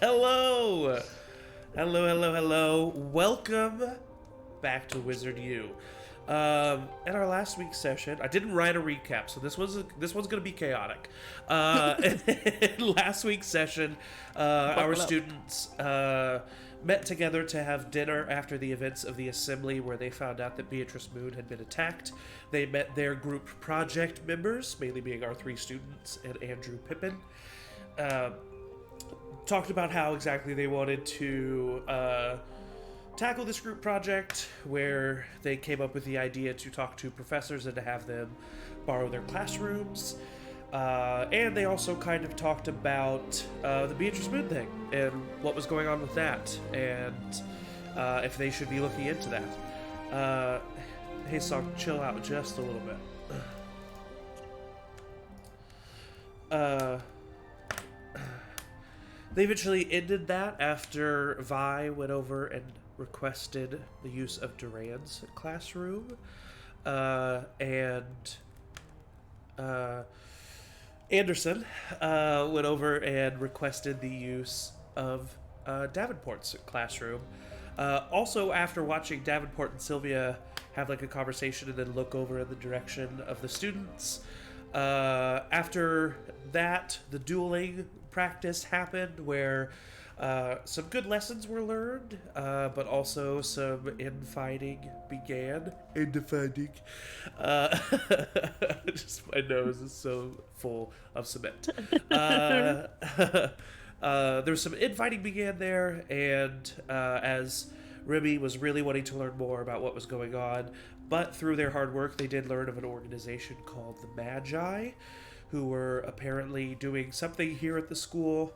Hello! Hello. Welcome back to Wizard U. In our last week's session, I didn't write a recap, so this one's gonna be chaotic. In last week's session, our students met together to have dinner after the events of the assembly, where they found out that Beatrice Moon had been attacked. They met their group project members, mainly being our three students and Andrew Pippin. Talked about how exactly they wanted to tackle this group project, where they came up with the idea to talk to professors and to have them borrow their classrooms. And they also kind of talked about the Beatrice Moon thing and what was going on with that, and if they should be looking into that. Hey, Song, chill out just a little bit. They eventually ended that after Vi went over and requested the use of Duran's classroom, and Anderson went over and requested the use of Davenport's classroom. Also, after watching Davenport and Sylvia have like a conversation and then look over in the direction of the students, after that, the dueling practice happened, where some good lessons were learned, but also some infighting began. Infighting. Just my nose is so full of cement. There was some infighting began there, and as Remy was really wanting to learn more about what was going on, but through their hard work, they did learn of an organization called the Magi, who were apparently doing something here at the school.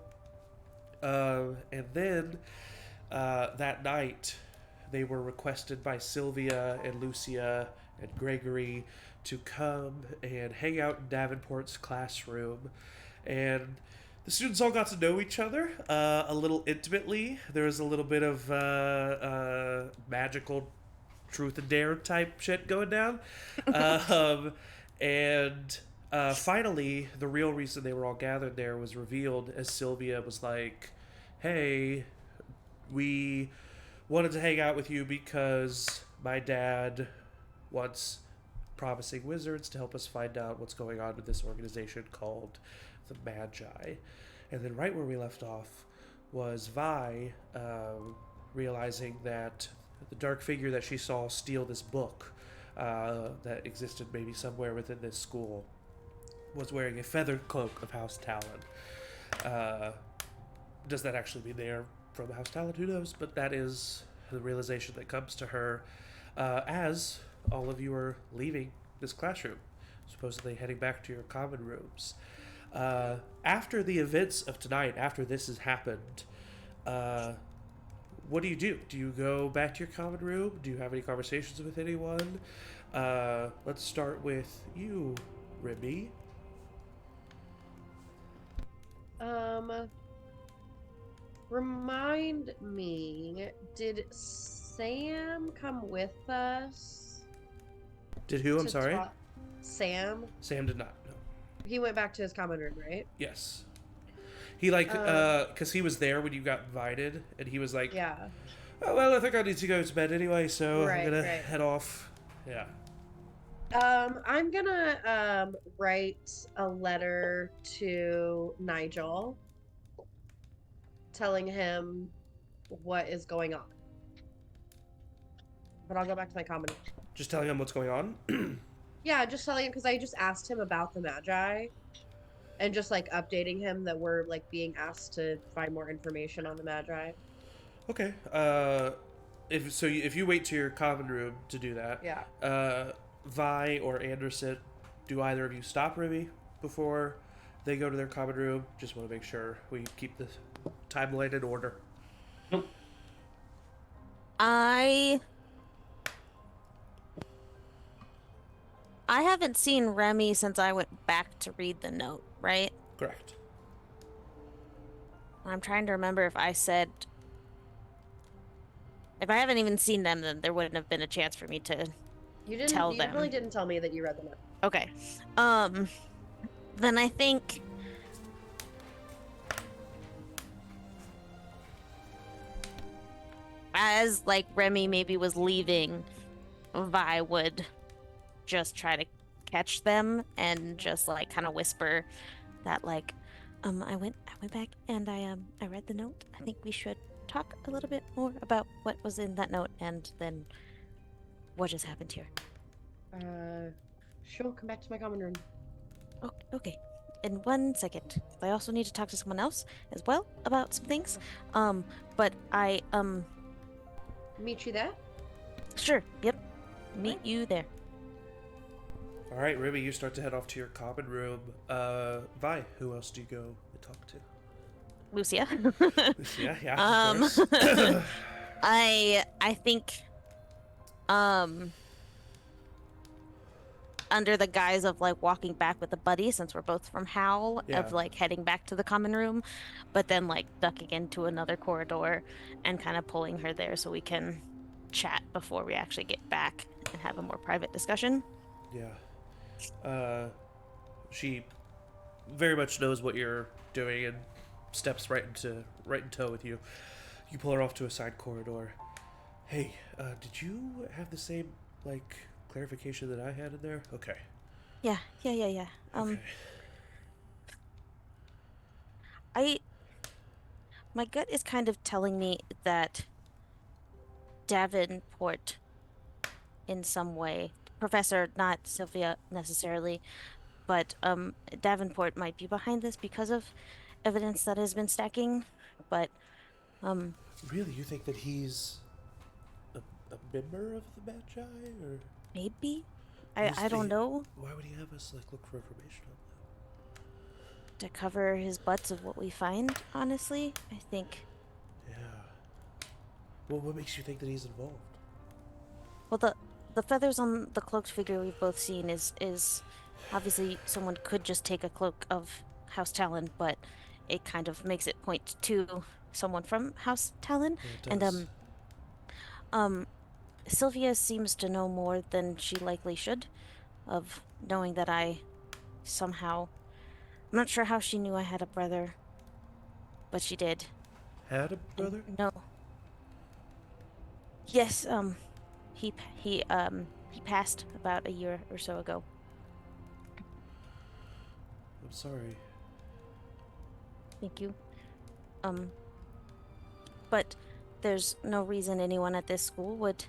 And then that night, they were requested by Sylvia and Lucia and Gregory to come and hang out in Davenport's classroom. And the students all got to know each other a little intimately. There was a little bit of magical truth and dare type shit going down. And finally, the real reason they were all gathered there was revealed as Sylvia was like, hey, we wanted to hang out with you because my dad wants promising wizards to help us find out what's going on with this organization called the Magi. And then right where we left off was Vi realizing that the dark figure that she saw steal this book that existed maybe somewhere within this school was wearing a feathered cloak of House Talon. Does that actually mean they are from House Talon? Who knows? But that is the realization that comes to her as all of you are leaving this classroom, supposedly heading back to your common rooms. After the events of tonight, after this has happened, what do? Do you go back to your common room? Do you have any conversations with anyone? Let's start with you, Remy. Remind me, did Sam come with us? Did who? I'm sorry? Sam? Sam did not, no. He went back to his common room, right? Yes. He, because he was there when you got invited, and he was like, yeah. Oh, well, I think I need to go to bed anyway, so I'm gonna head off. Yeah. I'm gonna write a letter to Nigel telling him what is going on. But I'll go back to my common room. Just telling him what's going on? Yeah, just telling him, because I just asked him about the Magi, and just like updating him that we're like being asked to find more information on the Magi. Okay. If you wait to your common room to do that, yeah. Vi or Anderson, do either of you stop Remy before they go to their common room? Just want to make sure we keep the timeline in order. Nope. I haven't seen Remy since I went back to read the note, right? Correct. I'm trying to remember if I said... If I haven't even seen them, then there wouldn't have been a chance for me to tell them. You really didn't tell me that you read the note. Okay. Then I think as like Remy maybe was leaving, Vi would just try to catch them and just like kind of whisper that like, I went back and I read the note. I think we should talk a little bit more about what was in that note and then what just happened here. Sure, come back to my common room. Okay. In 1 second. I also need to talk to someone else as well about some things. But I Meet you there? sure, yep. Meet you there. All right, Remy, you start to head off to your common room. Vi, who else do you go and talk to? Lucia. Yeah, of course. I think under the guise of like walking back with a buddy, since we're both from Howl, Yeah. of like heading back to the common room, but then like ducking into another corridor and kind of pulling her there so we can chat before we actually get back and have a more private discussion. Yeah. She very much knows what you're doing and steps right in tow with you. You pull her off to a side corridor. Hey, did you have the same like clarification that I had in there? Okay. Yeah. Okay. My gut is kind of telling me that Davenport, in some way, Professor, not Sylvia necessarily, but Davenport might be behind this because of evidence that has been stacking. But Really, you think that he's a member of the Magi, or maybe Is I don't the- know, why would he have us like look for information on to cover his butts of what we find. Honestly, I think. that? Yeah. Well, what makes you think that he's involved? Well, the feathers on the cloaked figure we've both seen is obviously someone could just take a cloak of House Talon, but it kind of makes it point to someone from House Talon. Yeah, it does. And Sylvia seems to know more than she likely should, of knowing that I somehow. I'm not sure how she knew I had a brother, but she did. Had a brother? No. Yes, he passed about a year or so ago. I'm sorry. Thank you. But there's no reason anyone at this school would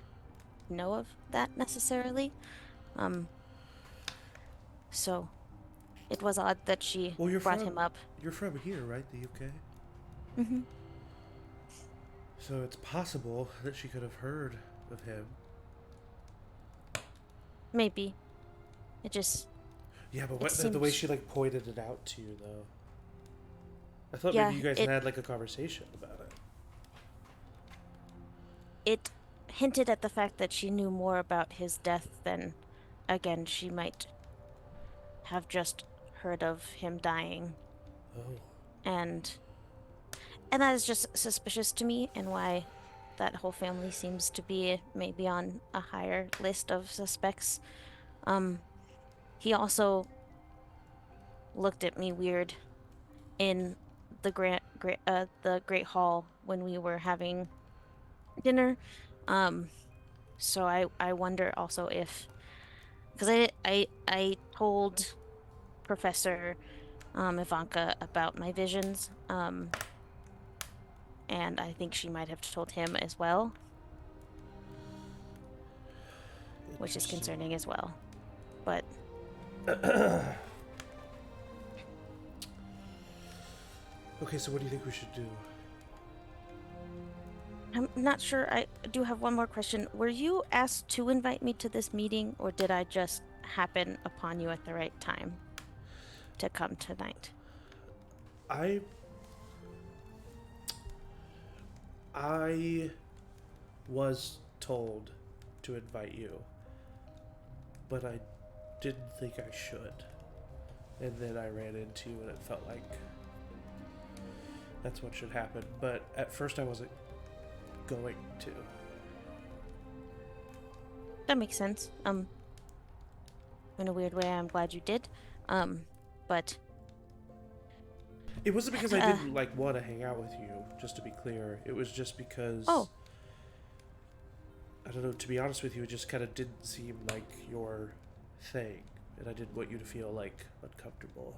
know of that necessarily. So it was odd that she Well, brought him up. You're from here, right? The UK? Mm-hmm. So it's possible that she could have heard of him. Maybe. It just. Yeah, but It the way seems- she like pointed it out to you, though. I thought Yeah, maybe you guys it- had like a conversation about it. It hinted at the fact that she knew more about his death than, again, she might have just heard of him dying. Oh. And that is just suspicious to me, and why that whole family seems to be maybe on a higher list of suspects. He also looked at me weird in the great hall when we were having dinner. So I wonder also if, because I told Professor Ivanka about my visions, and I think she might have told him as well, which is Interesting. concerning as well. But Okay, so what do you think we should do? I'm not sure. I do have one more question. Were you asked to invite me to this meeting, or did I just happen upon you at the right time to come tonight? I was told to invite you, but I didn't think I should. And then I ran into you and it felt like that's what should happen. But at first I wasn't going to. That makes sense. In a weird way, I'm glad you did. But It wasn't because I didn't like want to hang out with you, just to be clear. It was just because Oh. I don't know, to be honest with you, it just kind of didn't seem like your thing. And I didn't want you to feel, like, uncomfortable.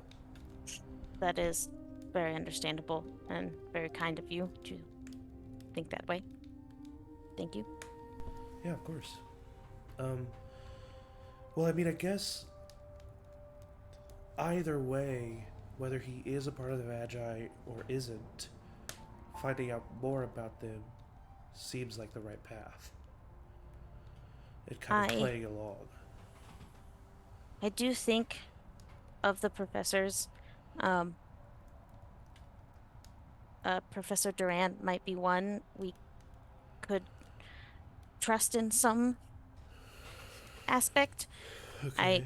That is very understandable and very kind of you to think that way. Thank you. Yeah, of course. Well, I mean, I guess either way, whether he is a part of the Magi or isn't, finding out more about them seems like the right path. It kind of playing along. I do think of the professors. Um, Professor Durant might be one we could trust in some aspect. I Okay.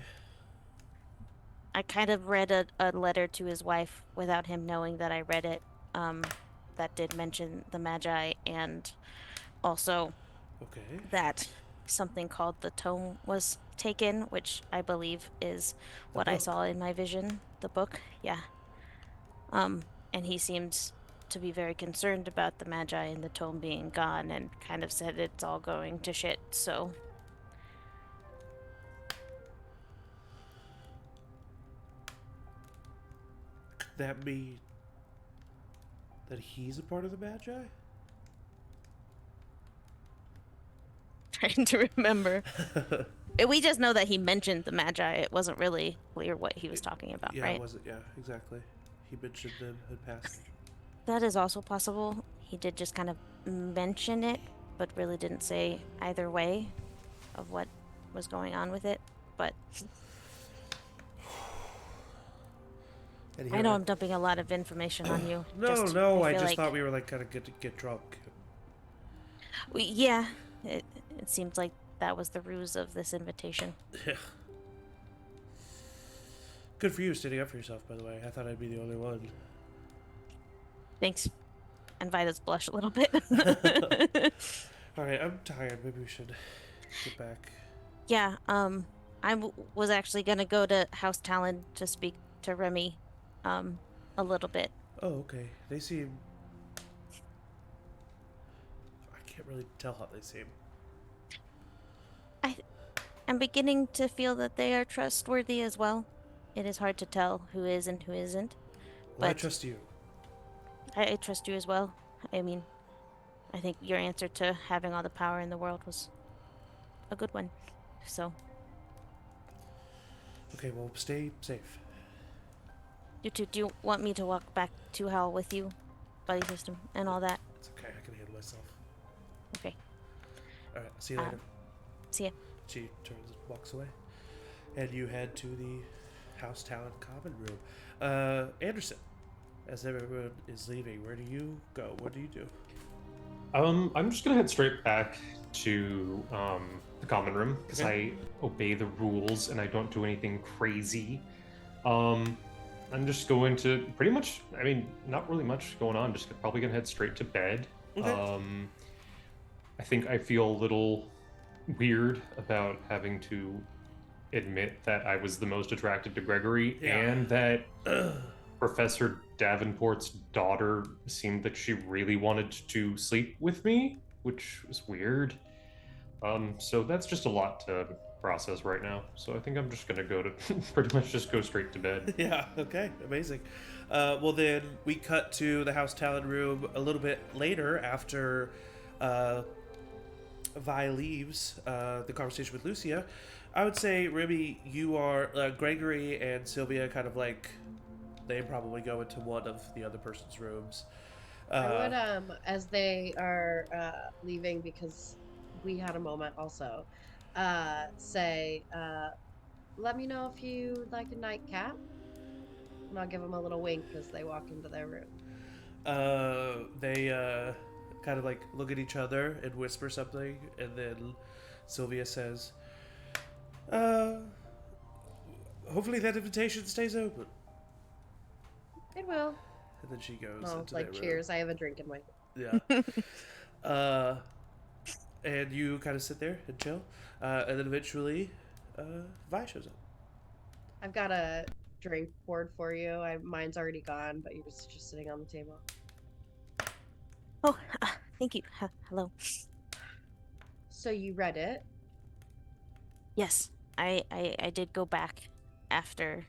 I kind of read a letter to his wife without him knowing that I read it. That did mention the Magi and also Okay. that something called the tome was taken, which I believe is The what I book. saw in my vision, the book. Yeah. Um, and he seems to be very concerned about the Magi and the tome being gone and kind of said it's all going to shit, so That mean that he's a part of the Magi? trying to remember. We just know that he mentioned the Magi. It wasn't really clear what he was talking about, Yeah, right? it wasn't. Yeah, exactly. He mentioned them in passing. That is also possible. He did just kind of mention it, but really didn't say either way of what was going on with it. But And I here know I'm dumping a lot of information on you. No, Just no, I I feel just like thought we were like kind of good to get drunk. yeah, it seems like that was the ruse of this invitation. Yeah. Good for you standing up for yourself, by the way. I thought I'd be the only one. Thanks. And Vida's blush a little bit. Alright, I'm tired. Maybe we should get back. Yeah, was actually gonna go to House Talon to speak to Remy, a little bit. Oh, okay. They seem. I can't really tell how they seem. I'm beginning to feel that they are trustworthy as well. It is hard to tell who is and who isn't, Well, I but trust you. I trust you as well. I mean, I think your answer to having all the power in the world was a good one. So, Okay, well, stay safe. do you want me to walk back to Hal with you, buddy system, and all that? It's okay. I can handle myself. Okay. Alright, see you later. See ya. She turns and walks away. And you head to the House Talent Common Room. Anderson, as everyone is leaving, where do you go? What do you do? I'm just gonna head straight back to the common room because Okay. I obey the rules and I don't do anything crazy. I'm just going to pretty much, I mean, not really much going on. Just probably gonna head straight to bed. Okay. I think I feel a little weird about having to admit that I was the most attracted to Gregory Yeah. and that Professor Davenport's daughter seemed like she really wanted to sleep with me, which was weird. So that's just a lot to process right now. So I think I'm just gonna go to pretty much just go straight to bed. Yeah, okay, amazing. Well, then we cut to the House Talent Room a little bit later after Vi leaves the conversation with Lucia. I would say, Remy, you are Gregory and Sylvia kind of like they probably go into one of the other person's rooms. I would, as they are leaving, because we had a moment also, say, let me know if you would like a nightcap. And I'll give them a little wink as they walk into their room. They kind of like look at each other and whisper something, and then Sylvia says, hopefully that invitation stays open. It will. And then she goes Oh, into like their cheers. I have a drink in my. room. Yeah. And you kind of sit there and chill. And then eventually, Vi shows up. I've got a drink poured for you. Mine's already gone, but yours is just sitting on the table. Oh, thank you. Hello. So you read it? Yes, I did go back after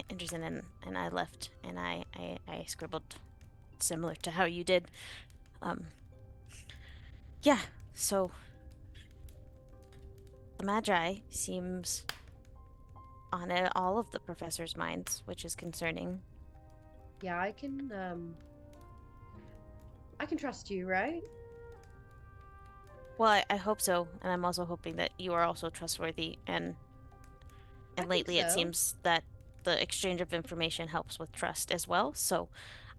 Anderson and I left, and I scribbled similar to how you did. Yeah, so the Magi seems on all of the professor's minds, which is concerning. Yeah, I can trust you, right? Well, I hope so, and I'm also hoping that you are also trustworthy, and I think lately it so. seems that the exchange of information helps with trust as well, so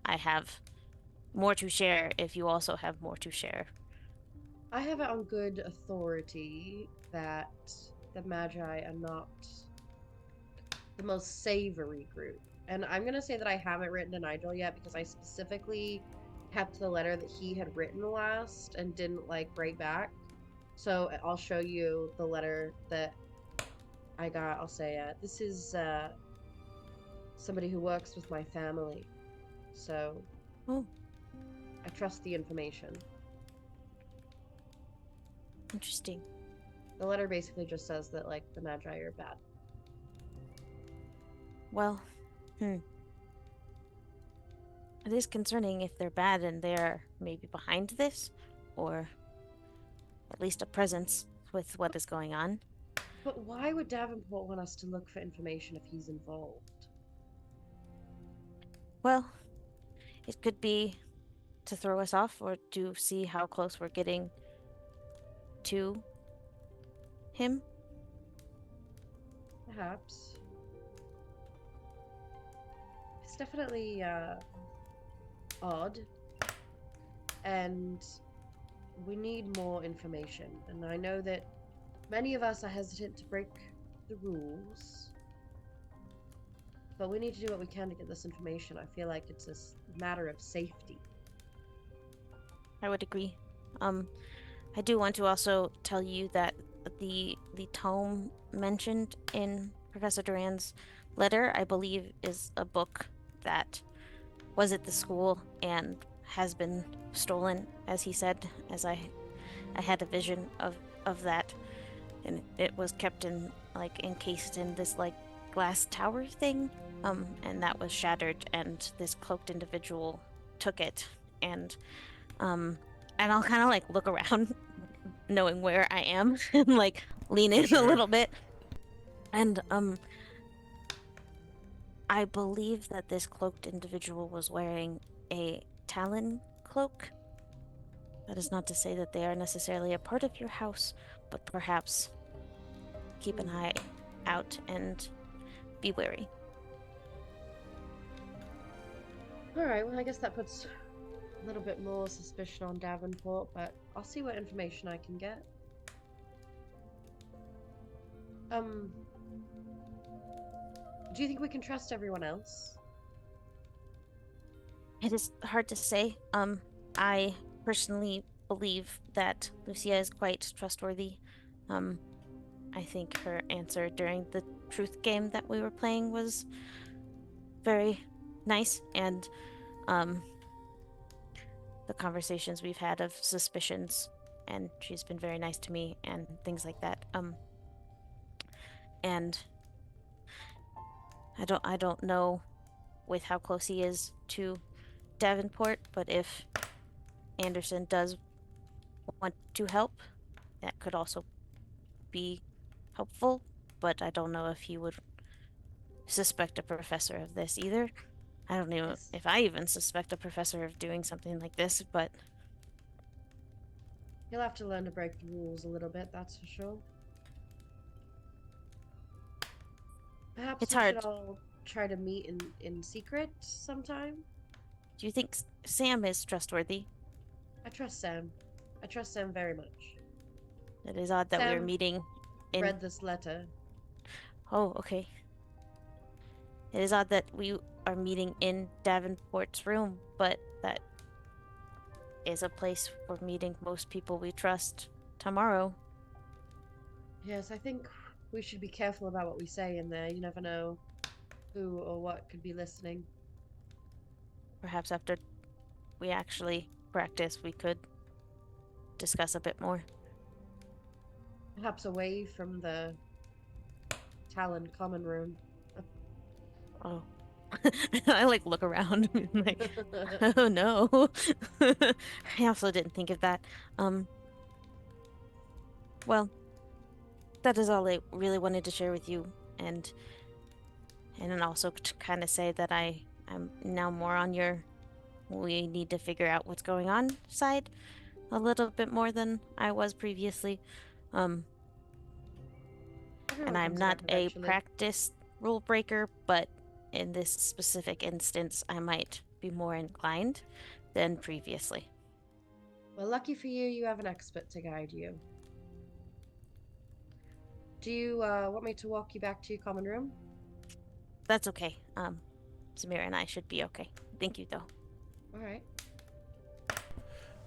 I have more to share if you also have more to share. I have it on good authority that the Magi are not the most savory group. And I'm going to say that I haven't written to Nigel yet because I specifically kept the letter that he had written last and didn't like write back. So I'll show you the letter that I got. I'll say, this is somebody who works with my family. So Oh, I trust the information. interesting. The letter basically just says that, like, the Magi are bad. Well, it is concerning if they're bad and they're maybe behind this, or at least a presence with what is going on. But why would Davenport want us to look for information if he's involved? Well, it could be to throw us off or to see how close we're getting to him. Perhaps. It's definitely odd. And we need more information. And I know that many of us are hesitant to break the rules. But we need to do what we can to get this information. I feel like it's a matter of safety. I would agree. I do want to also tell you that the tome mentioned in Professor Duran's letter, I believe, is a book that was at the school and has been stolen, as he said, as I had a vision of that, and it was kept in encased in this glass tower thing, and that was shattered, and this cloaked individual took it, and I'll kind of look around, knowing where I am, and lean in a little bit, and I believe that this cloaked individual was wearing a Talon cloak. That is not to say that they are necessarily a part of your house, but perhaps keep an eye out and be wary. Alright, well, I guess that puts a little bit more suspicion on Davenport, but I'll see what information I can get. Do you think we can trust everyone else? It is hard to say. I personally believe that Lucia is quite trustworthy. I think her answer during the truth game that we were playing was very nice, and the conversations we've had of suspicions, and she's been very nice to me and things like that. And I don't know with how close he is to Davenport, but if Anderson does want to help, that could also be helpful, but I don't know if he would suspect a professor of this either. I don't know if I even suspect a professor of doing something like this, but He'll have to learn to break the rules a little bit, that's for sure. Perhaps it's we hard. should all try to meet in secret sometime? Do you think Sam is trustworthy? I trust Sam. I trust Sam very much. It is odd that we are meeting in... read this letter. Oh, okay. It is odd that we are meeting in Davenport's room, but that is a place for meeting most people we trust tomorrow. Yes, I think we should be careful about what we say in there. You never know who or what could be listening. Perhaps after we actually practice, we could discuss a bit more. Perhaps away from the Talon common room. Oh. I like look around and like, oh no. I also didn't think of that. Well, that is all I really wanted to share with you, and then also to kind of say that I'm now more on your we need to figure out what's going on side a little bit more than I was previously. And Everyone I'm comes not around a eventually. practice rule breaker, but in this specific instance, I might be more inclined than previously. Well, lucky for you, you have an expert to guide you. Do you want me to walk you back to your common room? That's okay. Samira and I should be okay. Thank you, though. All right.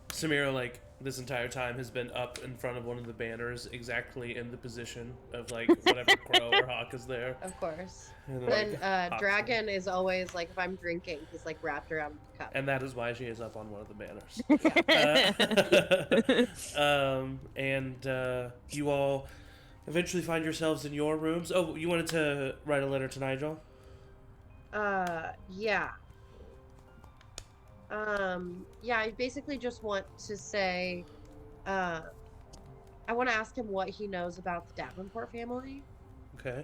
Samira, like, this entire time has been up in front of one of the banners, exactly in the position of, like, whatever crow or hawk is there. Of course. And, Then like, hops Dragon is always like, if I'm drinking, he's like wrapped around the cup. and that is why she is up on one of the banners. You all eventually find yourselves in your rooms. Oh, you wanted to write a letter to Nigel? Yeah. Yeah, I basically just want to say, I want to ask him what he knows about the Davenport family Okay.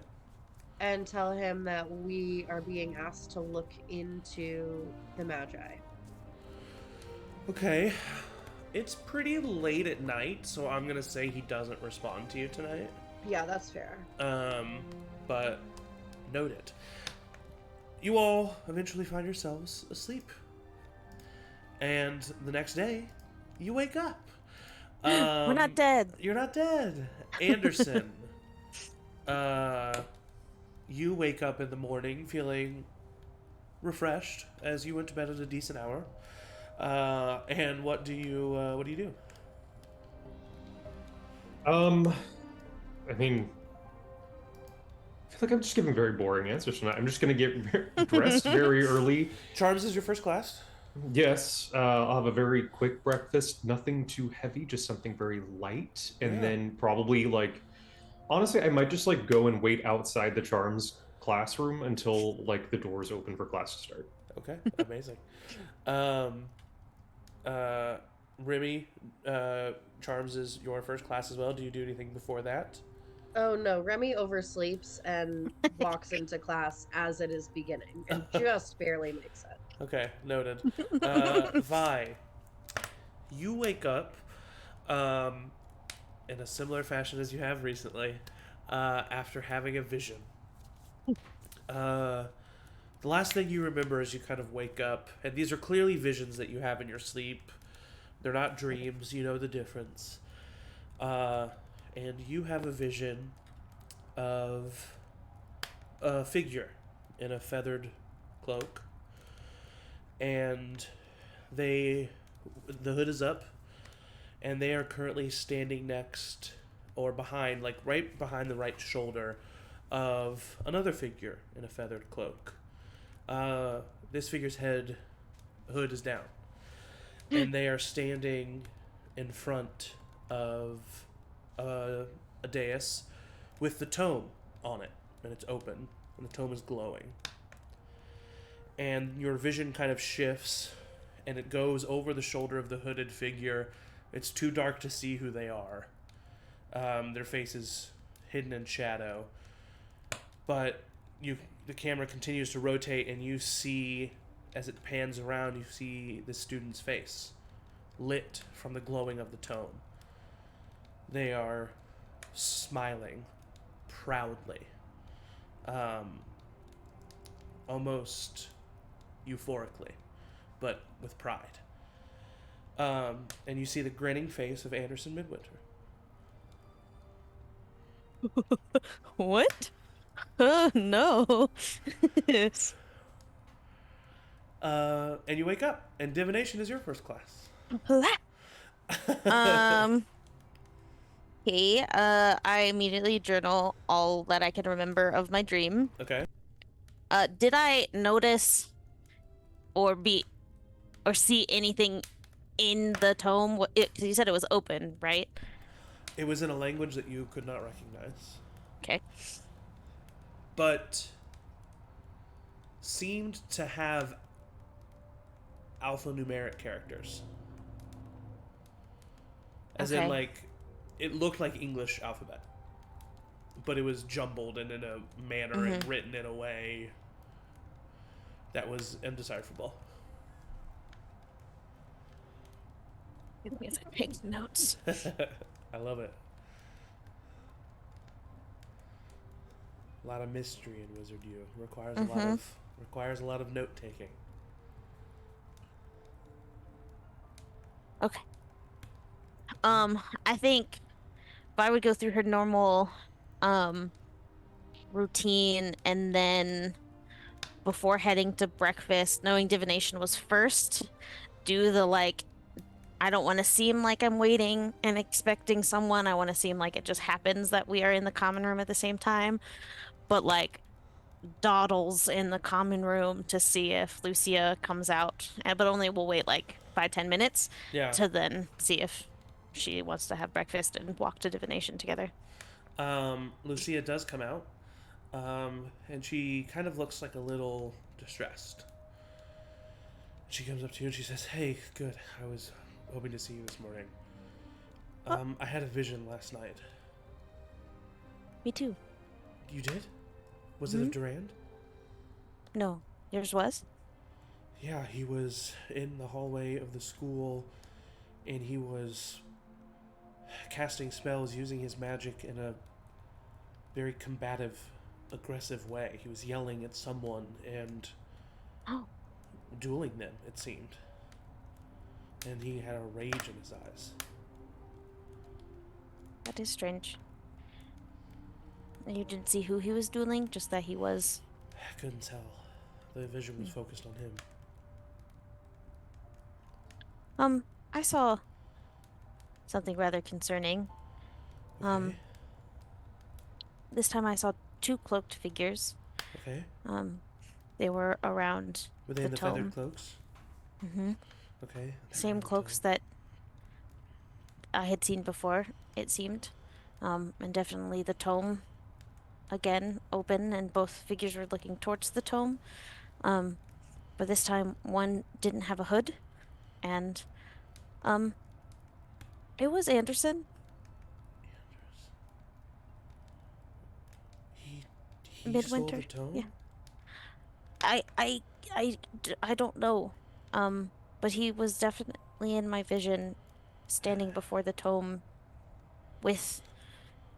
and tell him that we are being asked to look into the Magi. Okay. It's pretty late at night, so I'm gonna say he doesn't respond to you tonight. Yeah, that's fair. But noted. You all eventually find yourselves asleep. And the next day, you wake up. We're not dead. You're not dead. Anderson. You wake up in the morning feeling refreshed as you went to bed at a decent hour. And what do you do? I mean, I feel like I'm just giving very boring answers tonight. I'm just gonna get dressed very early. Charms is your first class. Yes, I'll have a very quick breakfast, nothing too heavy, just something very light, and Yeah. then probably like, honestly, I might just like go and wait outside the Charms classroom until like the doors open for class to start. Okay, amazing. Remy, Charms is your first class as well. Do you do anything before that? Oh no, Remy oversleeps and walks into class as it is beginning and just barely makes it. Okay, noted. Vi, you wake up in a similar fashion as you have recently after having a vision. The last thing you remember as you kind of wake up, and these are clearly visions that you have in your sleep. They're not dreams, you know the difference. And you have a vision of a figure in a feathered cloak. And the hood is up, and they are currently standing next or behind, like right behind the right shoulder of another figure in a feathered cloak. This figure's hood is down, and they are standing in front of a dais with the tome on it, and it's open, and the tome is glowing. And your vision kind of shifts, and it goes over the shoulder of the hooded figure. It's too dark to see who they are. Their face is hidden in shadow, but the camera continues to rotate, and you see, as it pans around, you see the student's face, lit from the glowing of the tome. They are smiling proudly, almost euphorically, but with pride. And you see the grinning face of Anderson Midwinter. What? No. And you wake up, and divination is your first class. Okay, I immediately journal all that I can remember of my dream. Okay. Did I notice or see anything in the tome? Because you said it was open, right? It was in a language that you could not recognize, Okay. but seemed to have alphanumeric characters. As in, Okay. like, it looked like English alphabet, but it was jumbled and in a manner and written in a way that was indecipherable. Give me a take notes. I love it. A lot of mystery in Wizard U. Requires a lot of note taking. Okay. I think if I would go through her normal routine and then before heading to breakfast, knowing divination was first, do the like I don't want to seem like I'm waiting and expecting someone. I want to seem like it just happens that we are in the common room at the same time. But like dawdles in the common room to see if Lucia comes out. But only we'll wait like 5-10 minutes Yeah. to then see if she wants to have breakfast and walk to divination together. Lucia does come out, and she kind of looks like a little distressed. She comes up to you and she says, "Hey, good. I was hoping to see you this morning. I had a vision last night." Me too. You did? Was it of Durand? No, yours was? Yeah, he was in the hallway of the school, and he was casting spells using his magic in a very combative, aggressive way. He was yelling at someone and dueling them, it seemed. And he had a rage in his eyes. That is strange. You didn't see who he was dueling, just that he was. I couldn't tell. The vision was focused on him. I saw something rather concerning. Okay. This time I saw 2 cloaked figures. Okay. They were around Were they the in the tome. feathered clocks? Mm-hmm. Okay. Same cloaks that I had seen before, it seemed. And definitely the tome, again, open, and both figures were looking towards the tome. But this time one didn't have a hood, and it was Anderson. He Midwinter. stole the tome? Yeah. I don't know. But he was definitely in my vision, standing before the tome with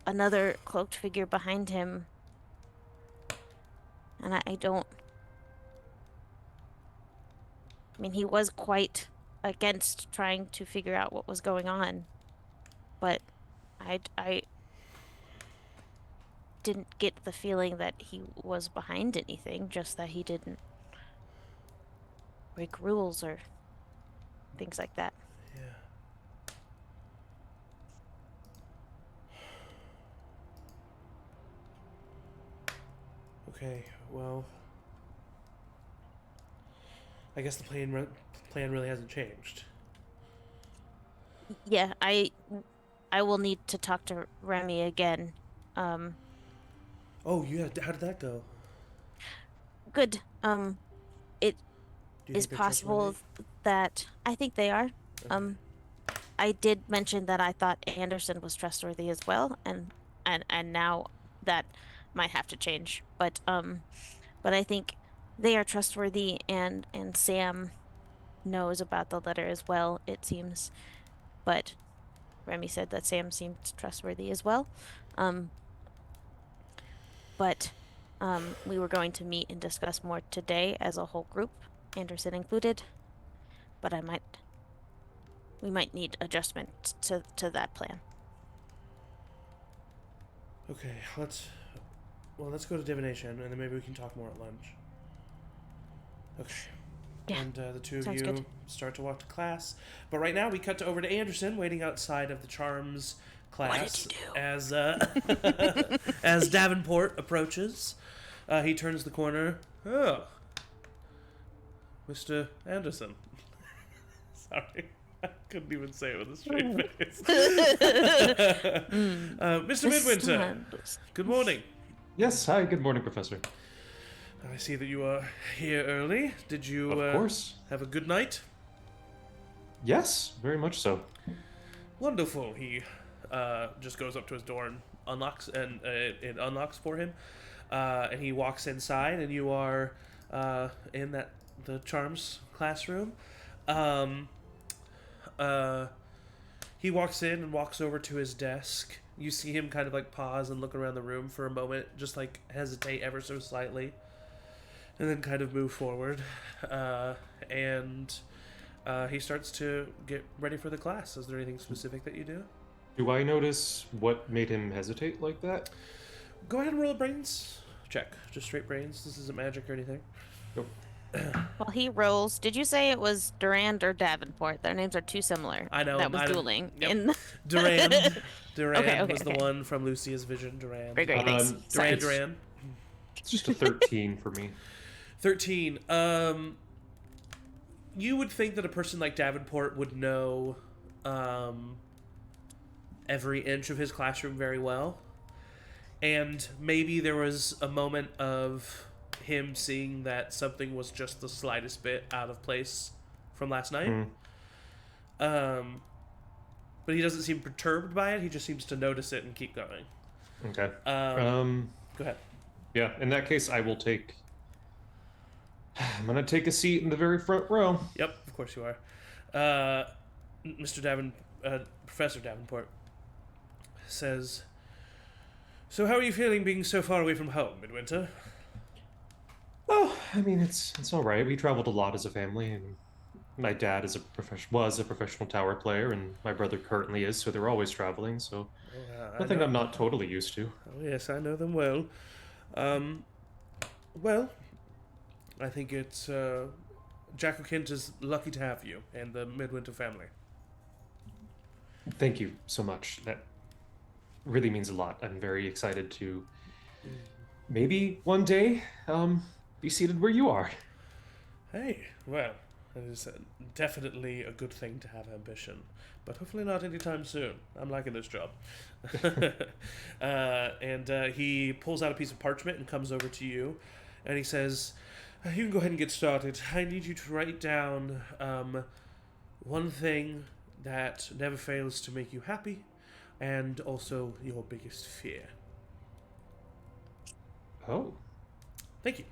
another cloaked figure behind him. And I don't. I mean, he was quite against trying to figure out what was going on, but I didn't get the feeling that he was behind anything, just that he didn't break rules or things like that. Yeah. Okay, well, I guess the plan really hasn't changed. Yeah, I will need to talk to Remy again. Oh, yeah. How did that go? Good. It Do you is think they're possible trustworthy? that I think they are. Okay. I did mention that I thought Anderson was trustworthy as well, and now that might have to change. But I think they are trustworthy, and Sam knows about the letter as well, it seems. But Remy said that Sam seemed trustworthy as well. But we were going to meet and discuss more today as a whole group, Anderson included. But we might need adjustment to that plan. Okay, let's go to divination, and then maybe we can talk more at lunch. Okay. Yeah, And the two of sounds you good. start to walk to class. But right now, we cut over to Anderson waiting outside of the Charms class. What did you do? As as Davenport approaches, he turns the corner. Oh, Mr. Anderson. Sorry. I couldn't even say it with a straight face. Mr. Midwinter, good morning. Yes, hi, good morning, Professor. I see that you are here early. Did you Of course. have a good night? Yes, very much so. Wonderful. He just goes up to his door and unlocks, and it unlocks for him. And he walks inside, and you are in the charms classroom. He walks in and walks over to his desk. You see him kind of like pause and look around the room for a moment, just like hesitate ever so slightly, and then kind of move forward. And he starts to get ready for the class. Is there anything specific that you do? Do I notice what made him hesitate like that? Go ahead and roll a brains check. Just straight brains. This isn't magic or anything. Nope. While he rolls, did you say it was Durand or Davenport? Their names are too similar. I know. That was dueling. Yep. Durand. Durand Okay, was the one from Lucia's vision. Durand. Great, thanks. Durand. Durand. It's just a 13 for me. 13. You would think that a person like Davenport would know every inch of his classroom very well. And maybe there was a moment of him seeing that something was just the slightest bit out of place from last night. But he doesn't seem perturbed by it. He just seems to notice it and keep going. Okay. Go ahead. Yeah, in that case, I'm gonna take a seat in the very front row. Yep, of course you are. Professor Davenport says, "So how are you feeling being so far away from home, Midwinter?" Oh, I mean, it's all right. We traveled a lot as a family, and my dad was a professional tower player, and my brother currently is, so they're always traveling. So nothing I'm not totally used to. Oh yes, I know them well. Well, I think it's Jack O'Kent is lucky to have you and the Midwinter family. Thank you so much. That really means a lot. I'm very excited to maybe one day be seated where you are. Hey, well, it is definitely a good thing to have ambition, but hopefully not anytime soon. I'm liking this job. And he pulls out a piece of parchment and comes over to you, and he says, "You can go ahead and get started. I need you to write down one thing that never fails to make you happy, and also your biggest fear." Oh. Thank you.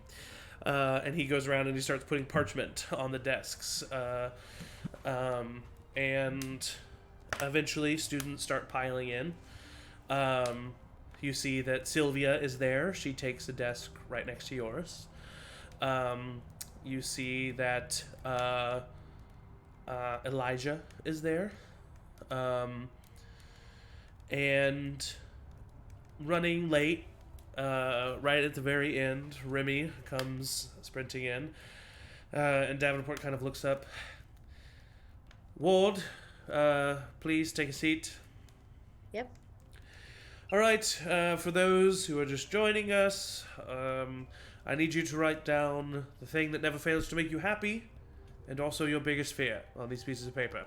And he goes around and he starts putting parchment on the desks. And eventually students start piling in. You see that Sylvia is there. She takes a desk right next to yours. You see that Elijah is there. And running late, right at the very end, Remy comes sprinting in, and Davenport kind of looks up. "Ward, please take a seat." Yep. All right, for those who are just joining us, I need you to write down the thing that never fails to make you happy, and also your biggest fear on these pieces of paper.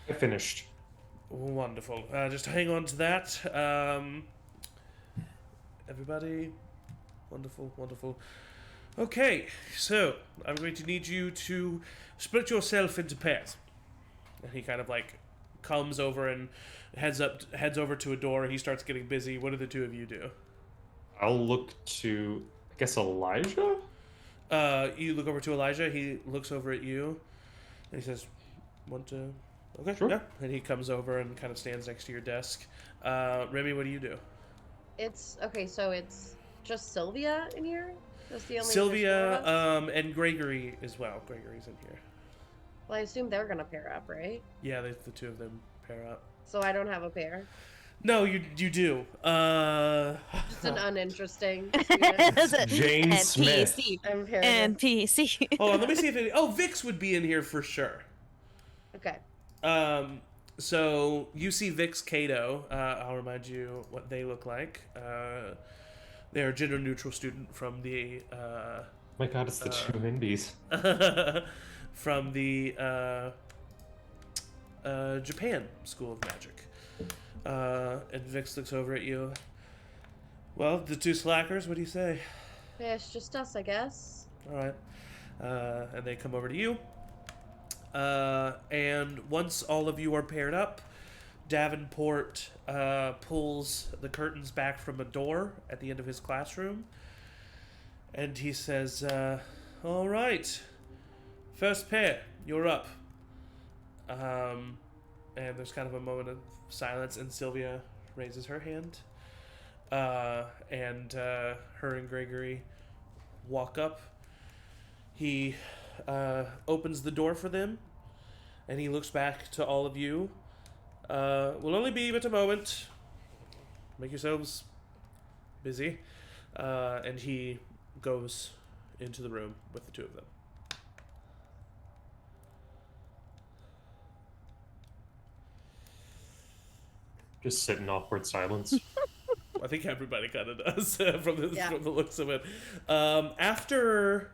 I finished. Wonderful. Just hang on to that. Everybody, wonderful, wonderful. Okay, so I'm going to need you to split yourself into pairs. And he kind of like comes over and heads over to a door. He starts getting busy. What do the two of you do? I'll look to, I guess, Elijah? You look over to Elijah. He looks over at you, and he says, "Want to?" Okay, Sure. yeah. And he comes over and kind of stands next to your desk. Remy, what do you do? It's okay. So it's just Sylvia in here. That's the only Sylvia, additional of us? and Gregory as well. Gregory's in here. Well, I assume they're gonna pair up, right? Yeah, the two of them pair up. So I don't have a pair. No, you do. Just an uninteresting student. Jane Smith. NPC. I'm paired. NPC. Hold on, let me see if any. Oh, Vix would be in here for sure. Okay. So you see Vix Cato. I'll remind you what they look like. They're a gender neutral student from the My God, it's the two Indies. from the Japan School of Magic. And Vix looks over at you. Well, the two slackers, what do you say? Yeah, it's just us, I guess. All right. And they come over to you. And once all of you are paired up, Davenport pulls the curtains back from a door at the end of his classroom. And he says, all right, first pair, you're up. And there's kind of a moment of silence, and Sylvia raises her hand. And her and Gregory walk up. He opens the door for them, and he looks back to all of you. Will only be but a moment. Make yourselves busy. And he goes into the room with the two of them. Just sit in awkward silence. I think everybody kind of does from the looks of it. After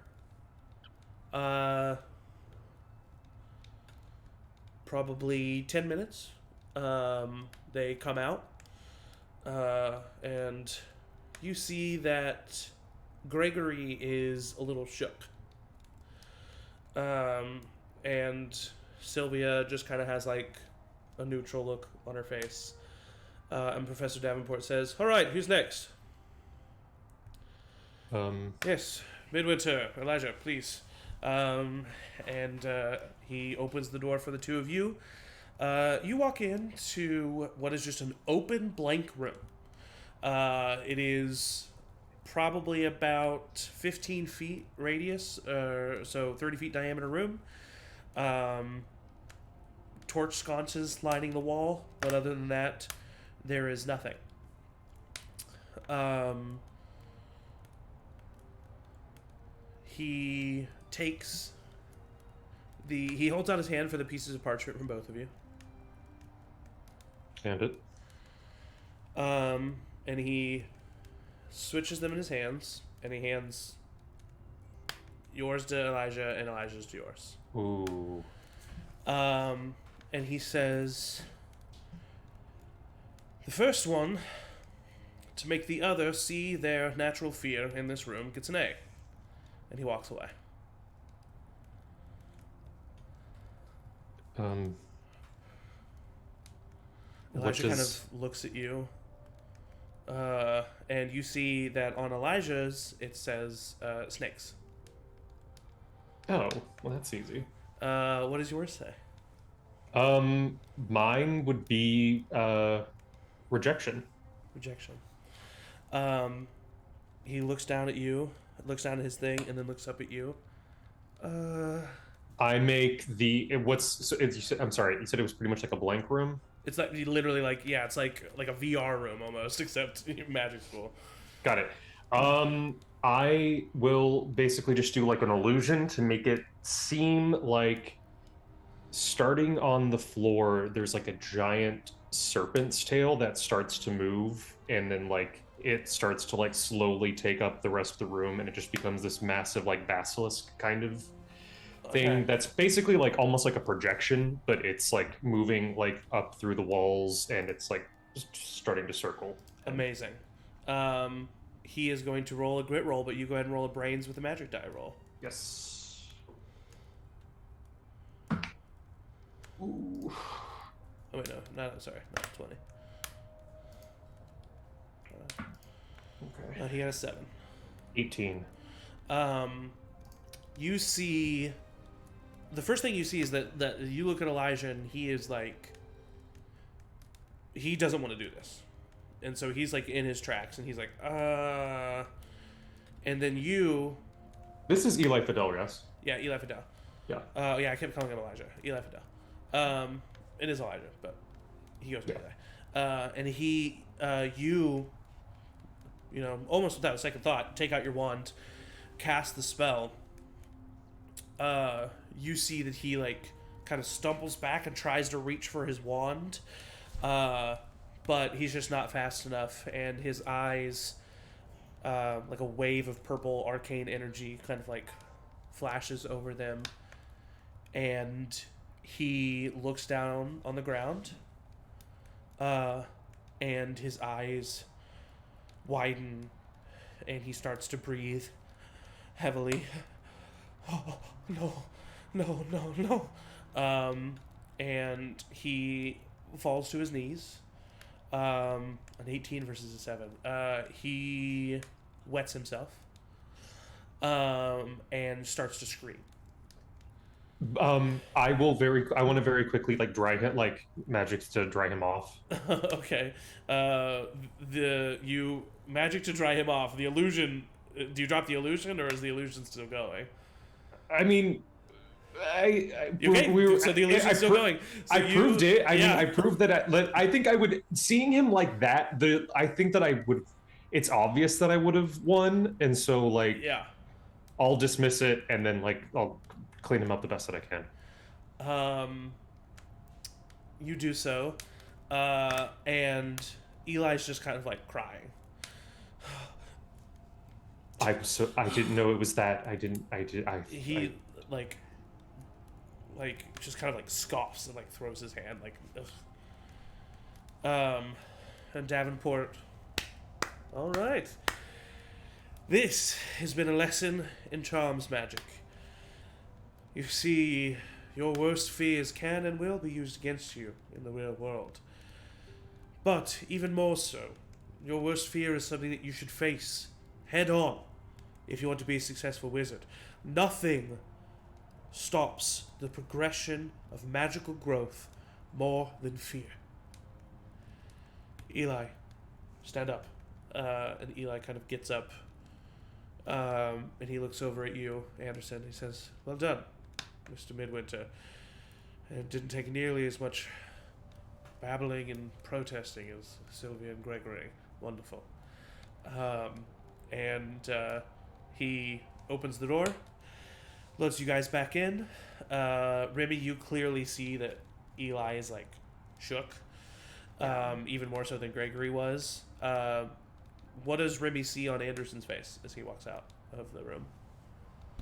probably 10 minutes, they come out, and you see that Gregory is a little shook. And Sylvia just kind of has like a neutral look on her face. And Professor Davenport says, all right, who's next? Yes, Midwinter, Elijah, please. And he opens the door for the two of you. You walk into what is just an open blank room. It is probably about 15 feet radius, so 30 feet diameter room. Torch sconces lining the wall, but other than that, there is nothing. He takes he holds out his hand for the pieces of parchment from both of you. And it. And he switches them in his hands, and he hands yours to Elijah and Elijah's to yours. Ooh. And he says, the first one, to make the other see their natural fear in this room, gets an A. And he walks away. Elijah kind of looks at you. And you see that on Elijah's, it says snakes. Oh, well, that's easy. What does yours say? Mine would be rejection. Rejection. He looks down at you, looks down at his thing, and then looks up at you. I make the I'm sorry. You said it was pretty much like a blank room. It's like literally like it's like a VR room almost, except magic school. Got it. I will basically just do like an illusion to make it seem like starting on the floor, there's like a giant serpent's tail that starts to move, and then like it starts to like slowly take up the rest of the room, and it just becomes this massive like basilisk kind of thing that's basically like almost like a projection, but it's like moving like up through the walls, and it's like just starting to circle. Amazing. He is going to roll a grit roll, but you go ahead and roll a brains with a magic die roll. Yes. Ooh. Oh wait, not 20. Okay. He got a 7. 18. You see, the first thing you see is that you look at Elijah, and he is like, he doesn't want to do this. And so he's like in his tracks, and he's like, and then you. This is Eli Fidel, yes? Yeah, Eli Fidel. Yeah. I kept calling him Elijah. Eli Fidel. It is Elijah, but he goes by that. And he, you know, almost without a second thought, take out your wand, cast the spell. You see that he like kind of stumbles back and tries to reach for his wand, but he's just not fast enough, and his eyes, like a wave of purple arcane energy, kind of like flashes over them, and he looks down on the ground, and his eyes widen, and he starts to breathe heavily. Oh, no, no, no, no. And he falls to his knees. An 18 versus a 7. He wets himself. And starts to scream. I want to very quickly like dry him, like magic to dry him off. Okay. You magic to dry him off. The illusion. Do you drop the illusion, or is the illusion still going? I mean, so the illusion's still going. So proved it. I mean, I proved that. I think I would, seeing him like that. I think that I would. It's obvious that I would have won, and so like, yeah, I'll dismiss it, and then like I'll clean him up the best that I can. You do so, and Eli's just kind of like crying. I didn't know it was that. He just kind of like scoffs and like throws his hand like. Ugh. And Davenport. All right. This has been a lesson in charms magic. You see, your worst fears can and will be used against you in the real world. But even more so, your worst fear is something that you should face head on if you want to be a successful wizard. Nothing stops the progression of magical growth more than fear. Eli, stand up. And Eli kind of gets up, and he looks over at you, Anderson. He says, "Well done, Mr. Midwinter. It didn't take nearly as much babbling and protesting as Sylvia and Gregory. Wonderful." And he opens the door, lets you guys back in. Remy, you clearly see that Eli is like shook, even more so than Gregory was. What does Remy see on Anderson's face as he walks out of the room?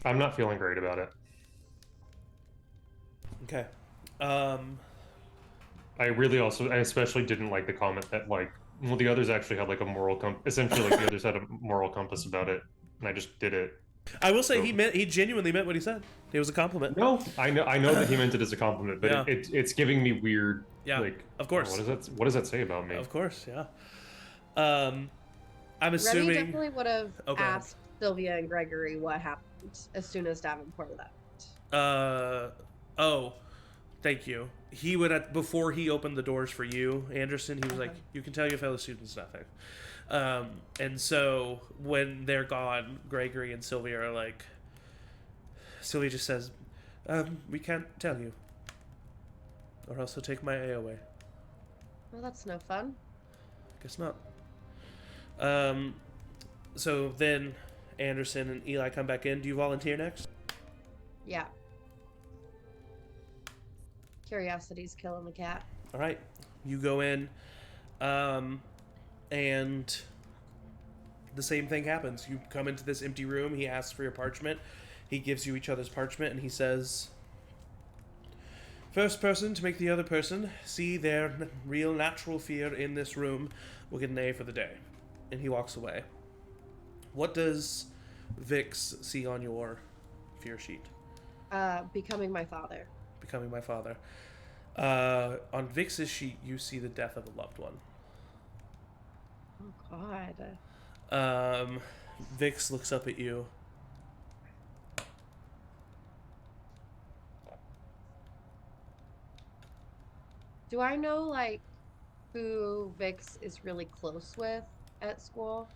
I'm not feeling great about it. Okay. I especially didn't like the comment that like, well, the others actually had like a moral essentially like the others had a moral compass about it, and I just did it. I will say he genuinely meant what he said. It was a compliment. No, I know that he meant it as a compliment, but yeah. it's giving me weird. Yeah, like, of course. What does that say about me? Of course, yeah. I'm assuming Remy definitely would have asked Sylvia and Gregory what happened as soon as Davenport left. Thank you. He would before he opened the doors for you, Anderson. He was like, "You can tell your fellow students nothing." And so when they're gone, Gregory and Sylvia are like, Sylvia just says, "We can't tell you, or else he'll take my A away." Well, that's no fun. Guess not. So then Anderson and Eli come back in. Do you volunteer next? Yeah. Curiosity's killing the cat. All right. You go in, and the same thing happens. You come into this empty room. He asks for your parchment. He gives you each other's parchment, and he says, "First person to make the other person see their real natural fear in this room will get an A for the day." And he walks away. What does Vix see on your fear sheet? Becoming my father. Becoming my father. On Vix's sheet, you see the death of a loved one. Oh, God. Vix looks up at you. Do I know, like, who Vix is really close with at school?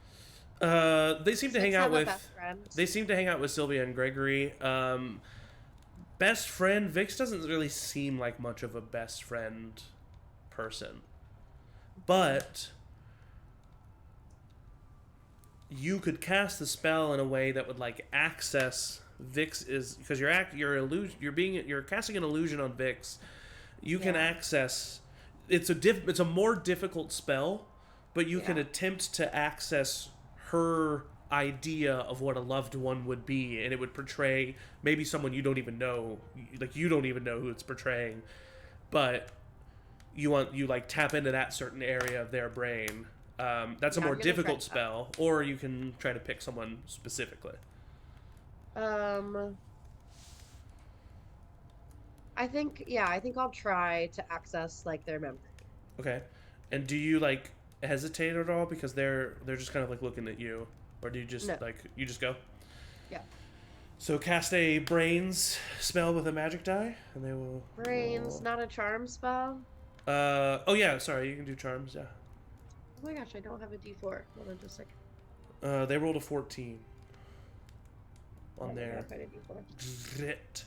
They seem to hang out with. Best friend? They seem to hang out with Sylvia and Gregory. Best friend, Vix doesn't really seem like much of a best friend person, but you could cast the spell in a way that would like access Vix is because you're casting an illusion on Vix. You can access. It's a more difficult spell, but you can attempt to access her idea of what a loved one would be, and it would portray maybe someone you don't even know, like you don't even know who it's portraying, but you like tap into that certain area of their brain. That's a Yeah, more I'm gonna try difficult that. spell, or you can try to pick someone specifically. Um, I think I'll try to access like their memory. Okay, and do you like hesitate at all because they're just kind of like looking at you, or do you just No. like you just go? Yeah. So cast a brains spell with a magic die, and they will. Brains, roll- not a charm spell. Oh yeah, sorry, you can do charms. Yeah. Oh my gosh, I don't have a D4. Hold on just a second. They rolled a 14 on I their gotta find a D4. grit.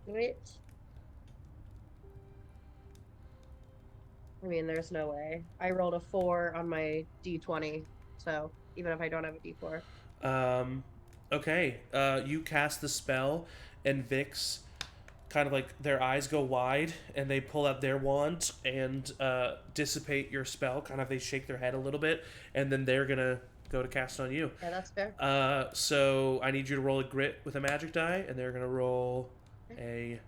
Grit. I mean, there's no way. I rolled a 4 on my D20, so even if I don't have a D4. Okay. You cast the spell, and Vix kind of like their eyes go wide, and they pull out their wand and dissipate your spell. Kind of they shake their head a little bit, and then they're gonna go to cast on you. Yeah, that's fair. So I need you to roll a grit with a magic die, and they're gonna roll a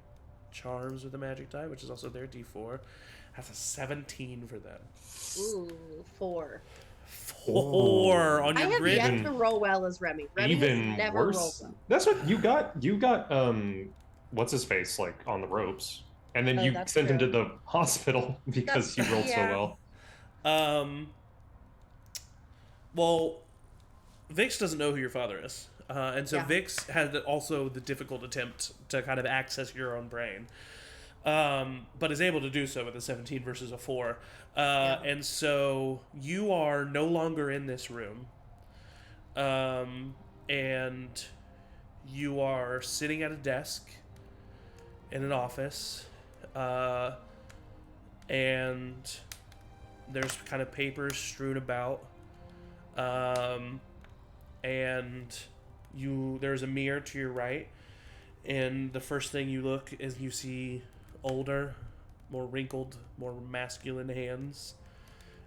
charms with a magic die, which is also their D4. That's a 17 for them. Ooh, 4. 4 on I your have grit. yet to roll well as Remy. Remy Even has never rolled worse. well. That's what you got. You got what's his face like on the ropes, and then Oh, you that's sent him true. to the hospital because he rolled yeah. so well. Well, Vix doesn't know who your father is. And so Yeah. Vix had also the difficult attempt to kind of access your own brain. But is able to do so with a 17 versus a 4. And so you are no longer in this room. And you are sitting at a desk in an office. And there's kind of papers strewn about. And there's a mirror to your right. And the first thing you look is you see older, more wrinkled, more masculine hands.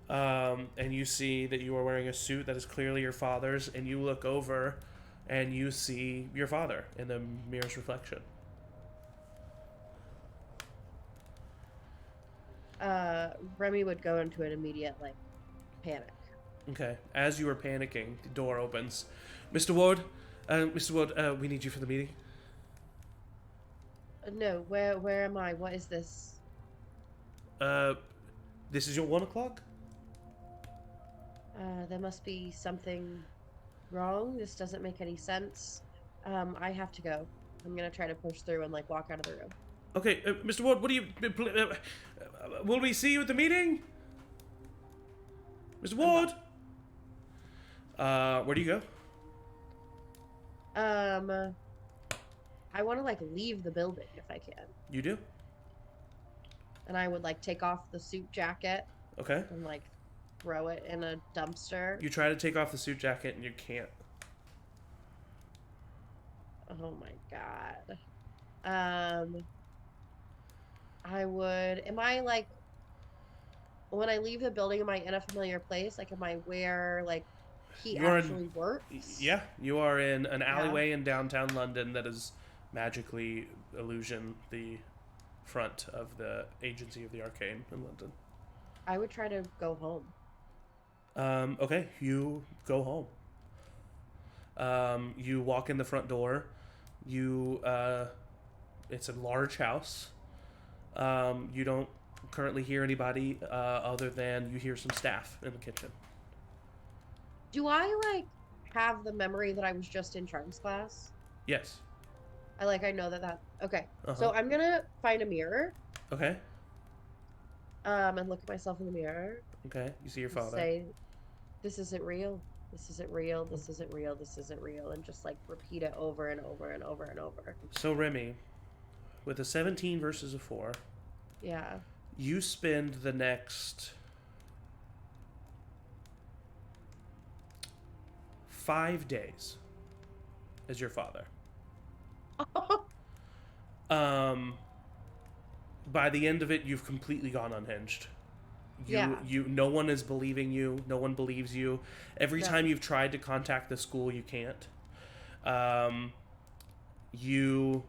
And you see that you are wearing a suit that is clearly your father's, and you look over and you see your father in the mirror's reflection. Remy would go into an immediate like panic. Okay. As you are panicking, the door opens. Mr. Ward, we need you for the meeting. No, where am I? What is this? This is your 1 o'clock? There must be something wrong. This doesn't make any sense. I have to go. I'm gonna try to push through and like walk out of the room. Okay, Mr. Ward, what do you... will we see you at the meeting? Mr. Ward? Where do you go? I want to like leave the building if I can. You do? And I would like take off the suit jacket Okay. and like throw it in a dumpster. You try to take off the suit jacket and you can't. Oh my god. I would. Am I like when I leave the building? Am I in a familiar place? Like, am I where like he You're in- actually works? Yeah, you are in an alleyway in downtown London that is magically illusion the front of the Agency of the Arcane in London. I would try to go home. Okay, you go home. You walk in the front door. It's a large house. You don't currently hear anybody other than you hear some staff in the kitchen. Do I like have the memory that I was just in charms class? Yes. I know that. Okay. Uh-huh. So I'm gonna find a mirror. Okay. And look at myself in the mirror. Okay. You see your And father. say, "This isn't real. This isn't real. This isn't real. This isn't real," and just like repeat it over and over and over and over. So Remy, with a 17 versus a 4, Yeah. you spend the next 5 days as your father. By the end of it, you've completely gone unhinged. Yeah. No one is believing you. No one believes you. Every No. time you've tried to contact the school, you can't. You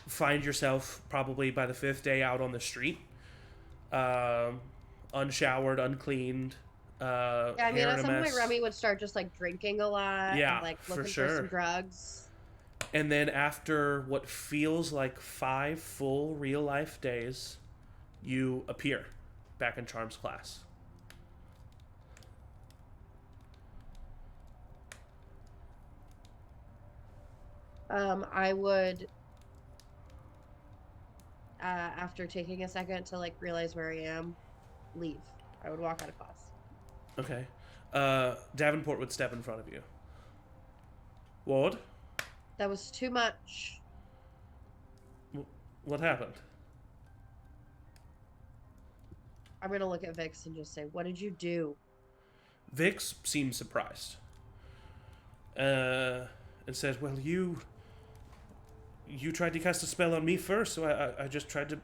find yourself probably by the 5th day out on the street, unshowered, uncleaned, Yeah, I mean, hair at in a some point, mess. Remy would start just like drinking a lot Yeah, and like for looking for sure. some drugs. And then after what feels like 5 full real life days, you appear back in Charms class. I would, after taking a second to like realize where I am, leave. I would walk out of class. Okay. Davenport would step in front of you. Ward, That was too much. what happened? I'm gonna look at Vix and just say, "What did you do?" Vix seems surprised. And says, "Well, you tried to cast a spell on me first, so I just tried to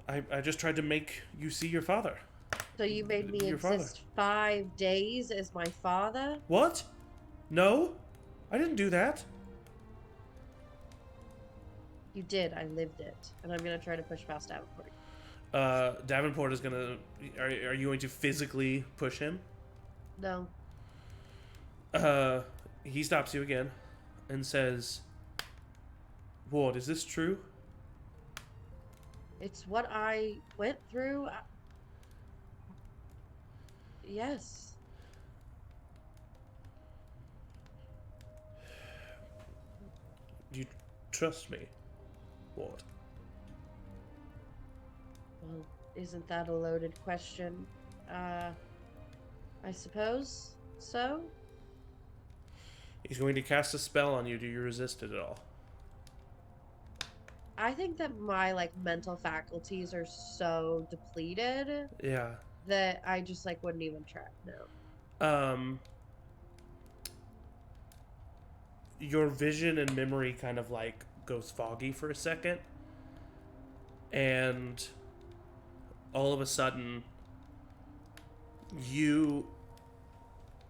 I just tried to make you see your father." So you made me Your father. exist 5 days as my father? What? No? I didn't do that. You did. I lived it, and I'm gonna try to push past Davenport. Davenport is gonna. Are you going to physically push him? No. He stops you again, and says, "Ward, is this true?" It's what I went through. Yes. Do you trust me, Ward? Well, isn't that a loaded question? I suppose so. He's going to cast a spell on you. Do you resist it at all? I think that my like mental faculties are so depleted Yeah. that I just like wouldn't even try. No. Your vision and memory kind of like goes foggy for a second, and all of a sudden you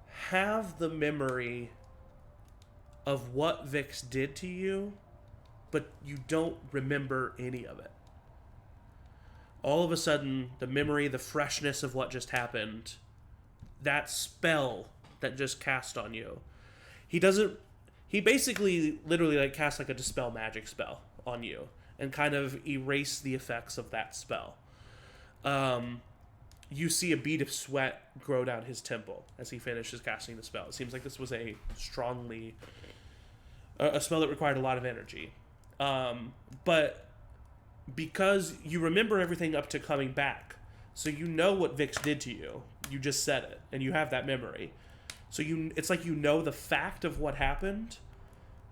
have the memory of what Vix did to you, but you don't remember any of it. All of a sudden, the memory, the freshness of what just happened, that spell that just cast on you, he basically literally like cast like a dispel magic spell on you and kind of erase the effects of that spell. You see a bead of sweat grow down his temple as he finishes casting the spell. It seems like this was a spell that required a lot of energy. But because you remember everything up to coming back, so you know what Vix did to you. You just said it, and you have that memory. So it's like you know the fact of what happened,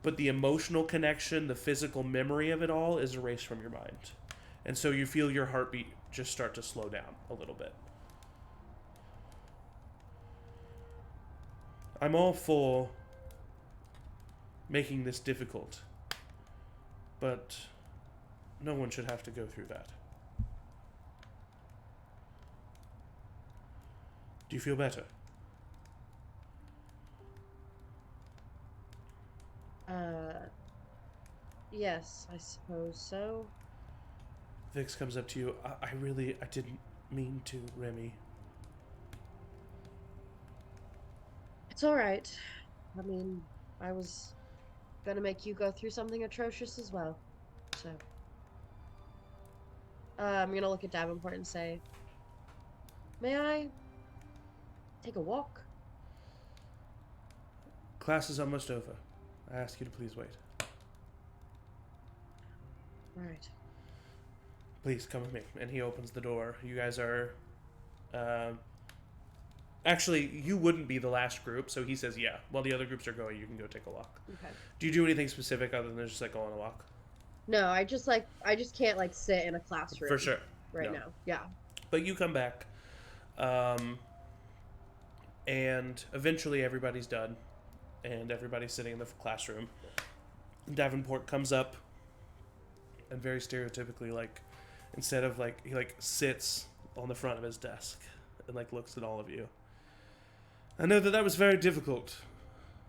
but the emotional connection, the physical memory of it all is erased from your mind. And so you feel your heartbeat just start to slow down a little bit. I'm all for making this difficult, but no one should have to go through that. Do you feel better? Yes, I suppose so. Vix comes up to you. I didn't mean to, Remy. It's all right. I mean, I was gonna make you go through something atrocious as well. So, I'm gonna look at Davenport and say, "May I take a walk?" Class is almost over. I ask you to please wait. Right. Please come with me. And he opens the door. You guys are... actually, you wouldn't be the last group, so he says, yeah. While the other groups are going, you can go take a walk. Okay. Do you do anything specific other than just like go on a walk? No, I just can't like sit in a classroom For sure. right No. now. Yeah. But you come back. And eventually everybody's done. And everybody's sitting in the classroom. Davenport comes up and very stereotypically, like, instead of like, he like sits on the front of his desk and like looks at all of you. I know that that was very difficult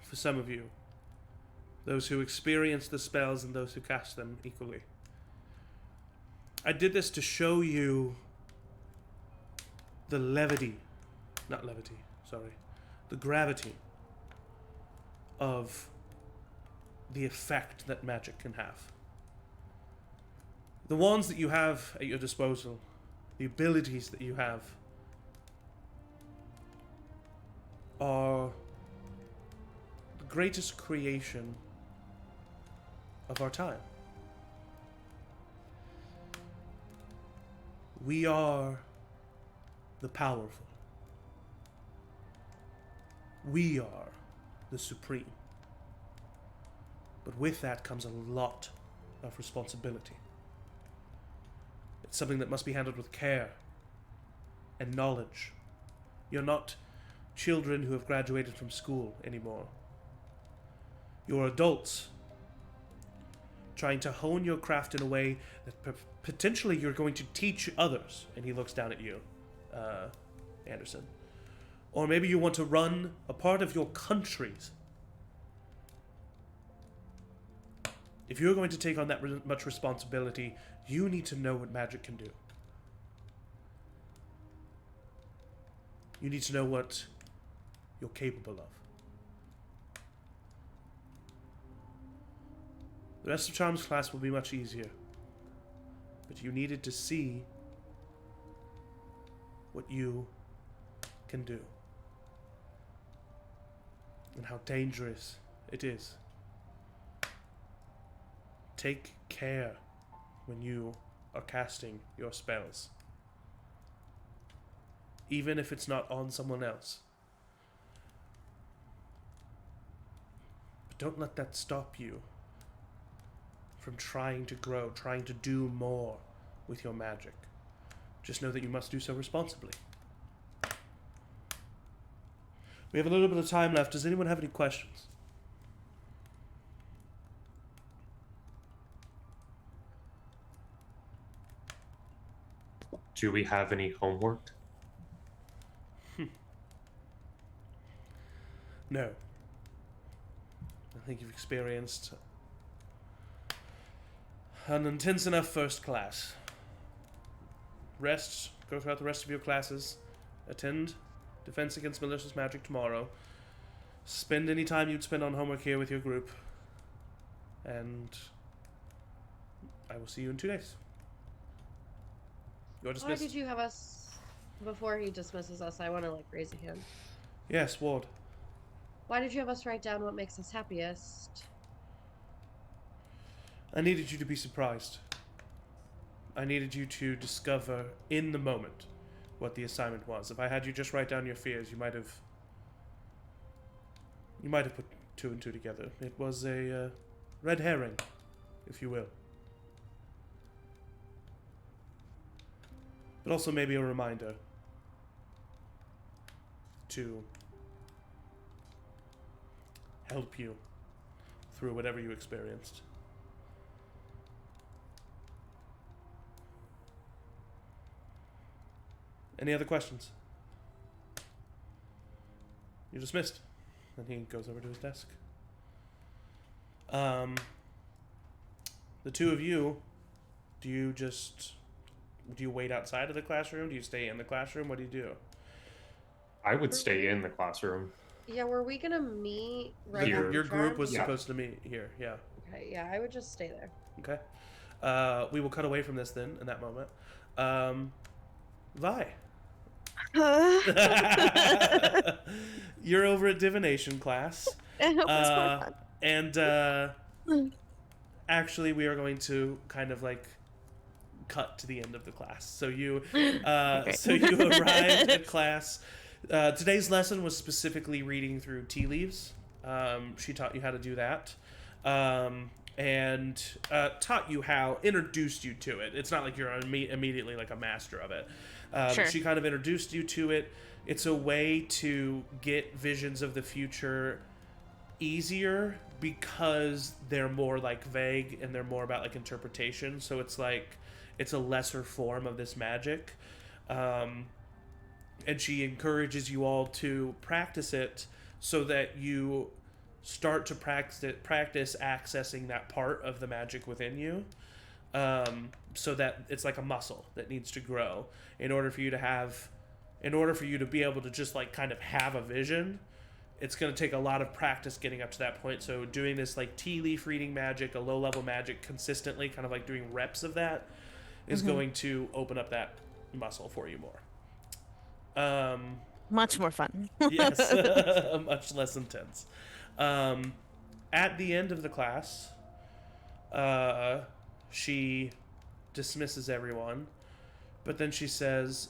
for some of you. Those who experience the spells and those who cast them equally. I did this to show you the the gravity of the effect that magic can have. The wands that you have at your disposal, the abilities that you have, are the greatest creation of our time. We are the powerful. We are the supreme. But with that comes a lot of responsibility. It's something that must be handled with care and knowledge. You're not children who have graduated from school anymore. You're adults trying to hone your craft in a way that potentially you're going to teach others. And he looks down at you, Anderson. Or maybe you want to run a part of your countries. If you're going to take on that much responsibility, you need to know what magic can do. You need to know what you're capable of. The rest of Charm's class will be much easier. But you needed to see what you can do. And how dangerous it is. Take care when you are casting your spells. Even if it's not on someone else. But don't let that stop you from trying to grow, trying to do more with your magic. Just know that you must do so responsibly. We have a little bit of time left. Does anyone have any questions? Do we have any homework? No. I think you've experienced an intense enough first class. Rest, go throughout the rest of your classes. Attend Defense Against Malicious Magic tomorrow. Spend any time you'd spend on homework here with your group. And I will see you in 2 days. You're dismissed. Why did you have us, before he dismisses us, I want to raise a hand. Yes, Ward. Why did you have us write down what makes us happiest? I needed you to be surprised. I needed you to discover in the moment what the assignment was. If I had you just write down your fears, you might have put 2 and 2 together. It was a red herring, if you will. But also maybe a reminder to help you through whatever you experienced. Any other questions? You're dismissed. Then he goes over to his desk. The 2 of you, do you wait outside of the classroom? Do you stay in the classroom? What do you do? I would stay in the classroom. Yeah, were we gonna meet right Here. after Your group was Yeah. supposed to meet here, yeah. Okay, yeah, I would just stay there. Okay. We will cut away from this then, in that moment. Vi. You're over at divination class. I hope it's more fun. And actually we are going to kind of cut to the end of the class. So you arrived at class. Today's lesson was specifically reading through tea leaves. She taught you how to do that. And taught you how, introduced you to it. It's not like you're immediately a master of it. Sure. She kind of introduced you to it. It's a way to get visions of the future easier because they're more vague and they're more about interpretation. So it's a lesser form of this magic. Um, and she encourages you all to practice it so that you start to practice accessing that part of the magic within you, so that it's like a muscle that needs to grow in order for you to have in order for you to be able to just like kind of have a vision. It's going to take a lot of practice getting up to that point. So doing this like tea leaf reading magic, a low level magic consistently, kind of like doing reps of that, is going to open up that muscle for you more. Much more fun. Yes, much less intense. At the end of the class, she dismisses everyone, but then she says,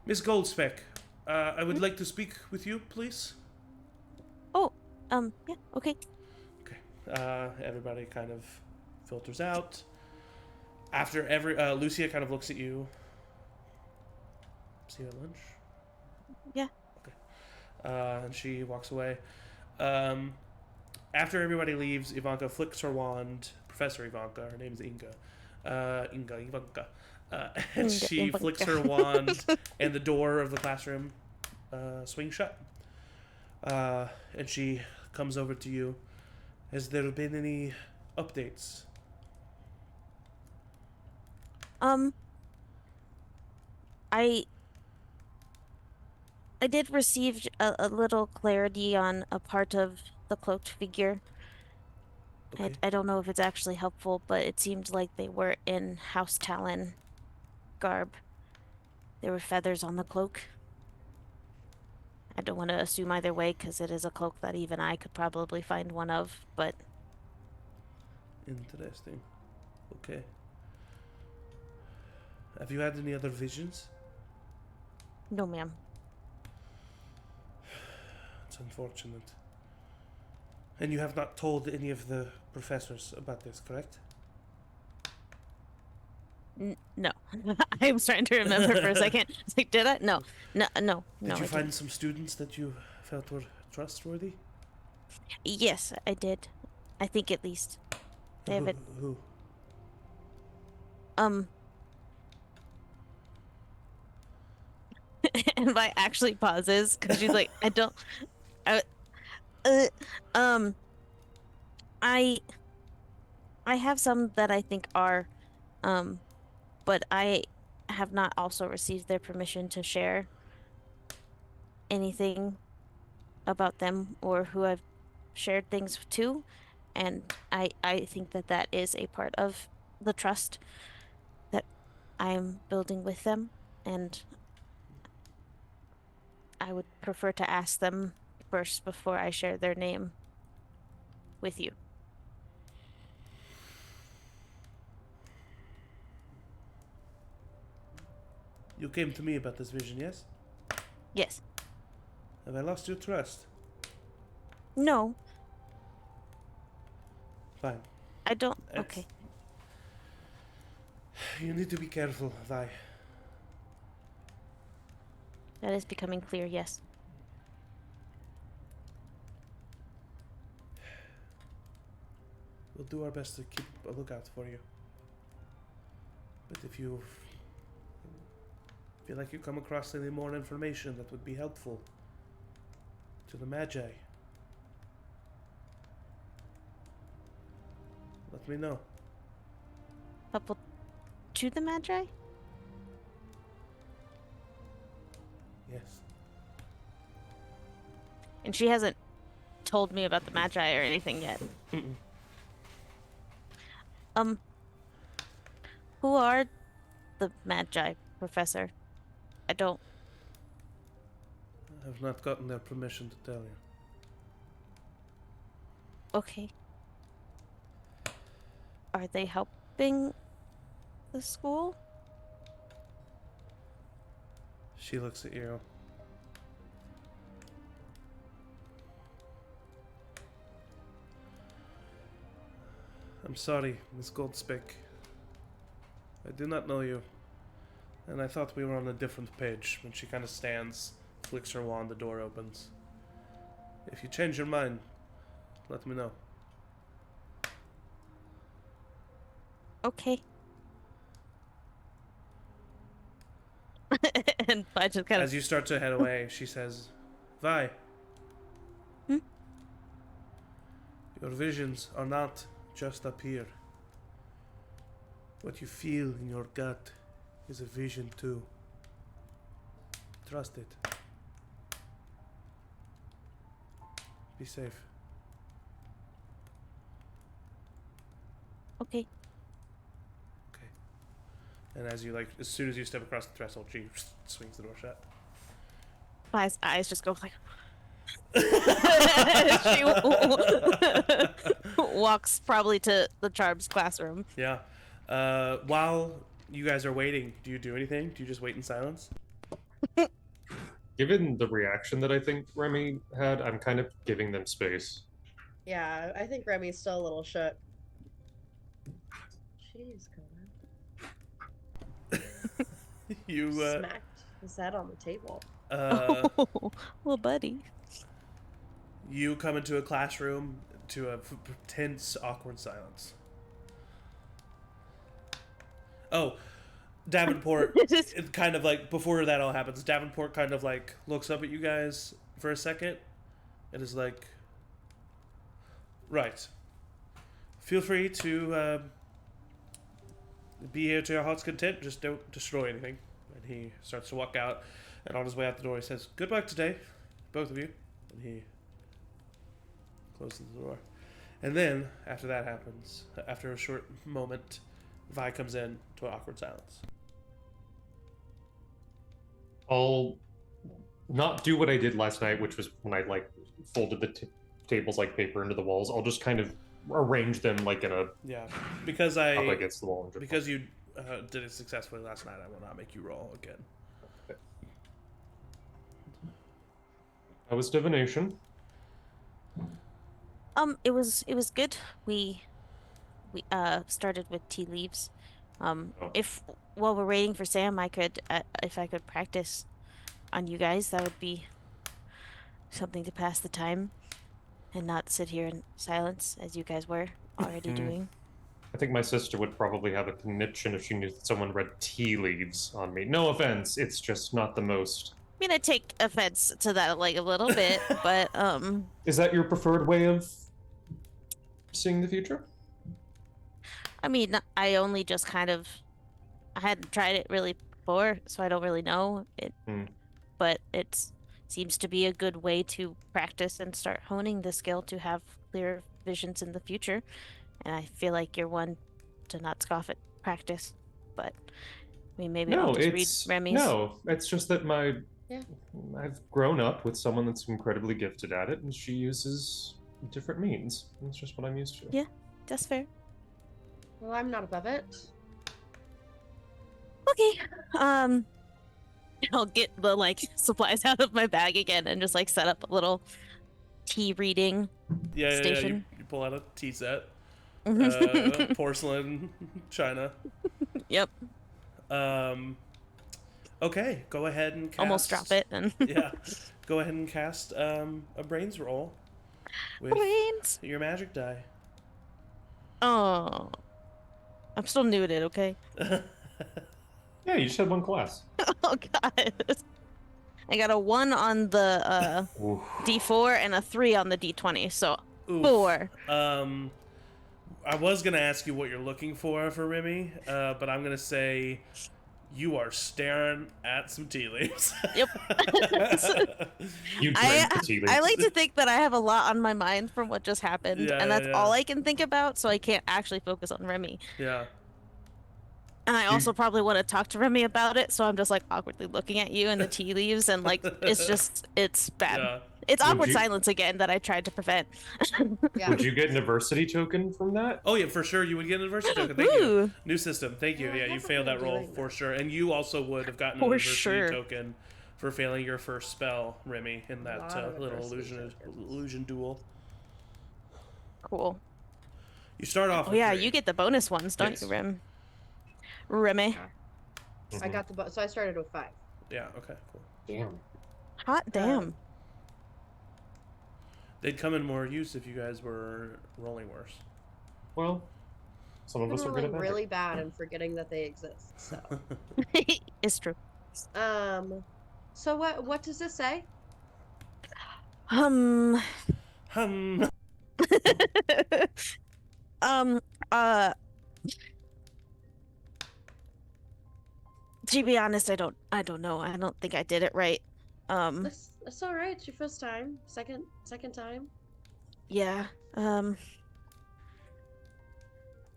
Miss Goldspeck, I would like to speak with you, please. Oh, yeah, okay. Okay. Everybody kind of filters out. After Lucia kind of looks at you. See you at lunch? Yeah. Okay. And she walks away. After everybody leaves, Ivanka flicks her wand. Professor Ivanka, her name is Ivanka. And she flicks her wand, and the door of the classroom swings shut. And she comes over to you. Has there been any updates? I did receive a little clarity on a part of the cloaked figure. Okay. I don't know if it's actually helpful, but it seemed like they were in House Talon garb. There were feathers on the cloak. I don't want to assume either way, because it is a cloak that even I could probably find one of, but... Interesting. Okay. Have you had any other visions? No, ma'am. It's unfortunate. And you have not told any of the professors about this, correct? No. I was trying to remember for a second. It's like, did I? No. No, Did you I find didn't. some students that you felt were trustworthy? Yes, I did. I think at least. They have it. Who? And Vi actually pauses because she's like, I don't. I, uh, um, I have some that I think are, but I have not also received their permission to share anything about them or who I've shared things to, and I think that that is a part of the trust that I'm building with them, and I would prefer to ask them first before I share their name with you. You came to me about this vision, yes? Yes. Have I lost your trust? No, Fine. I don't. That's- Okay. You need to be careful, Vi. That is becoming clear, yes. We'll do our best to keep a lookout for you. But if you feel like you come across any more information that would be helpful to the Magi, let me know. Helpful to the Magi? Yes. And she hasn't told me about the Magi or anything yet. Mm-mm. Who are the Magi, Professor? I don't. I have not gotten their permission to tell you. Okay. Are they helping the school? She looks at you. I'm sorry, Miss Goldspick. I do not know you. And I thought we were on a different page. When she kind of stands, flicks her wand, the door opens. If you change your mind, let me know. Okay. I just kind As of. you start to head away, she says, Vi. Hmm? Your visions are not just up here. What you feel in your gut is a vision too. Trust it. Be safe. Okay. Okay. And as soon as you step across the threshold, she swings the door shut. My eyes just go like. she walks probably to the Charms classroom. Yeah. While you guys are waiting, do you do anything? Do you just wait in silence? Given the reaction that I think Remy had, I'm kind of giving them space. Yeah, I think Remy's still a little shook. Jeez, Connor. You Smacked his head on the table. Well, buddy. you come into a classroom to a tense, awkward silence. Oh, Davenport, it kind of like, before that all happens, Davenport kind of like looks up at you guys for a second and is like, right. Feel free to be here to your heart's content, just don't destroy anything. And he starts to walk out, and on his way out the door he says, good luck today, both of you. And he closes the door. And then, after that happens, after a short moment, Vi comes in to an awkward silence. I'll not do what I did last night, which was when I like folded the tables like paper into the walls. I'll just kind of arrange them like in a Yeah, because up against the wall. And just because you did it successfully last night, I will not make you roll again. That was divination. It was good. We started with tea leaves. If while we're waiting for Sam, if I could practice on you guys, that would be something to pass the time and not sit here in silence as you guys were already doing. I think my sister would probably have a conniption if she knew that someone read tea leaves on me. No offense, it's just not the most. I mean, I take offense to that like a little bit, but Is that your preferred way of seeing the future? I mean, I only just kind of I hadn't tried it really before, so I don't really know it. But it seems to be a good way to practice and start honing the skill to have clear visions in the future. And I feel like you're one to not scoff at practice, but I mean, maybe I'll just read Remy's. No, it's just that Yeah. I've grown up with someone that's incredibly gifted at it, and she uses different means. That's just what I'm used to. Yeah, that's fair. Well, I'm not above it. Okay. I'll get the like supplies out of my bag again and just like set up a little tea reading station. You pull out a tea set, porcelain, china. Yep. Okay, go ahead and cast. Almost drop it and. Yeah, go ahead and cast a brains roll with Brains. your magic die. Oh, I'm still new at it. Okay. Yeah, you just had one class. Oh god. I got a 1 on the D4 and a 3 on the D20, so Oof. 4. I was gonna ask you what you're looking for Remy, but I'm gonna say you are staring at some tea leaves. Yep. You drank the tea leaves. I like to think that I have a lot on my mind from what just happened, Yeah, and that's yeah. all I can think about, so I can't actually focus on Remy. Yeah. And I also probably want to talk to Remy about it, so I'm just like awkwardly looking at you and the tea leaves, and like it's bad. Yeah. It's Would awkward you- silence again that I tried to prevent. Yeah. Would you get an adversity token from that? Oh yeah, for sure you would get an adversity token. Thank you. Ooh. New system. Thank you. Yeah, I Yeah, you haven't failed been that roll doing for that. sure, and you also would have gotten an For adversity sure. token for failing your first spell, Remy, in that lot of little adversity tokens. illusion duel. Cool. You start off. Oh with yeah, 3. you get the bonus ones, don't Yes. you, Remy? I got the so I started with 5. Yeah. Okay. Cool. Damn. Hot damn. They'd come in more use if you guys were rolling worse. Well, some of I'm us are good rolling at really bad and forgetting that they exist. So, It's true. um, So what does this say? Um, Hmm. um, uh, to be honest, I don't know. I don't think I did it right. Um, That's all right. It's your first time. Second time. yeah. Um,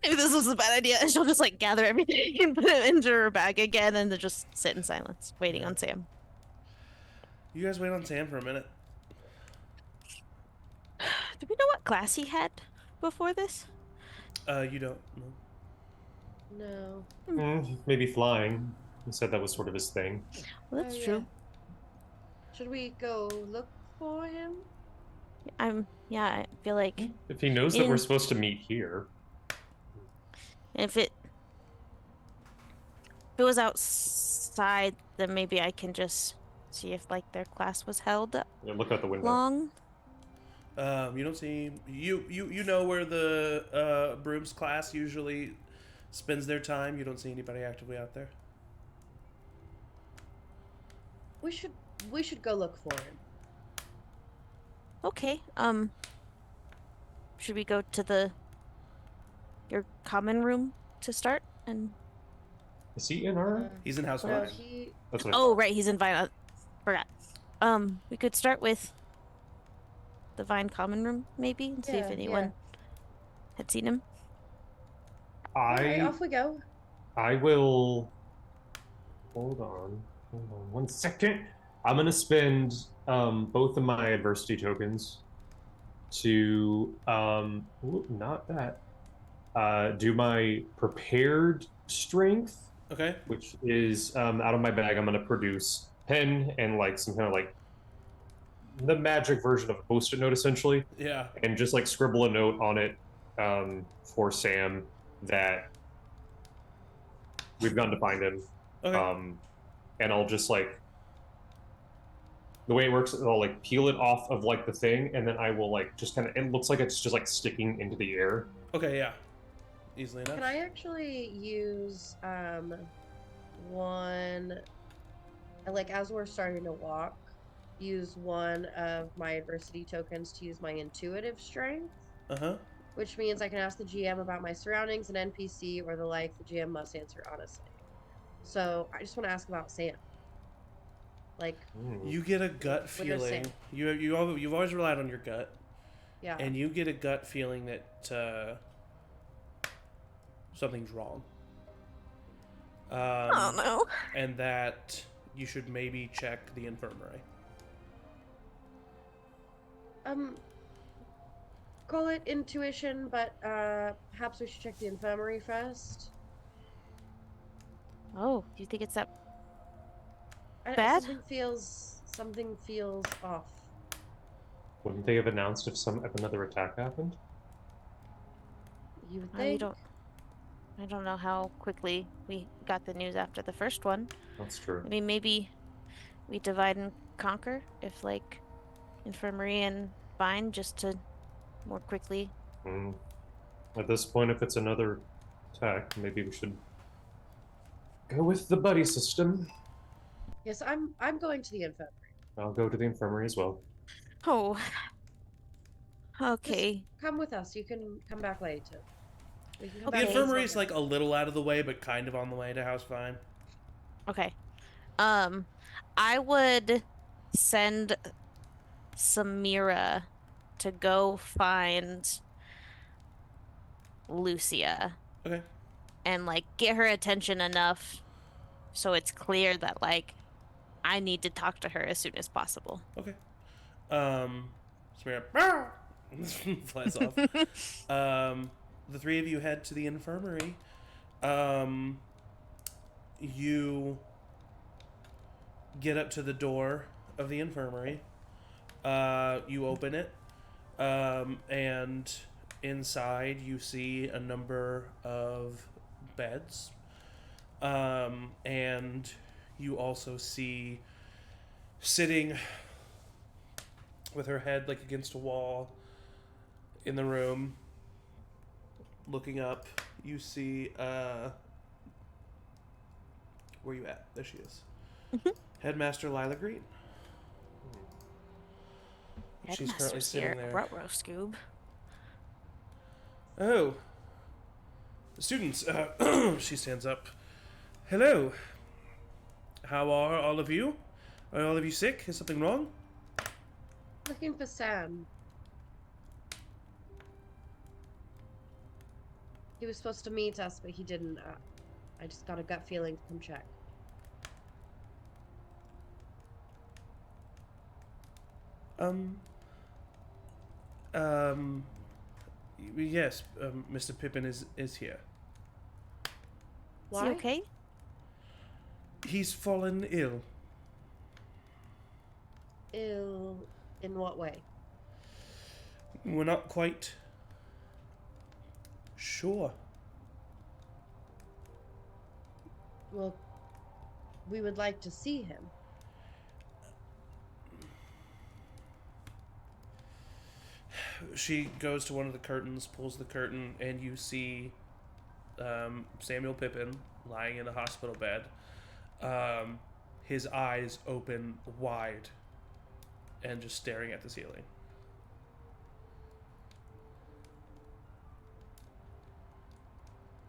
maybe this was a bad idea. And she'll just like gather everything and put it into her bag again and then just sit in silence, waiting Yeah. on Sam. You guys wait on Sam for a minute. Do we know what class he had before this? You don't. No. No. Maybe flying. He said that was sort of his thing. Well, that's Oh, yeah. true. Should we go look for him? Yeah, I feel like If he knows that we're supposed to meet here. if it was outside, then maybe I can just see if like their class was held Look out the window. long. You don't see you know where the Brooms class usually spends their time. You don't see anybody actively out there. We should go look for him. Okay. Should we go to your common room to start? And Is he in our? He's in house No, five. That's what I oh, thought. right, he's in Vine. Forgot. We could start with the Vine common room, maybe, and see if anyone had seen him. Alright, off we go. I will. Hold on 1 second. I'm gonna spend both of my adversity tokens to not that. Do my prepared strength, Okay. which is out of my bag. I'm gonna produce pen and like some kind of like the magic version of a post-it note, essentially, Yeah. and just like scribble a note on it for Sam that we've gone to find him. Okay. And I'll just like the way it works, I'll like peel it off of like the thing, and then I will like just kind of. It looks like it's just like sticking into the air. Okay. Yeah. Easily enough. Can I actually use one, like as we're starting to walk, use one of my adversity tokens to use my intuitive strength? Uh-huh. Which means I can ask the GM about my surroundings, an NPC, or the like. The GM must answer honestly. So I just want to ask about Sam. Like, You get a gut When they're feeling. Sam. You've always relied on your gut, yeah. and you get a gut feeling that something's wrong. Oh no. And that you should maybe check the infirmary. Call it intuition, but perhaps we should check the infirmary first. Oh, do you think it's that Bad? bad? Something feels off. Wouldn't they have announced if another attack happened? You would I think. don't know how quickly we got the news after the first one. That's true. I mean, maybe we divide and conquer if like infirmary and Vine just to more quickly. At this point, if it's another attack, maybe we should go with the buddy system. Yes, I'm going to the infirmary. I'll go to the infirmary as well. Oh. Okay. Just come with us. You can come back later. We can come The back later. infirmary is like a little out of the way, but kind of on the way to House Fine. Okay. I would send Samira to go find Lucia Okay. and like get her attention enough so it's clear that like I need to talk to her as soon as possible. Okay. Samira flies off. The three of you head to the infirmary. You get up to the door of the infirmary. You open it. And inside you see a number of beds. And you also see sitting with her head like against a wall in the room, looking up, you see where you at? There she is. Headmaster Lila Green. She's currently Headmaster's sitting here. there. Ruh-roh, Scoob. Oh, students. She stands up. Hello. How are all of you? Are all of you sick? Is something wrong? Looking for Sam. He was supposed to meet us, but he didn't. I just got a gut feeling to come check. Yes, Mr. Pippin is here. Is he Why? okay? He's fallen ill. Ill in what way? We're not quite sure. Well, we would like to see him. She goes to one of the curtains, pulls the curtain, and you see Samuel Pippin lying in a hospital bed. His eyes open wide and just staring at the ceiling.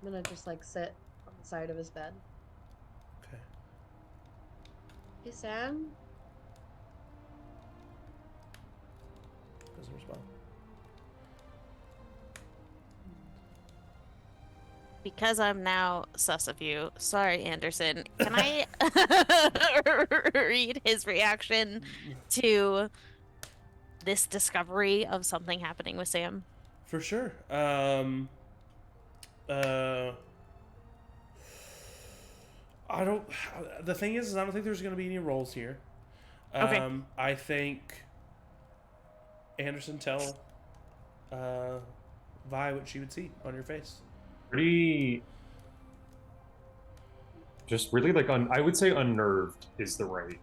I'm gonna just like sit on the side of his bed. Okay. Hey, Sam. Doesn't respond. Because I'm now sus of you. Sorry, Anderson. Can I read his reaction to this discovery of something happening with Sam? For sure. I don't. The thing is I don't think there's going to be any rolls here. Okay. I think Anderson tell Vi what she would see on your face. Pretty. Just really like I would say unnerved is the right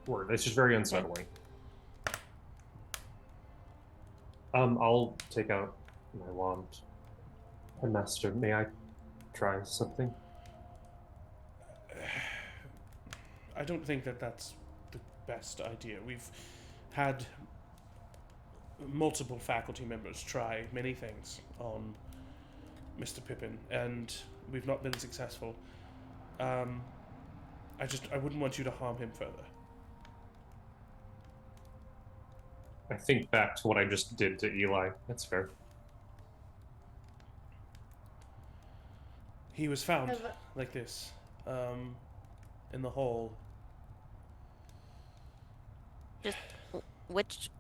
word. It's just very unsettling. I'll take out my wand. Master, may I try something? I don't think that that's the best idea. We've had multiple faculty members try many things on Mr. Pippin, and we've not been successful. I wouldn't want you to harm him further. I think back to what I just did to Eli. That's fair. He was found Have- like this, in the hole. Just which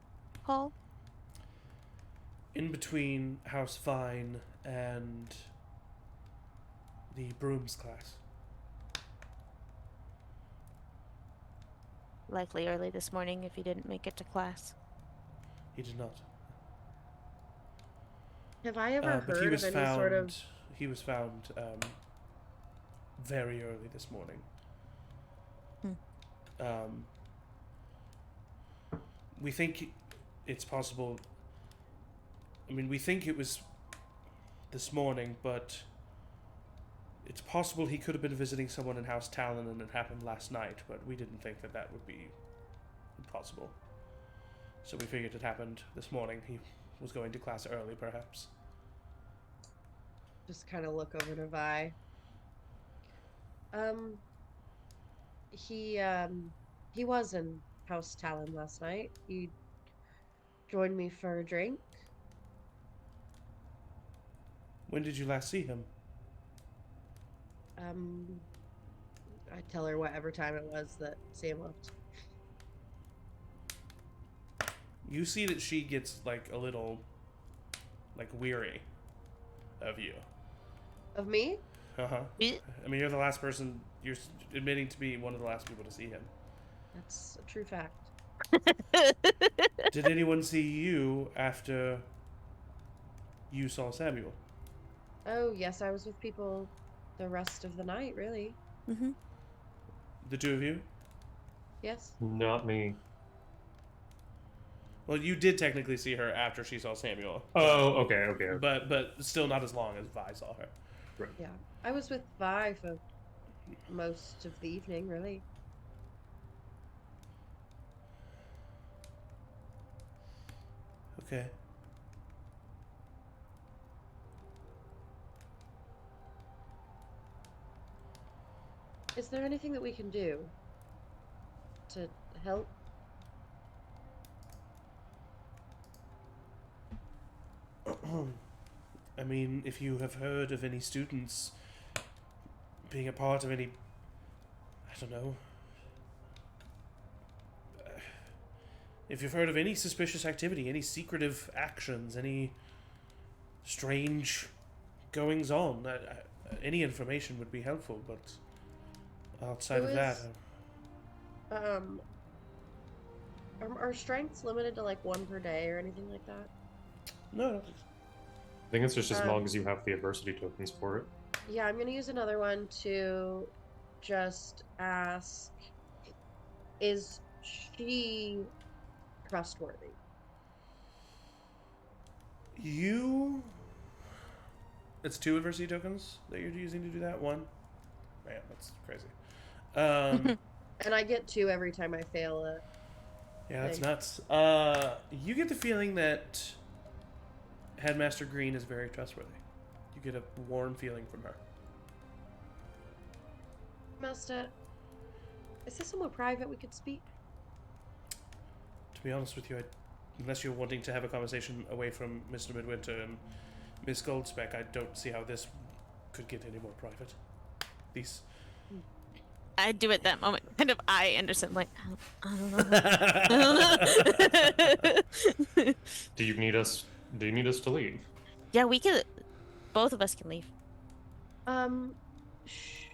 hall? In between House Vine and the Brooms class. Likely early this morning if he didn't make it to class. He did not. Have I ever But he heard was of any found. sort of? He was found very early this morning. We think it's possible. I mean, we think it was this morning, but it's possible he could have been visiting someone in House Talon and it happened last night, but we didn't think that that would be possible. So we figured it happened this morning. He was going to class early, perhaps. Just kind of look over to Vi. He was in House Talon last night. He joined me for a drink. When did you last see him? I tell her whatever time it was that Sam left. You see that she gets like a little like weary of you. Of me? Uh-huh. Eh. I mean, you're the last person, you're admitting to be one of the last people to see him. That's a true fact. Did anyone see you after you saw Samuel? Oh, yes, I was with people the rest of the night, really. Mm-hmm. The two of you? Yes. Not me. Well, you did technically see her after she saw Samuel. Oh, okay. But still not as long as Vi saw her. Yeah. I was with Vi for most of the evening, really. Okay. Is there anything that we can do to help? I mean, if you have heard of any students being a part of any, I don't know, if you've heard of any suspicious activity, any secretive actions, any strange goings on, any information would be helpful, but outside Who of that, is- Um, are strengths limited to like 1 per day or anything like that? no. I think it's just as long as you have the adversity tokens for it. Yeah, I'm gonna use another one to just ask, is she trustworthy? You. It's 2 adversity tokens that you're using to do that? 1? Man, that's crazy. And I get 2 every time I fail it. Yeah, that's Thanks. nuts. You get the feeling that Headmaster Green is very trustworthy. You get a warm feeling from her. Master, is this somewhere private we could speak? To be honest with you, unless you're wanting to have a conversation away from Mr. Midwinter and Miss Goldspeck, I don't see how this could get any more private. These. I do at that moment, kind of eye Anderson, like, I don't know. Do you need us to leave? Yeah, we could. Both of us can leave.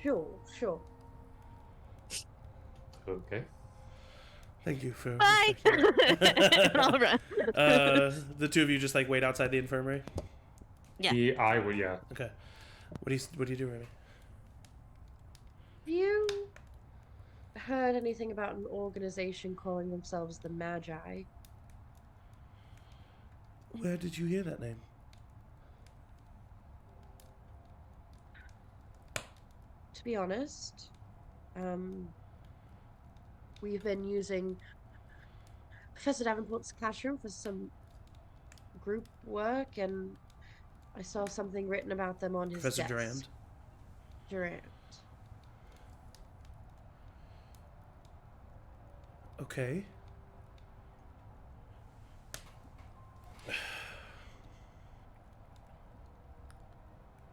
Sure. Okay. Thank you for. Bye. And I'll run. The 2 of you just like wait outside the infirmary. Yeah. I would, yeah. Okay. What do you do, Remy? Have you heard anything about an organization calling themselves the Magi? Where did you hear that name? To be honest, we've been using Professor Davenport's classroom for some group work, and I saw something written about them on his Professor desk. Durand. Durand. Okay.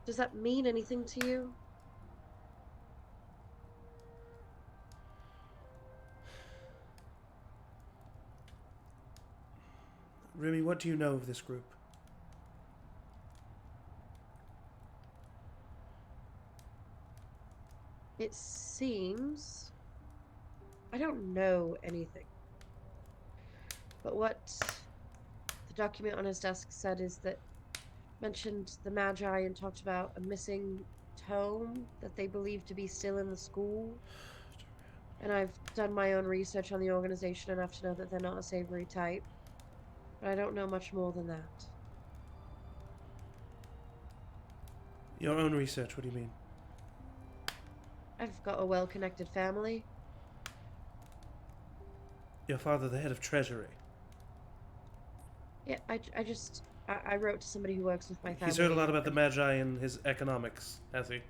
Does that mean anything to you? Remy, what do you know of this group? It seems I don't know anything. But what the document on his desk said is that mentioned the Magi and talked about a missing tome that they believe to be still in the school. And I've done my own research on the organization enough to know that they're not a savory type. But I don't know much more than that. Your own research, what do you mean? I've got a well-connected family. Your father, the head of Treasury. Yeah, I wrote to somebody who works with my family. He's heard a lot about the Magi and his economics, has he?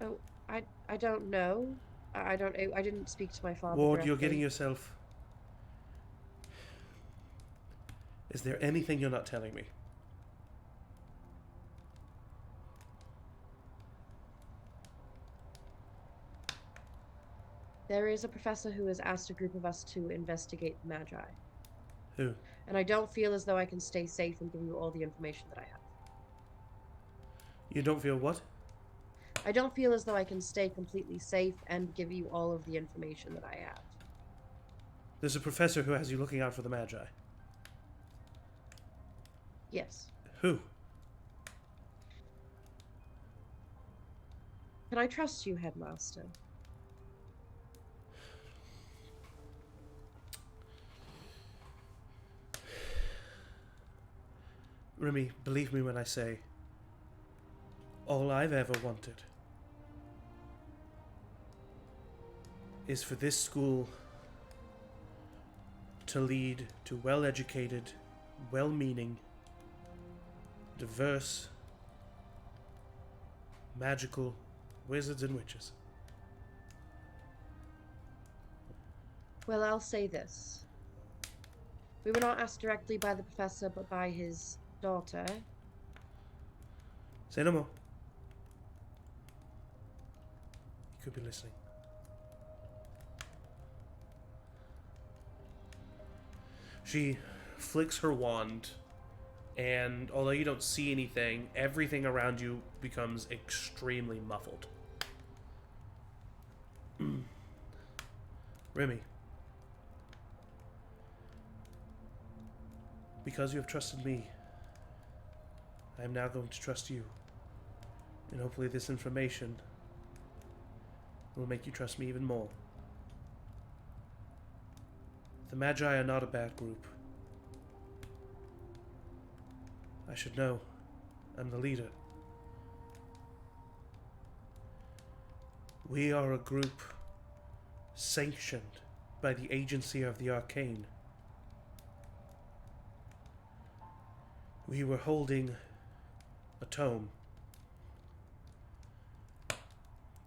Oh, I don't know. I didn't speak to my father. Ward, you're directly. getting yourself... Is there anything you're not telling me? There is a professor who has asked a group of us to investigate the Magi. Who? And I don't feel as though I can stay safe and give you all the information that I have. You don't feel what? I don't feel as though I can stay completely safe and give you all of the information that I have. There's a professor who has you looking out for the Magi. Yes. Who? Can I trust you, Headmaster? Remy, believe me when I say, all I've ever wanted is for this school to lead to well-educated, well-meaning, diverse, magical wizards and witches. Well, I'll say this. We were not asked directly by the professor, but by his daughter. Say no more. You could be listening. She flicks her wand, and although you don't see anything, everything around you becomes extremely muffled. Remy, because you have trusted me, I am now going to trust you. And hopefully this information will make you trust me even more. The Magi are not a bad group. I should know. I'm the leader. We are a group sanctioned by the agency of the arcane. We were holding a tome.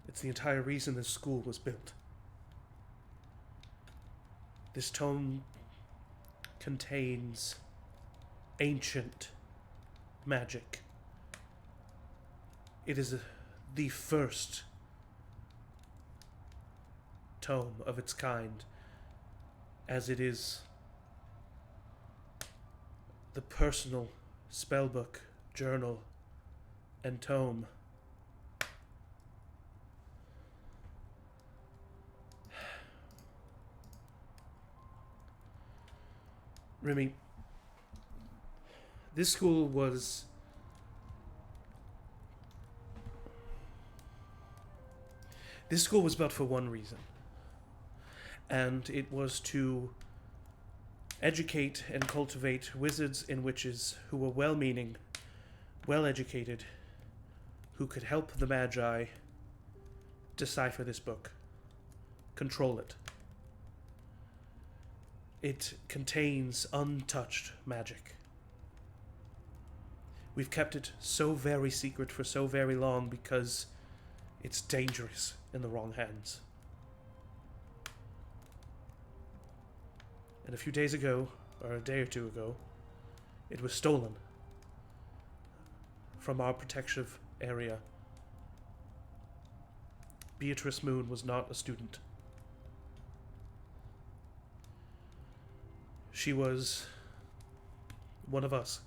It's the entire reason this school was built. This tome contains ancient magic. It is the first tome of its kind, as it is the personal spellbook, journal, and tome Remy, this school was built for one reason, and it was to educate and cultivate wizards and witches who were well-meaning, well-educated, who could help the Magi decipher this book, control it. It contains untouched magic. We've kept it so very secret for so very long because it's dangerous in the wrong hands. And a few days ago, or a day or two ago, it was stolen from our protective area. Beatrice Moon was not a student. She was one of us,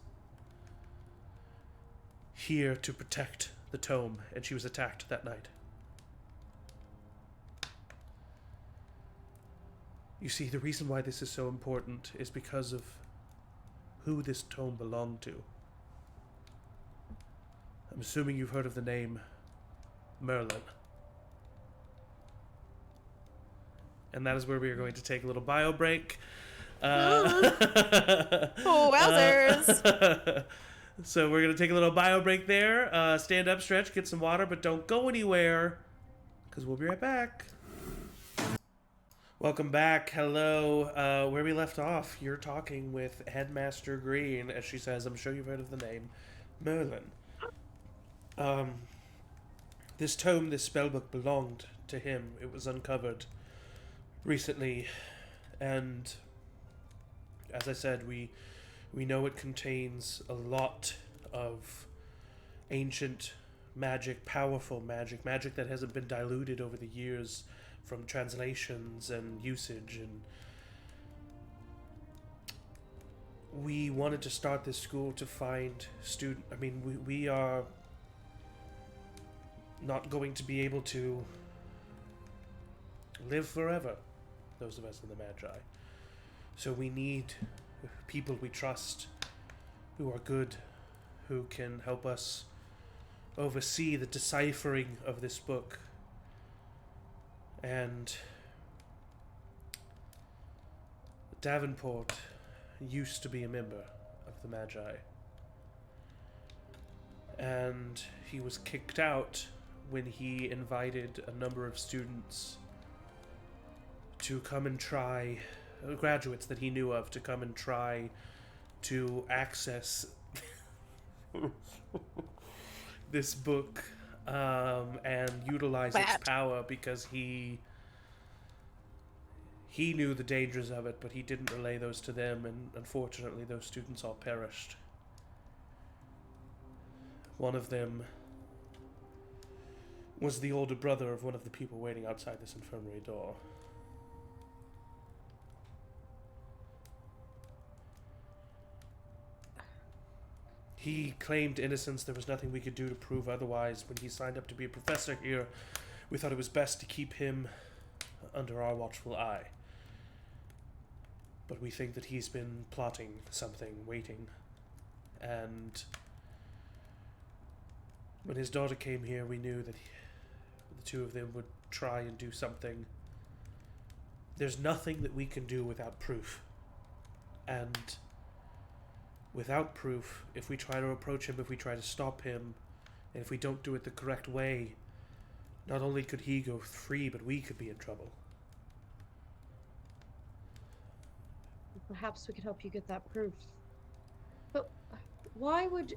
here to protect the tome, and she was attacked that night. You see, the reason why this is so important is because of who this tome belonged to. I'm assuming you've heard of the name Merlin. And that is where we are going to take a little bio break. Wowzers! So we're going to take a little bio break there. Stand up, stretch, get some water, but don't go anywhere, because we'll be right back. Welcome back. Hello. Where we left off, you're talking with Headmaster Green, as she says, I'm sure you've heard of the name, Merlin. This tome, this spellbook, belonged to him. It was uncovered recently, and as I said, we know it contains a lot of ancient magic, powerful magic that hasn't been diluted over the years from translations and usage, and we wanted to start this school to find we are not going to be able to live forever, those of us in the Magi. So we need people we trust, who are good, who can help us oversee the deciphering of this book. And Davenport used to be a member of the Magi. And he was kicked out when he invited a number of students to come and try, graduates that he knew of, to come and try to access this book and utilize its Bad. power because he knew the dangers of it, but he didn't relay those to them, and unfortunately those students all perished. One of them was the older brother of one of the people waiting outside this infirmary door. He claimed innocence. There was nothing we could do to prove otherwise. When he signed up to be a professor here, we thought it was best to keep him under our watchful eye. But we think that he's been plotting something, waiting. And when his daughter came here, we knew that the two of them would try and do something. There's nothing that we can do without proof. And without proof, if we try to approach him, if we try to stop him, and if we don't do it the correct way, not only could he go free, but we could be in trouble. Perhaps we could help you get that proof. But why would...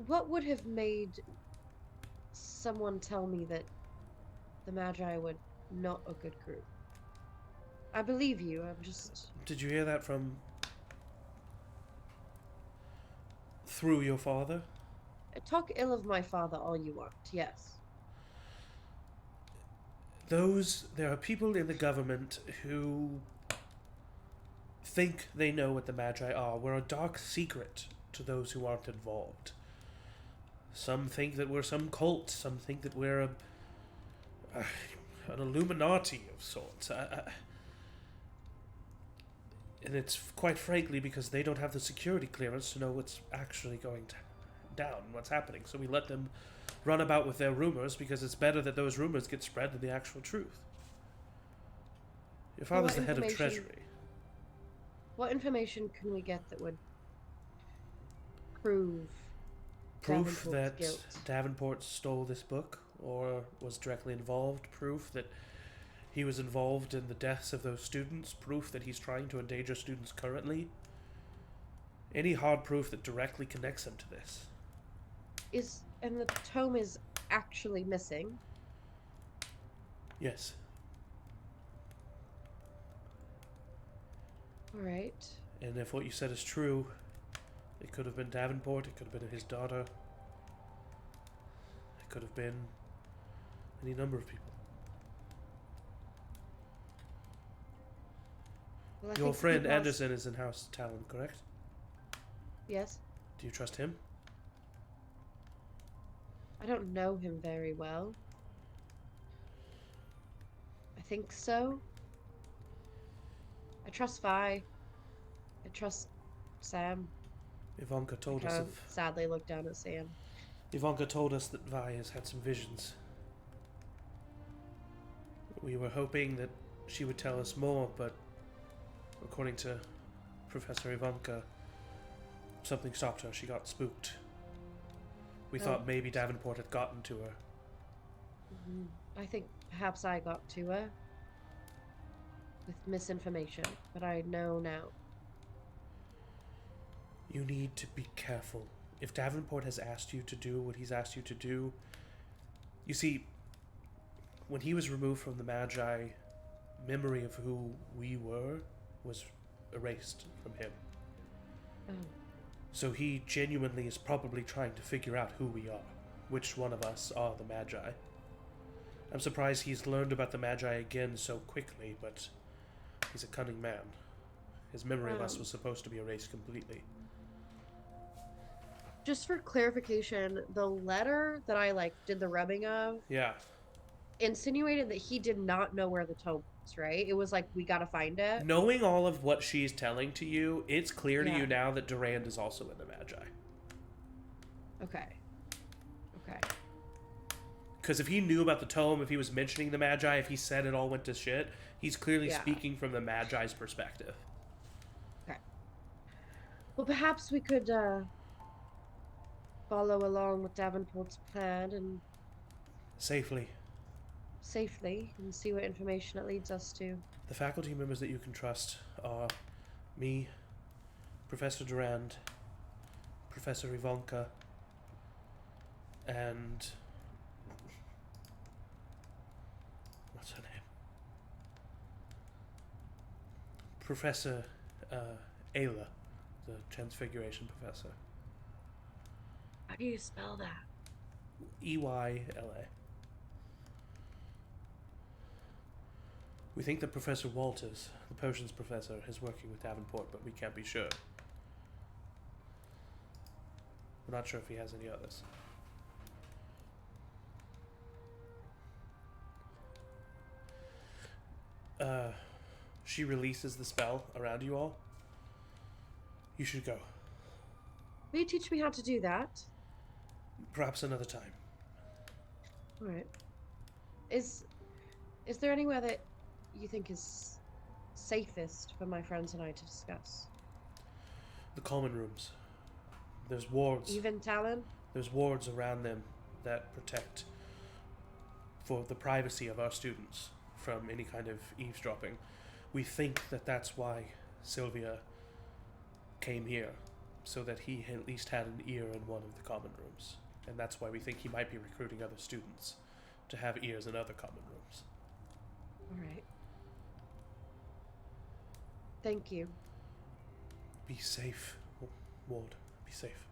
What would have made someone tell me that the Magi were not a good group? I believe you, I'm just... Did you hear that from... through your father? Talk ill of my father all you want, yes. There are people in the government who think they know what the Magi are. We're a dark secret to those who aren't involved. Some think that we're some cult. Some think that we're an Illuminati of sorts. And it's quite frankly because they don't have the security clearance to know what's actually going down, what's happening. So we let them run about with their rumors because it's better that those rumors get spread than the actual truth. Your father's the head of Treasury. What information can we get that would prove Proof Davenport's that guilt? Davenport stole this book or was directly involved. Proof that he was involved in the deaths of those students. Proof that he's trying to endanger students currently. Any hard proof that directly connects him to this. And the tome is actually missing. Yes. Alright. And if what you said is true, it could have been Davenport, it could have been his daughter, it could have been any number of people. Well, Your friend Anderson is in House Talon, correct? Yes. Do you trust him? I don't know him very well. I think so. I trust Vi. I trust Sam. Ivanka told us Sadly look down at Sam. Ivanka told us that Vi has had some visions. We were hoping that she would tell us more, but according to Professor Ivanka, something stopped her. She got spooked. We thought maybe Davenport had gotten to her. I think perhaps I got to her with misinformation, but I know now. You need to be careful. If Davenport has asked you to do what he's asked you to do... You see, when he was removed from the Magi, memory of who we were was erased from him. Oh. So he genuinely is probably trying to figure out who we are. Which one of us are the Magi. I'm surprised he's learned about the Magi again so quickly, but he's a cunning man. His memory of us was supposed to be erased completely. Just for clarification, the letter that I did the rubbing of insinuated that he did not know where the tome was, right? It was we gotta find it. Knowing all of what she's telling to you, it's clear to you now that Durand is also in the Magi. Okay. Because if he knew about the tome, if he was mentioning the Magi, if he said it all went to shit, he's clearly speaking from the Magi's perspective. Okay. Well, perhaps we could follow along with Davenport's plan and Safely. and see what information it leads us to. The faculty members that you can trust are Me, Professor Durand, Professor Ivanka, and what's her name? Professor Ayla, the Transfiguration Professor. How do you spell that? EYLA. We think that Professor Walters, the potions professor, is working with Davenport, but we can't be sure. We're not sure if he has any others. She releases the spell around you all. You should go. Will you teach me how to do that? Perhaps another time. All right. Is there anywhere that you think is safest for my friends and I to discuss? The common rooms. There's wards. Even Talon? There's wards around them that protect for the privacy of our students from any kind of eavesdropping. We think that that's why Sylvia came here, so that he at least had an ear in one of the common rooms. And that's why we think he might be recruiting other students to have ears in other common rooms. All right. Thank you. Be safe, Ward. Be safe.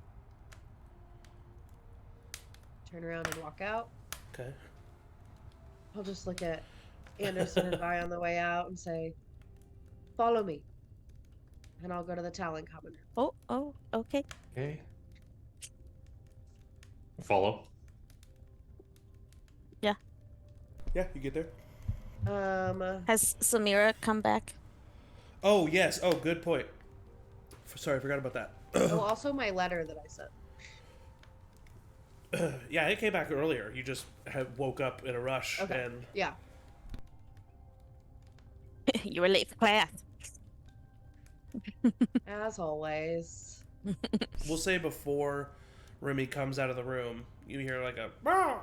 Turn around and walk out. Okay. I'll just look at Anderson and Vi on the way out and say, "Follow me." And I'll go to the Talon common room. Oh, okay. Okay. Follow. Yeah. Yeah, you get there. Has Samira come back? Oh, yes. Oh, good point. Sorry, I forgot about that. Oh, also my letter that I sent. Yeah, it came back earlier. You just woke up in a rush. Okay. And Yeah. You were late for class. As always. we'll say before Remy comes out of the room, you hear like a "Bah!"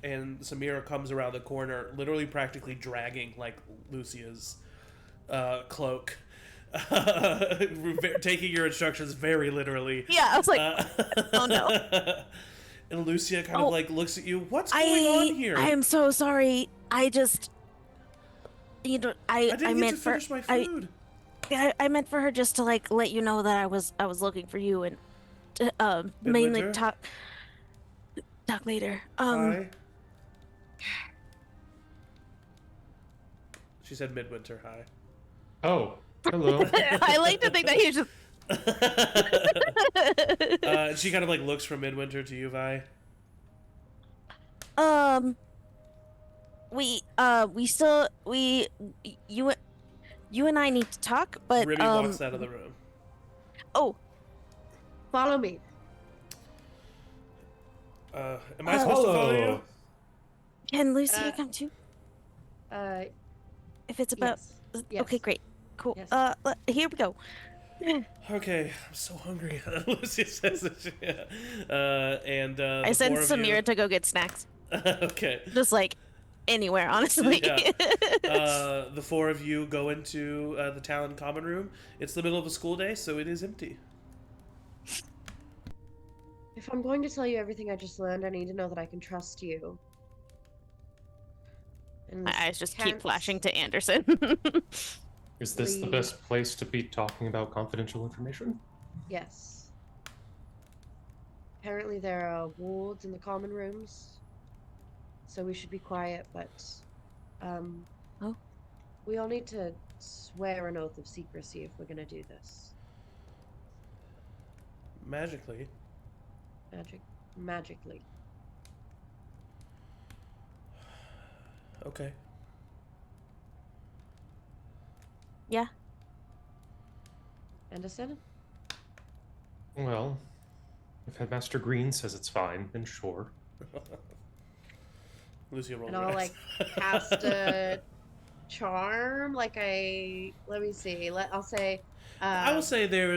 and Samira comes around the corner, literally practically dragging like Lucia's cloak. Taking your instructions very literally. Yeah, I was like, oh no. And Lucia kind of like looks at you. What's going on here? I am so sorry. I just, you know, I didn't meant get to finish my food. I meant for her just to like let you know that I was looking for you and mainly Midwinter? talk later. Hi. She said Midwinter. Hi. Oh, hello. I like to think that he was just And she kind of like looks from Midwinter to you, Vi. you and I need to talk, but Remy walks out of the room. Oh, Follow me. Am I supposed to follow you? can Lucia come too? If it's about Yes. okay, great, cool. Yes. Here we go. Okay, I'm so hungry. Lucia says that. And I the sent four of you- Samira to go get snacks, Okay. just like anywhere, honestly. Yeah. The four of you go into the Talon common room. It's the middle of a school day, so it is empty. If I'm going to tell you everything I just learned, I need to know that I can trust you. And My eyes just keep can't- flashing to Anderson. Is this the best place to be talking about confidential information? Yes. Apparently there are wards in the common rooms, so we should be quiet, but Oh. we all need to swear an oath of secrecy if we're gonna do this. Magically. Magically. Okay. Yeah. Anderson? Well, if Headmaster Green says it's fine, then sure. Lucia rolls And her I'll eyes. like cast a charm. Let me see. I'll say. I will say there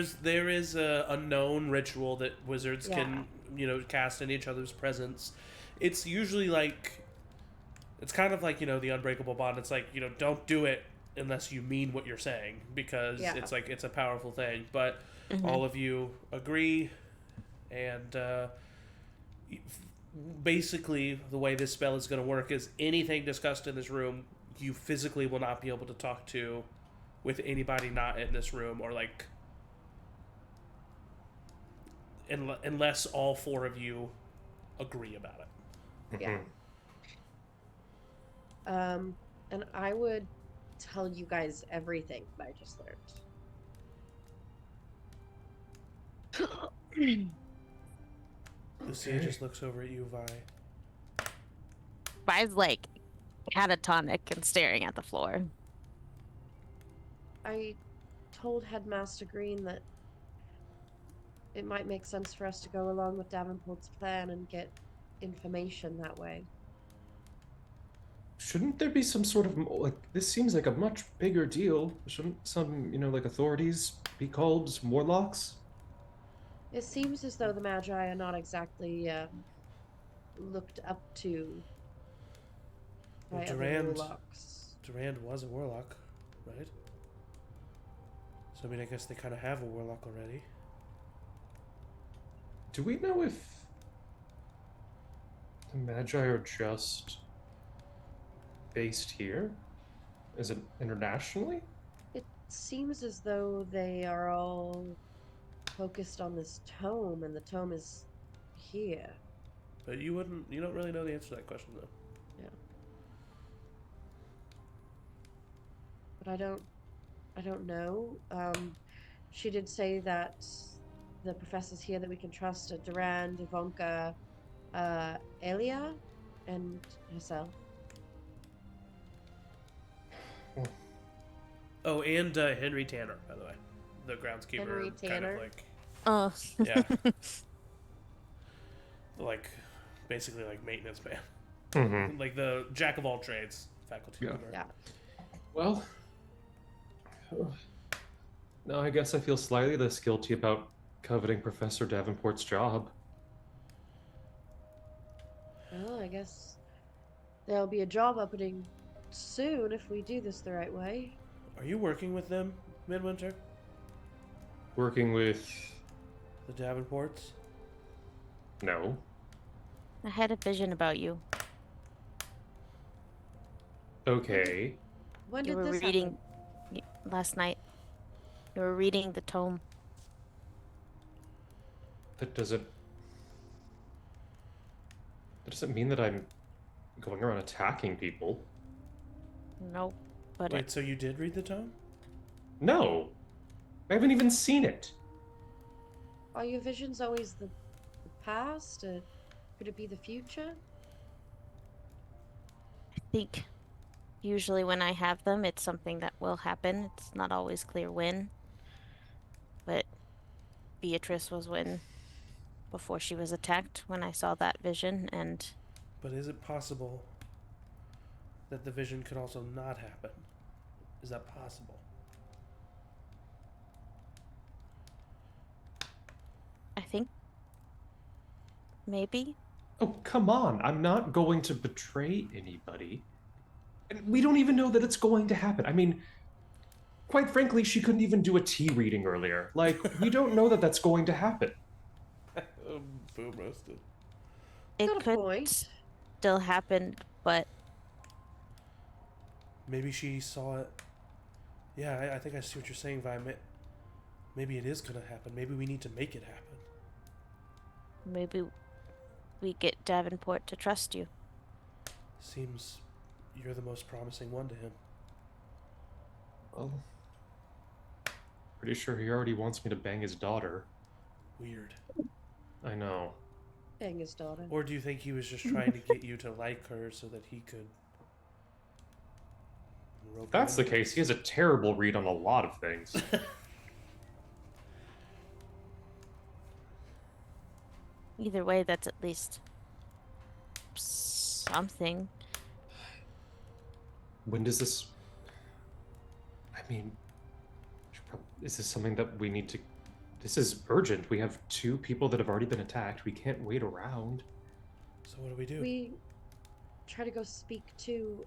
is a known ritual that wizards can cast in each other's presence. It's usually like, it's kind of like the unbreakable bond. It's like don't do it unless you mean what you're saying, because Yeah. it's like it's a powerful thing. But Mhm. all of you agree, and basically the way this spell is going to work is anything discussed in this room, you physically will not be able to talk to with anybody not in this room, or like unless all four of you agree about it. Yeah. And I would tell you guys everything that I just learned. Lucia just looks over at you, Vi. Vi's like catatonic and staring at the floor. I told Headmaster Green that it might make sense for us to go along with Davenport's plan and get information that way. Shouldn't there be some sort of like? This seems like a much bigger deal. Shouldn't some, like authorities be called warlocks? It seems as though the Magi are not exactly looked up to Well, by other Durand warlocks. was a warlock, right? So I mean, I guess they kind of have a warlock already. Do we know if the Magi are just based here? Is it internationally? It seems as though they are all focused on this tome, and the tome is here. But you don't really know the answer to that question, though. But I don't know. She did say that the professors here that we can trust are Durand, Ivanka, Elia, and herself. Oh, and Henry Tanner, by the way, the groundskeeper. Henry Kind Tanner? of like, Oh. yeah, like basically like maintenance man, Mm-hmm. like the jack of all trades faculty Yeah. member. Yeah. Well, now I guess I feel slightly less guilty about coveting Professor Davenport's job. Well, I guess there'll be a job opening soon if we do this the right way. Are you working with them, Midwinter? Working with... The Davenports? No. I had a vision about you. Okay. When You did were this reading happen? last night. You were reading the tome. That doesn't mean that I'm going around attacking people. Nope. But Wait, so you did read the tome? No. I haven't even seen it. Are your visions always the past? Or could it be the future? I think usually when I have them, it's something that will happen. It's not always clear when. But Beatrice was before she was attacked, when I saw that vision, and But is it possible that the vision could also not happen? Is that possible? I think maybe. Oh, come on. I'm not going to betray anybody. And we don't even know that it's going to happen. I mean, quite frankly, she couldn't even do a tea reading earlier. Like, we don't know that that's going to happen. Boom roasted. It Got a could point. still happen, but Maybe she saw it. Yeah, I think I see what you're saying, Vi. Maybe it is gonna happen. Maybe we need to make it happen. maybe we get Davenport to trust you. Seems you're the most promising one to him. Well, pretty sure he already wants me to bang his daughter. Weird. I know. Dang his daughter. Or do you think he was just trying to get you to like her so that he could rope If that's you the in? case, he has a terrible read on a lot of things. Either way, that's at least something. When does this... I mean, is this something that we need to... This is urgent. We have 2 people that have already been attacked. We can't wait around. So what do we do? We try to go speak to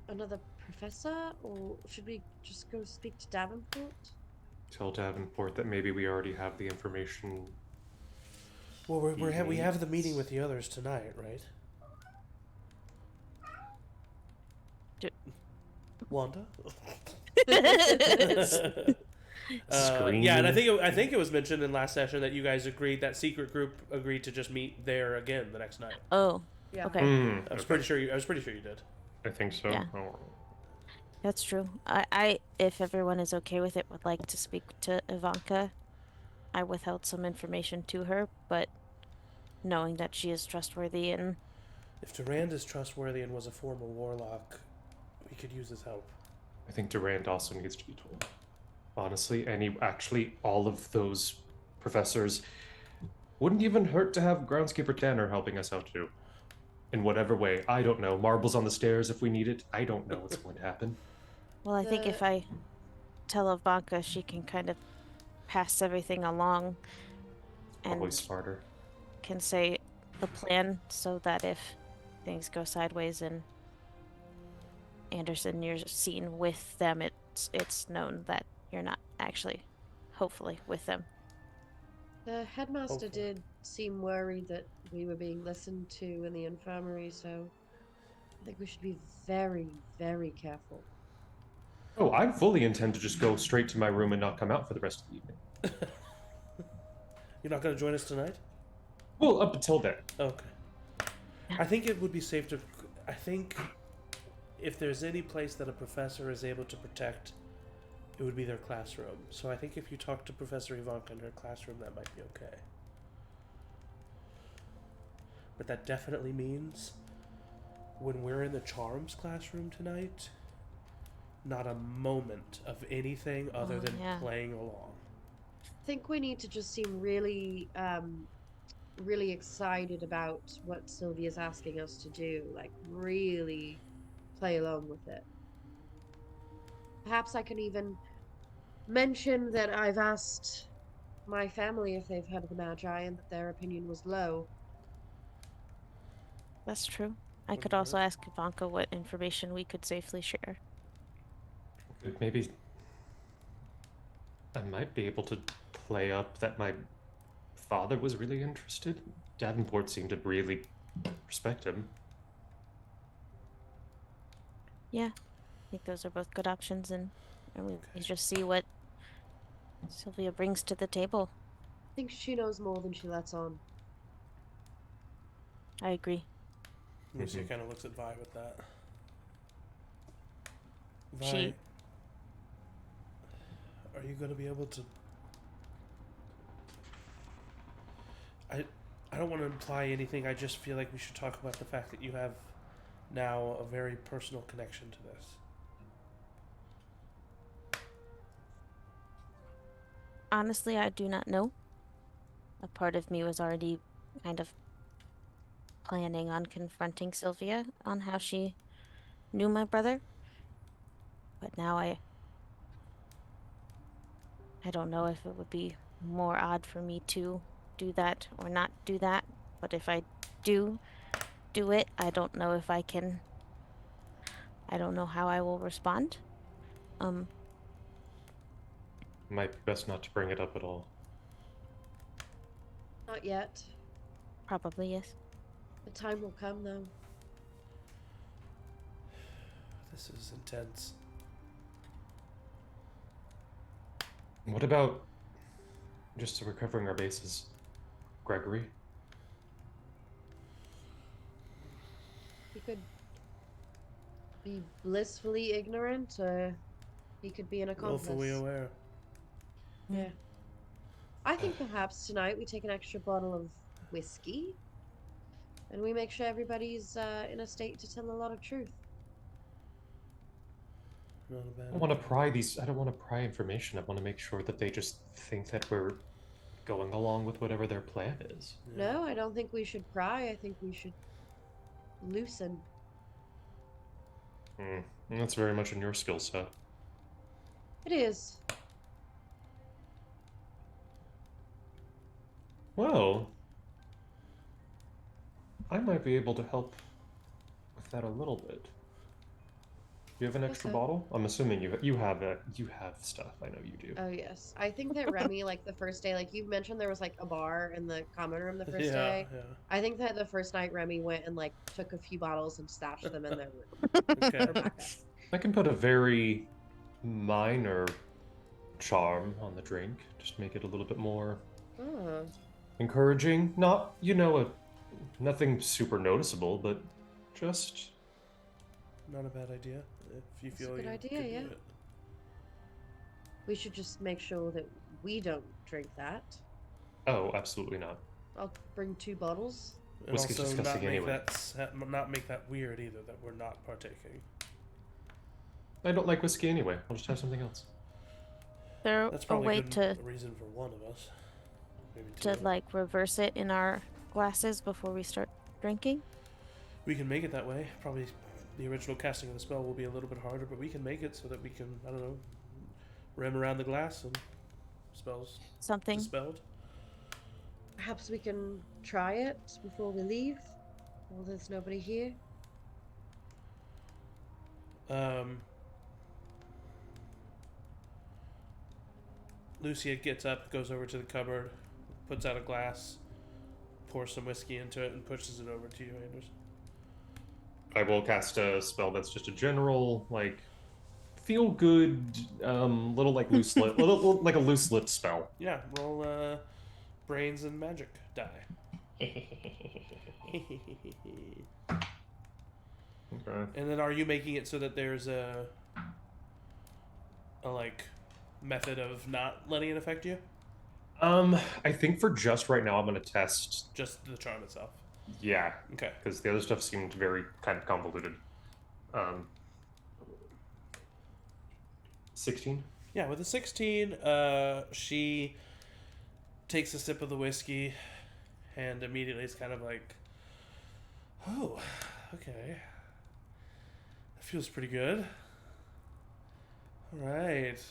another professor, or should we just go speak to Davenport? Tell Davenport that maybe we already have the information. Well, we have the meeting Yes. with the others tonight, right? Do- Wanda. Scream. Yeah, and I think it was mentioned in last session that you guys agreed, that secret group agreed to just meet there again the next night. Oh, Yeah. okay. I was pretty sure you did. I think so. Yeah. Oh. That's true. I, if everyone is okay with it, would like to speak to Ivanka. I withheld some information to her, but knowing that she is trustworthy and If Durand is trustworthy and was a former warlock, we could use his help. I think Durand also needs to be told. Honestly, actually, all of those professors wouldn't even hurt to have Groundskeeper Tanner helping us out too. In whatever way, I don't know. Marbles on the stairs if we need it. I don't know what's going to happen. well, I think if I tell Ivanka, she can kind of pass everything along Probably and smarter. can say the plan so that if things go sideways and Anderson, you're seen with them, it's known that you're not actually, hopefully, with them. The headmaster Hopefully. did seem worried that we were being listened to in the infirmary, so I think we should be very, very careful. Oh, I fully intend to just go straight to my room and not come out for the rest of the evening. You're not going to join us tonight? Well, up until then. Okay. I think it would be safe to. I think if there's any place that a professor is able to protect, it would be their classroom. So I think if you talk to Professor Ivanka in her classroom, that might be okay. But that definitely means when we're in the charms classroom tonight, not a moment of anything other than yeah. playing along. I think we need to just seem really, really excited about what Sylvia's asking us to do. Like, really play along with it. Perhaps I can even mention that I've asked my family if they've heard of the Magi and that their opinion was low. That's true. I Wouldn't could hurt. also ask Ivanka what information we could safely share. Maybe I might be able to play up that my father was really interested. Davenport seemed to really respect him. Yeah, I think those are both good options, and we just see what Sylvia brings to the table. I think she knows more than she lets on. I agree. Lucia kind of looks at Vi with that. Vi, She- are you going to be able to? I don't want to imply anything. I just feel like we should talk about the fact that you have now a very personal connection to this. Honestly, I do not know. A part of me was already kind of planning on confronting Sylvia on how she knew my brother. But now I don't know if it would be more odd for me to do that or not do that. But if I do it, I don't know if I can. I don't know how I will respond. Might be best not to bring it up at all. Not yet. Probably yes. The time will come, though. This is intense. What about just recovering our bases, Gregory? He could be blissfully ignorant, or he could be an accomplice. Willfully aware. Yeah. I think perhaps tonight we take an extra bottle of whiskey and we make sure everybody's in a state to tell a lot of truth. Not a bad I don't want to pry these. I don't want to pry information. I want to make sure that they just think that we're going along with whatever their plan is. Yeah. No, I don't think we should pry. I think we should loosen. That's very much in your skill set. It is. Well, I might be able to help with that a little bit. You have an extra so. bottle? I'm assuming you have stuff. I know you do. Oh yes, I think that Remy, like the first day, like you mentioned, there was like a bar in the common room the first Yeah, day. I think that the first night Remy went and like took a few bottles and stashed them in their room Okay. for backup. I can put a very minor charm on the drink, just make it a little bit more Oh, encouraging. Not, nothing super noticeable, but just Not a bad idea. If you That's a feel good you idea, could do yeah. it. we should just make sure that we don't drink that. oh, absolutely not. I'll bring 2 bottles. And Whiskey's also disgusting not make anyway. not make that weird either that we're not partaking. I don't like whiskey anyway. I'll just have something else. There That's a probably way good, to a reason for one of us. Maybe 2. like reverse it in our glasses before we start drinking? We can make it that way. Probably the original casting of the spell will be a little bit harder, but we can make it so that we can, I don't know, rim around the glass and spells Something. dispelled. Perhaps we can try it before we leave, while there's nobody here. Lucia gets up, goes over to the cupboard, puts out a glass, pours some whiskey into it, and pushes it over to you, Anders. I will cast a spell that's just a general, like, feel good, little like loose lip, little like a loose lip spell. Yeah, roll brains and magic die. Okay. And then are you making it so that there's a like method of not letting it affect you? I think for just right now, I'm gonna test. Just the charm itself. Yeah, Okay. because the other stuff seemed very kind of convoluted. 16. Yeah, with a 16, she takes a sip of the whiskey and immediately is kind of like, oh, okay. That feels pretty good. All right.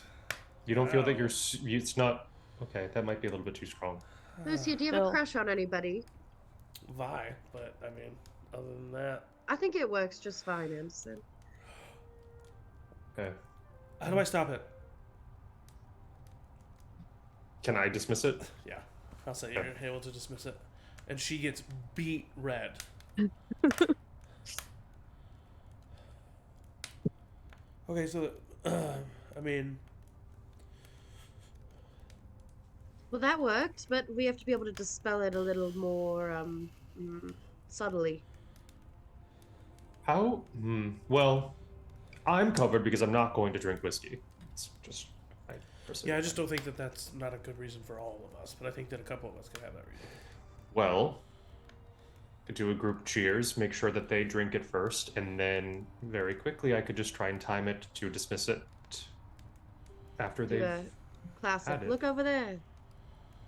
You don't feel that Wow. it's not. Okay, that might be a little bit too strong. Lucia, do you have a Bill. crush on anybody? Vi, but I mean, other than that, I think it works just fine, Anderson. Okay. how do I stop it? Can I dismiss it? Yeah, I'll say you're able to dismiss it. And she gets beat red. Okay, so, I mean, Well, that worked, but we have to be able to dispel it a little more subtly. How? Well, I'm covered because I'm not going to drink whiskey. It's just. yeah, I just don't think that that's not a good reason for all of us, but I think that a couple of us could have that reason. Well, could do a group cheers, make sure that they drink it first, and then very quickly I could just try and time it to dismiss it after Do they've. a classic. had it. Look over there.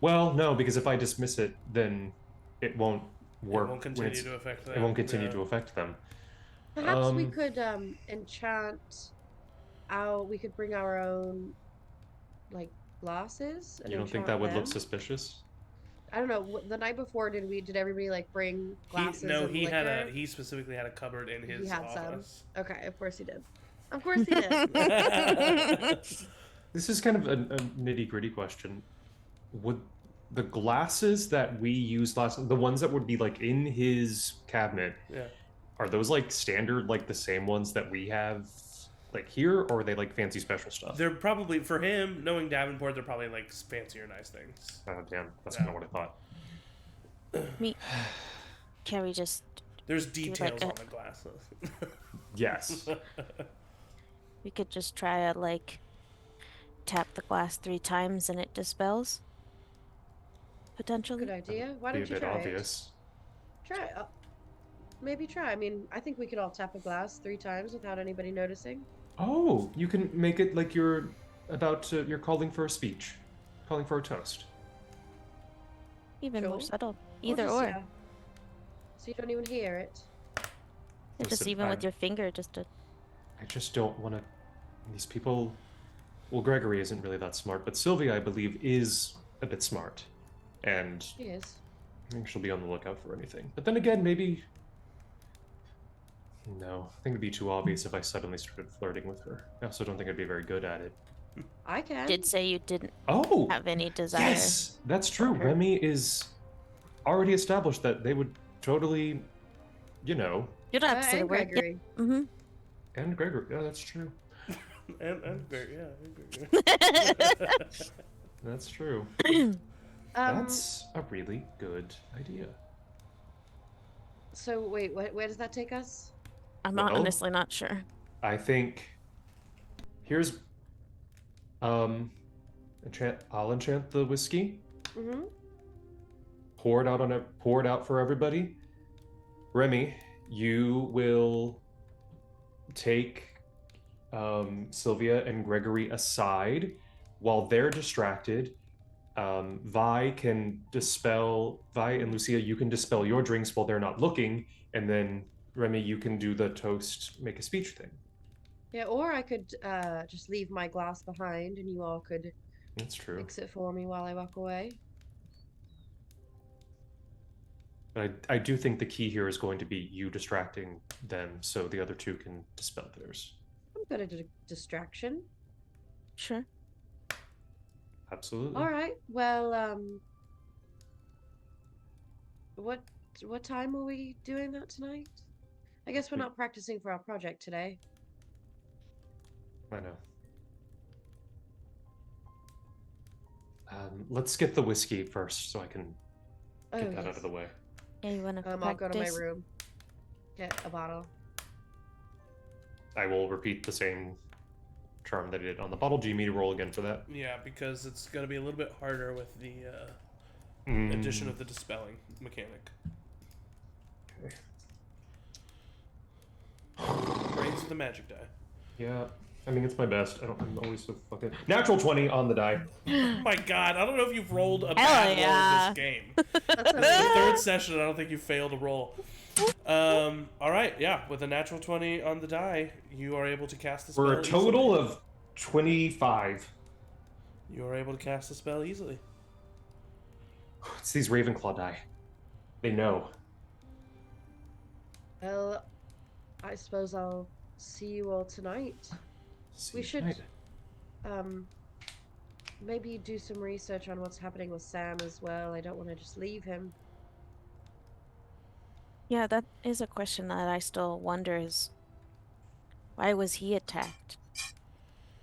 Well, no, because if I dismiss it, then it won't work. It won't continue to affect them. It won't continue Yeah. to affect them. Perhaps we could enchant we could bring our own like glasses and You don't think enchant that would them. look suspicious? I don't know. The night before, did everybody like bring glasses? He of had liquor? he specifically had a cupboard in his He had some. office. Okay, of course he did. Of course he did. This is kind of a nitty gritty question. Would the glasses that we used last, the ones that would be like in his cabinet, Yeah. are those like standard, like the same ones that we have like here, or are they like fancy special stuff? They're probably, for him, knowing Davenport, they're probably like fancier nice things. Oh, damn, that's Yeah. kind of what I thought. Can we just There's like details a- on the glasses. Yes. we could just try to like tap the glass 3 times and it dispels? Potentially. Good idea. Why Be a don't you bit try obvious. it? Try it. Maybe try. I mean, I think we could all tap a glass 3 times without anybody noticing. Oh, you can make it like you're you're calling for a speech, calling for a toast. Even more Sure. subtle. Either just, or. yeah. So you don't even hear it. Yeah, just Listen, even with I'm- your finger, just to. I just don't want to. These people. Well, Gregory isn't really that smart, but Sylvia, I believe, is a bit smart, and She is. I think she'll be on the lookout for anything. But then again, maybe No, I think it'd be too obvious if I suddenly started flirting with her. I also don't think I'd be very good at it. I can. Did say you didn't Oh, have any desire. yes, that's true. for her. Remy is already established that they would totally, you know, You're not say the and word. Gregory. Mm-hmm. and Gregor. Yeah, that's true. and Gregor, yeah, and Gregor. That's true. That's a really good idea. So wait, where does that take us? I'm not Well, honestly not sure. I think here's I'll enchant the whiskey. Mm-hmm. Pour it out for everybody. Remy, you will take Sylvia and Gregory aside while they're distracted. Vi and Lucia, you can dispel your drinks while they're not looking, and then Remy, you can do the toast, make a speech thing. Yeah, or I could just leave my glass behind, and you all could That's true. fix it for me while I walk away. But I do think the key here is going to be you distracting them, so the other two can dispel theirs. I'm good at distraction. Sure. Absolutely. All right. Well, what time are we doing that tonight? I guess we're not practicing for our project today. I know. Let's get the whiskey first, so I can get that out of the way. Yeah, you want to I'll go to my room, get a bottle. I will repeat the same charm that I did on the bottle. Do you need to roll again for that? Yeah, because it's going to be a little bit harder with the addition of the dispelling mechanic. Okay. Raise the magic die. Yeah, I mean it's my best. I'm always so fucking natural 20 on the die. Oh my god, I don't know if you've rolled a Hell bad yeah. roll in this game. That's This is the third session, I don't think you failed a roll. Alright, yeah, with a natural 20 on the die, you are able to cast the spell For a total easily. of 25. You are able to cast the spell easily. It's these Ravenclaw die. They know. Well, I suppose I'll see you all tonight. See We you should tonight. maybe do some research on what's happening with Sam as well. I don't want to just leave him. Yeah, that is a question that I still wonder is why was he attacked?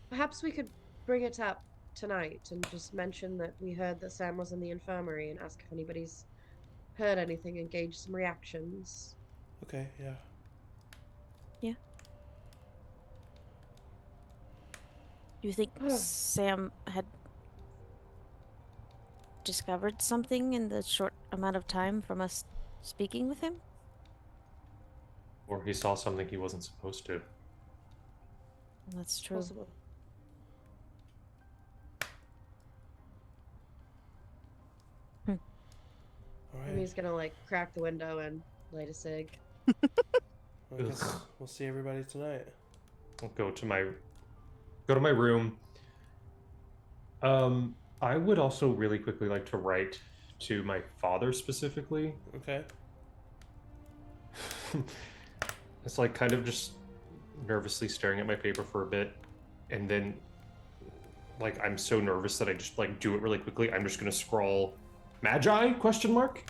Perhaps we could bring it up tonight and just mention that we heard that Sam was in the infirmary and ask if anybody's heard anything and gauge some reactions. Okay, yeah. Do you think Sam had discovered something in the short amount of time from us speaking with him? Or he saw something he wasn't supposed to. That's true. Possible. All And right. he's gonna like crack the window and light a cig. I guess we'll see everybody tonight. I'll go to my room. I would also really quickly like to write to my father specifically. Okay. It's like kind of just nervously staring at my paper for a bit, and then like I'm so nervous that I just like do it really quickly. I'm just gonna scroll Magi question mark.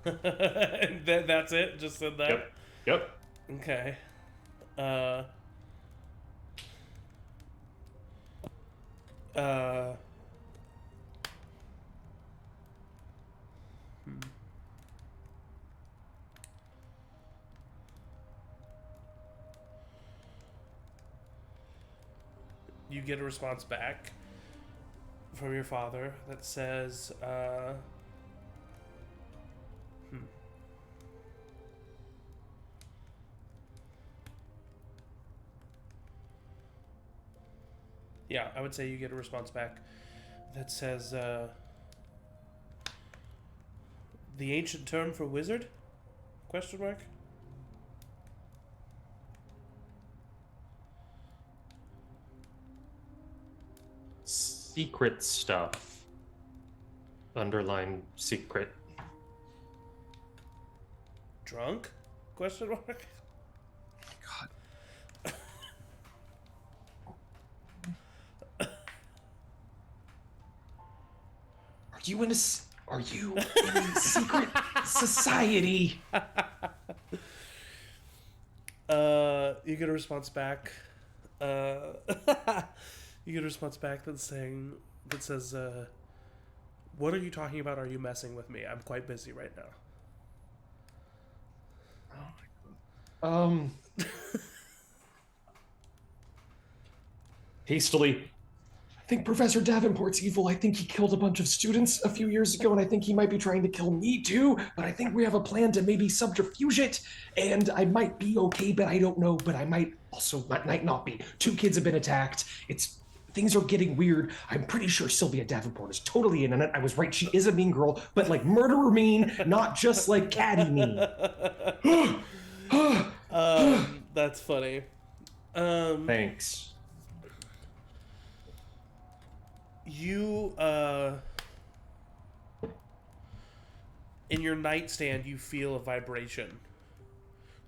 And that's it? Just said that? Yep. Okay. You get a response back from your father that says, Yeah, I would say you get a response back that says, the ancient term for wizard? Question mark? Secret stuff. Underline secret. Drunk? Question mark? Are you in a secret society? You get a response back. You get a response back that says, "What are you talking about? Are you messing with me? I'm quite busy right now." Hastily, I think Professor Davenport's evil. I think he killed a bunch of students a few years ago, and I think he might be trying to kill me too. But I think we have a plan to maybe subterfuge it, and I might be okay, but I don't know. But I might not be. 2 kids have been attacked. Things are getting weird. I'm pretty sure Sylvia Davenport is totally in on it. I was right. She is a mean girl, but like murderer mean, not just like catty mean. That's funny. Thanks. You in your nightstand you feel a vibration,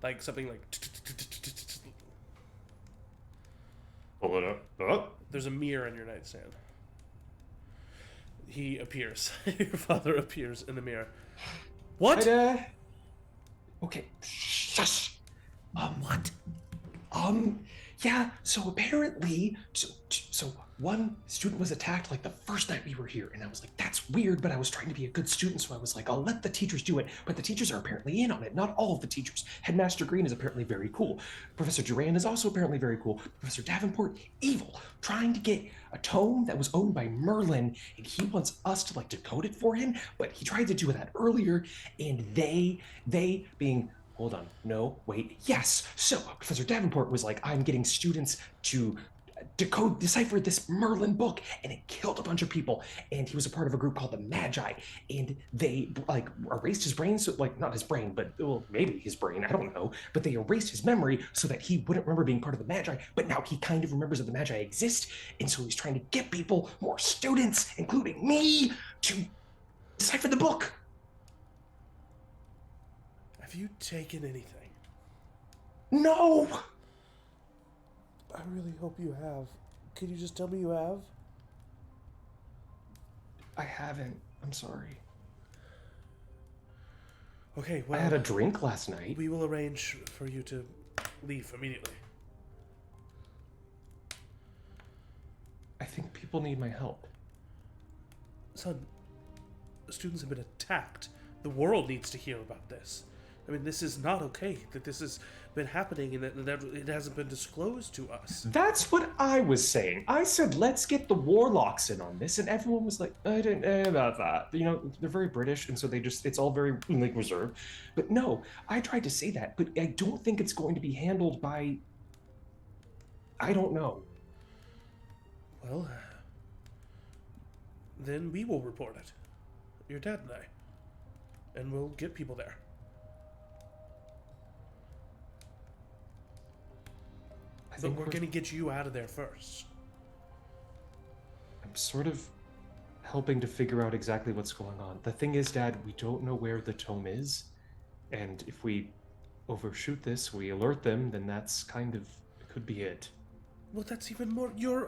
like something like Pull it up. Oh. there's a mirror in your nightstand. He appears. Your father appears in the mirror. What? Okay. Shush. What? Yeah, so apparently, so one student was attacked like the first night we were here, and I was like, that's weird, but I was trying to be a good student, so I was like, I'll let the teachers do it, but the teachers are apparently in on it. Not all of the teachers. Headmaster Green is apparently very cool. Professor Duran is also apparently very cool. Professor Davenport, evil, trying to get a tome that was owned by Merlin, and he wants us to like decode it for him, but he tried to do that earlier, and they being hold on, no, wait, yes. So Professor Davenport was like, I'm getting students to decipher this Merlin book, and it killed a bunch of people. And he was a part of a group called the Magi, and they like erased his brain, so like not his brain, but well, maybe his brain, I don't know. But they erased his memory so that he wouldn't remember being part of the Magi. But now he kind of remembers that the Magi exist, and so he's trying to get people, more students, including me, to decipher the book. Have you taken anything? No. I really hope you have. Can you just tell me you have? I haven't. I'm sorry. Okay, well, I had a drink last night. we will arrange for you to leave immediately. I think people need my help. Son, students have been attacked. The world needs to hear about this. I mean, this is not okay that this has been happening and that it hasn't been disclosed to us. That's what I was saying. I said, let's get the warlocks in on this, and everyone was like, I didn't know about that. You know, they're very British, and so it's all very like reserved. But no, I tried to say that, but I don't think it's going to be handled by. I don't know. Well, then we will report it. Your dad and I. And we'll get people there. But we're going to get you out of there first. I'm sort of helping to figure out exactly what's going on. The thing is, Dad, we don't know where the tome is. And if we overshoot this, we alert them, then that's kind of, could be it. Well, that's even more. You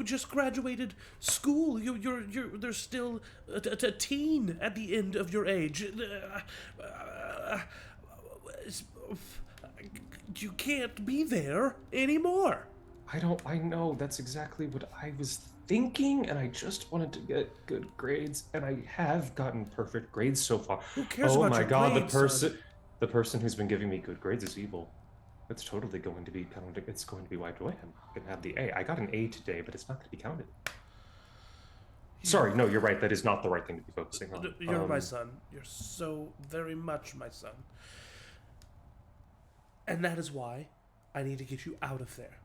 just graduated school. You're still a teen at the end of your age. You can't be there anymore. I know, that's exactly what I was thinking, and I just wanted to get good grades, and I have gotten perfect grades so far. Who cares about your grades, the person who's been giving me good grades is evil. It's totally going to be it's going to be wiped away. I'm not going to have the A. I got an A today, but it's not going to be counted. Sorry, no, you're right. That is not the right thing to be focusing on. You're my son. You're so very much my son. And that is why I need to get you out of there.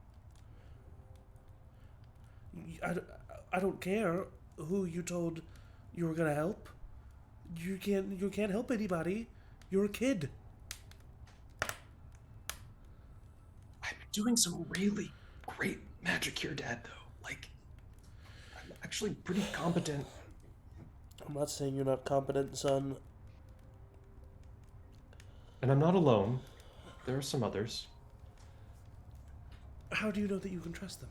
I don't care who you told you were gonna help. You can't help anybody. You're a kid. I'm doing some really great magic here, Dad, though. Like, I'm actually pretty competent. I'm not saying you're not competent, son. And I'm not alone. There are some others. How do you know that you can trust them?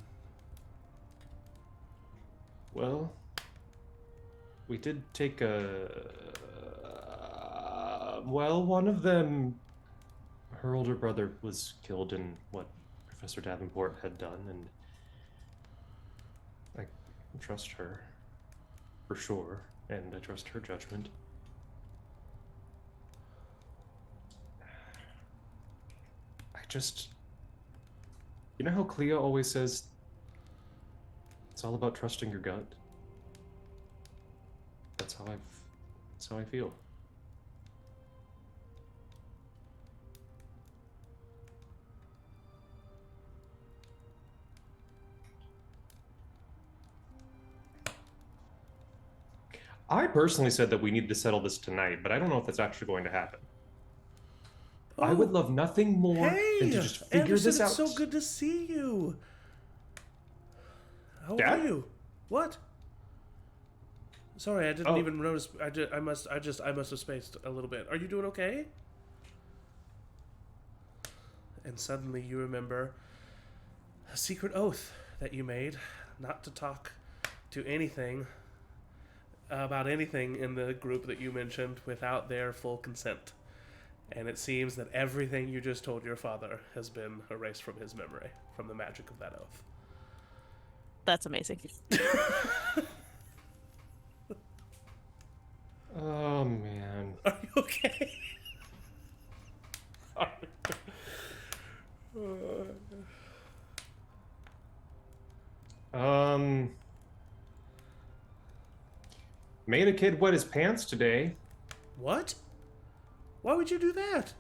Well, we did take well, one of them, her older brother was killed in what Professor Davenport had done, and I trust her, for sure, and I trust her judgment. I just... You know how Clea always says, it's all about trusting your gut? That's how I feel. I personally said that we need to settle this tonight, but I don't know if that's actually going to happen. I would love nothing more than to just figure Anderson, this out. It's so good to see you. How Dad? are you? What? Sorry, I didn't even notice. I must have spaced a little bit. Are you doing okay? And suddenly you remember a secret oath that you made, not to talk to anything about anything in the group that you mentioned without their full consent. And it seems that everything you just told your father has been erased from his memory, from the magic of that oath. That's amazing. Oh, man. Are you okay? Made a kid wet his pants today. What? Why would you do that?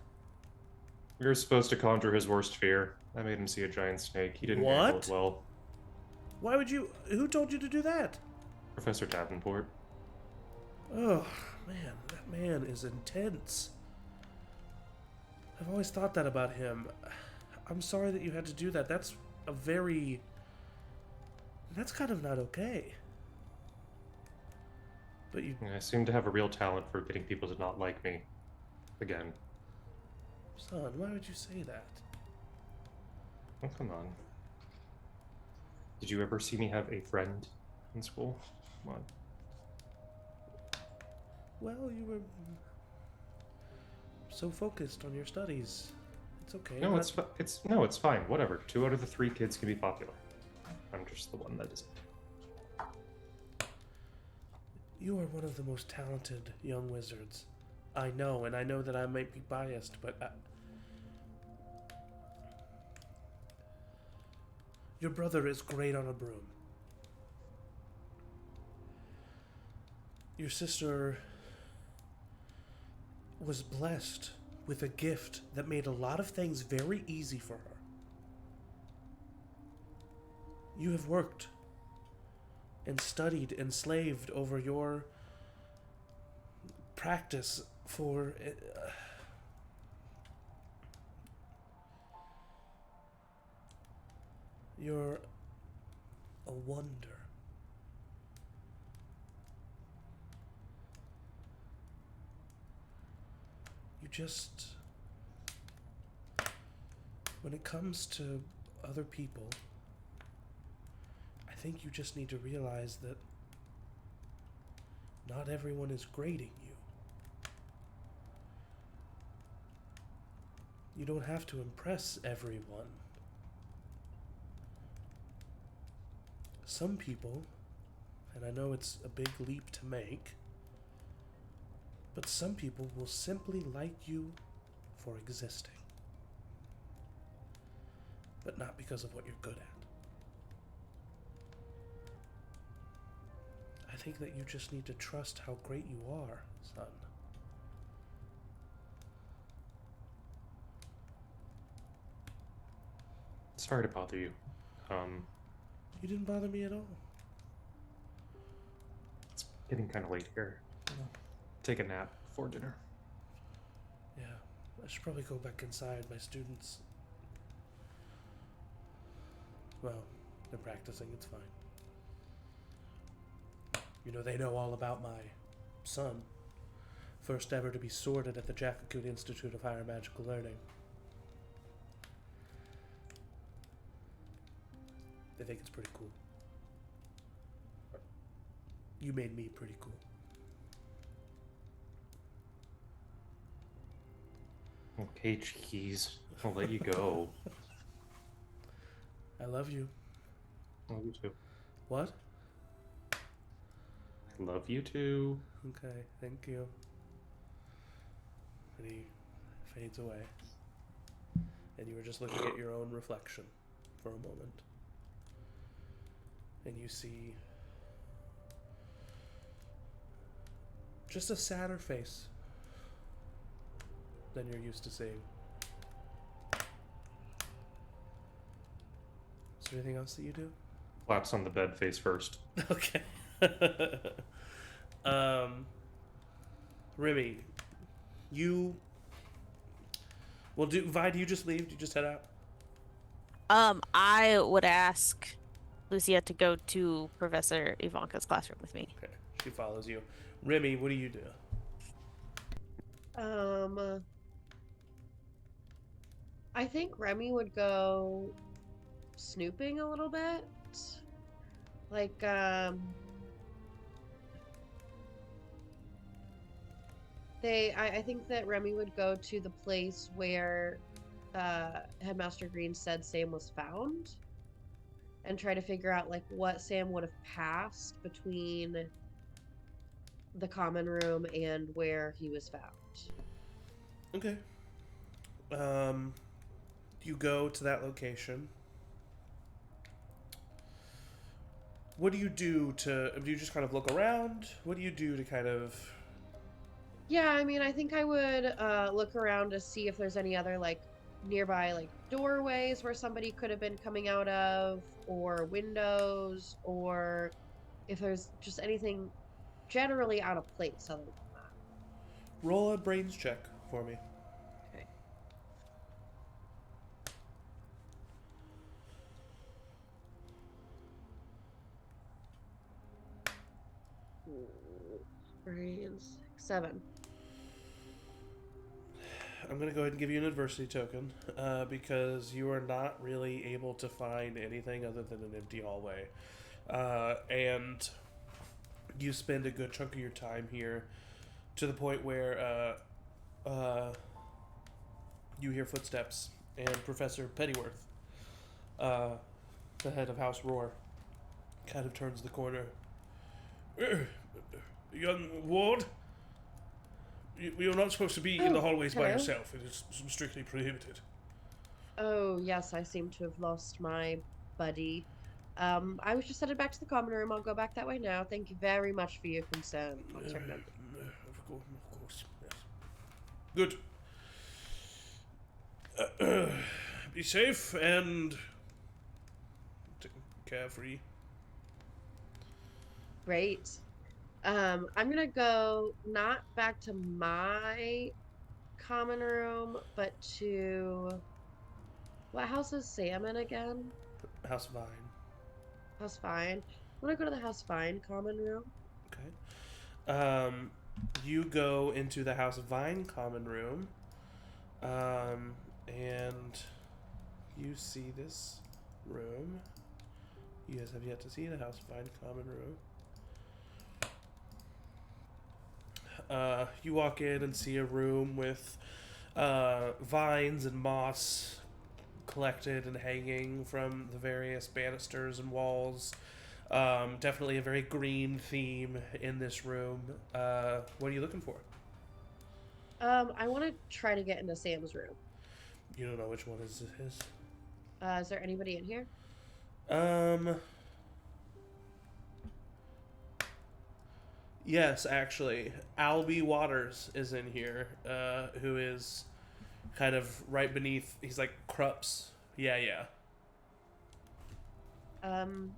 You're supposed to conjure his worst fear. I made him see a giant snake. He didn't handle it well. Why would you... Who told you to do that? Professor Davenport. Oh, man. That man is intense. I've always thought that about him. I'm sorry that you had to do that. That's a very... That's kind of not okay. But you... I seem to have a real talent for getting people to not like me. Again. Son, why would you say that? Oh, come on. Did you ever see me have a friend in school? Come on. Well, you were so focused on your studies. It's okay. No, it's fine. Whatever. 2 out of the 3 kids can be popular. I'm just the one that isn't. You are one of the most talented young wizards. I know, and I know that I might be biased, but your brother is great on a broom. Your sister was blessed with a gift that made a lot of things very easy for her. You have worked and studied and slaved over your practice for... You're a wonder. You just... When it comes to other people, I think you just need to realize that not everyone is grading you. You don't have to impress everyone. Some people, and I know it's a big leap to make, but some people will simply like you for existing. But not because of what you're good at. I think that you just need to trust how great you are, son. Sorry to bother you. You didn't bother me at all. It's getting kind of late here. Take a nap before dinner. Yeah, I should probably go back inside. My students... Well, they're practicing, it's fine. You know, they know all about my son. First ever to be sorted at the Jackakut Institute of Higher Magical Learning. They think it's pretty cool. You made me pretty cool. Okay, cheese. I'll let you go. I love you. Love you too. What? I love you too. Okay, thank you. And he fades away. And you were just looking at your own reflection for a moment. And you see just a sadder face than you're used to seeing. Is there anything else that you do? Claps on the bed face first. Okay. Remy, you. Well, Vi, do you just leave? Do you just head out? I would ask Lucia to go to Professor Ivanka's classroom with me. Okay. She follows you. Remy, what do you do? I think Remy would go snooping a little bit. Like, I think that Remy would go to the place where Headmaster Green said Sam was found and try to figure out like what Sam would have passed between the common room and where he was found. Okay. You go to that location. What do you do to? Do you just kind of look around? What do you do to kind of? Yeah, I mean, I think I would look around to see if there's any other like nearby like doorways where somebody could have been coming out of, or windows, or if there's just anything generally out of place other than that. Roll a brains check for me. Okay. Brains 7. I'm going to go ahead and give you an adversity token because you are not really able to find anything other than an empty hallway. And you spend a good chunk of your time here to the point where you hear footsteps and Professor Pennyworth, the head of House Roar, kind of turns the corner. Young Ward? You're not supposed to be in the hallways by hello. yourself. It is strictly prohibited. Oh, yes, I seem to have lost my buddy. I was just headed back to the common room. I'll go back that way now. Thank you very much for your concern, Dr. Member. Of course, yes. Good. Be safe and carefree. Great. I'm gonna go not back to my common room, but to what house is Sam in again? House Vine. House Fine. I'm gonna go to the House Fine common room. Okay. You go into the House Vine common room, and you see this room. You guys have yet to see the House Vine common room. You walk in and see a room with vines and moss collected and hanging from the various banisters and walls. Definitely a very green theme in this room. What are you looking for? I want to try to get into Sam's room. You don't know which one is his? Is there anybody in here? Yes, actually. Albie Waters is in here, who is kind of right beneath. He's like Krups. Yeah. And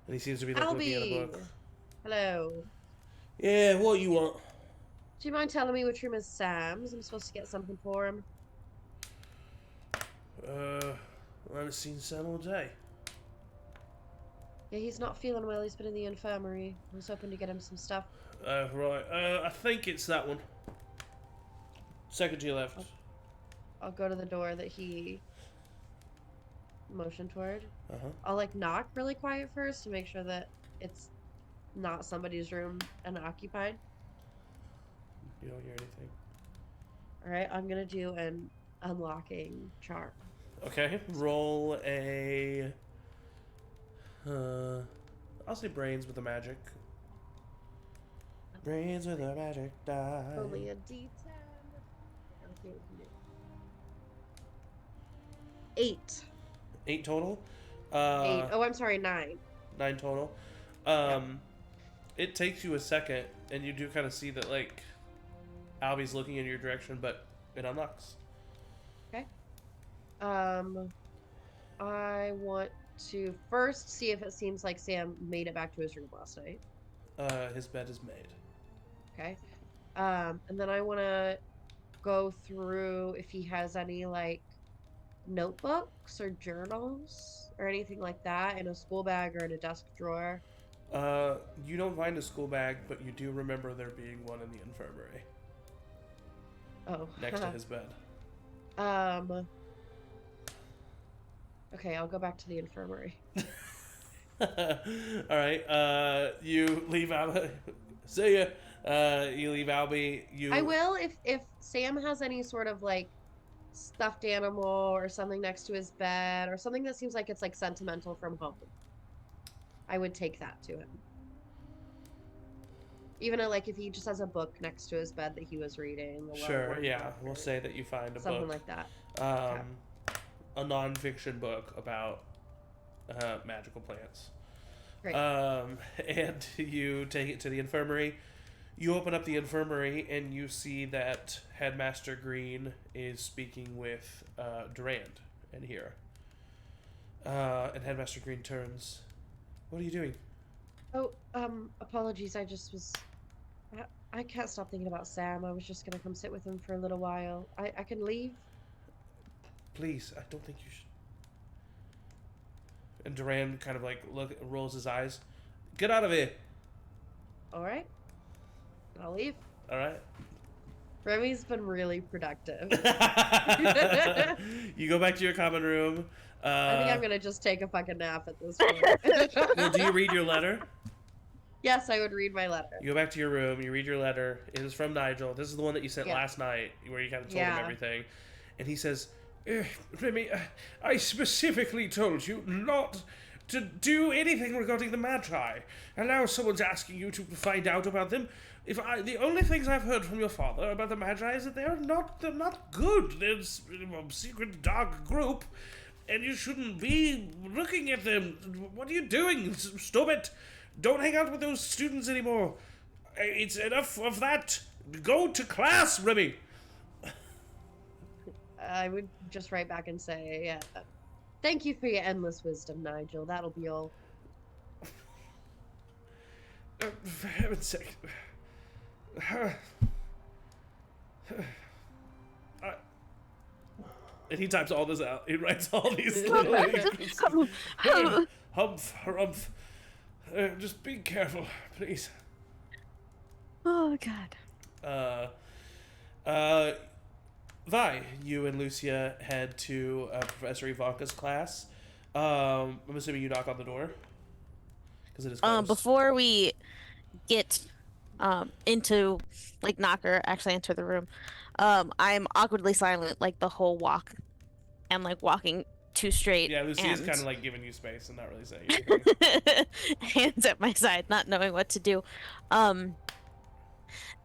he seems to be like looking at a Albie! book. Hello. Yeah, what you want? Do you mind telling me which room is Sam's? I'm supposed to get something for him. I haven't seen Sam all day. Yeah, he's not feeling well. He's been in the infirmary. I was hoping to get him some stuff. Right. I think it's that one. Second to your left. I'll go to the door that he motioned toward. Uh-huh. I'll like knock really quiet first to make sure that it's not somebody's room and occupied. You don't hear anything. All right, I'm gonna do an unlocking charm. Okay, roll a. I'll say brains with a magic. Brains with a magic die. Only a D10. Let's see what we can do. 8. 8 total. 8. Oh, I'm sorry, 9. 9 total. It takes you a second, and you do kind of see that like Albie's looking in your direction, but it unlocks. Okay. I want to first see if it seems like Sam made it back to his room last night. His bed is made. Okay. And then I want to go through if he has any like notebooks or journals or anything like that in a school bag or in a desk drawer. You don't find a school bag, but you do remember there being one in the infirmary. Oh. Next to his bed. Okay, I'll go back to the infirmary. All right. You leave Albie. See ya. You leave Albie. I will if Sam has any sort of like stuffed animal or something next to his bed or something that seems like it's like sentimental from home. I would take that to him. Even like if he just has a book next to his bed that he was reading. Sure, yeah. We'll say that you find a something book. Something like that. A non-fiction book about magical plants. Great. And you take it to the infirmary. You open up the infirmary and you see that Headmaster Green is speaking with Durand in here. And Headmaster Green turns. What are you doing? Oh, apologies. I just was. I can't stop thinking about Sam. I was just gonna come sit with him for a little while. I can leave. Please, I don't think you should. And Durand kind of like rolls his eyes. Get out of here. All right. I'll leave. All right. Remy's been really productive. You go back to your common room. I think I'm gonna just take a fucking nap at this point. Well, do you read your letter? Yes, I would read my letter. You go back to your room. You read your letter. It is from Nigel. This is the one that you sent last night, where you kind of told him everything. And he says, Remy, I specifically told you not to do anything regarding the Magi, and now someone's asking you to find out about them. The only things I've heard from your father about the Magi is that they're not good. They're a secret dark group, and you shouldn't be looking at them. What are you doing? Stop it! Don't hang out with those students anymore. It's enough of that. Go to class, Remy. I would just write back and say, thank you for your endless wisdom, Nigel. That'll be all. For heaven's sake. And he types all this out. He writes all these little humph, harumph. Just be careful, please. Oh, God. Vi, you and Lucia head to Professor Ivanka's class. I'm assuming you knock on the door because it is closed. Before we get into like knocker, actually enter the room, I'm awkwardly silent like the whole walk, and like walking too straight. Yeah, Lucia's kind of like giving you space and not really saying anything. Hands at my side, not knowing what to do.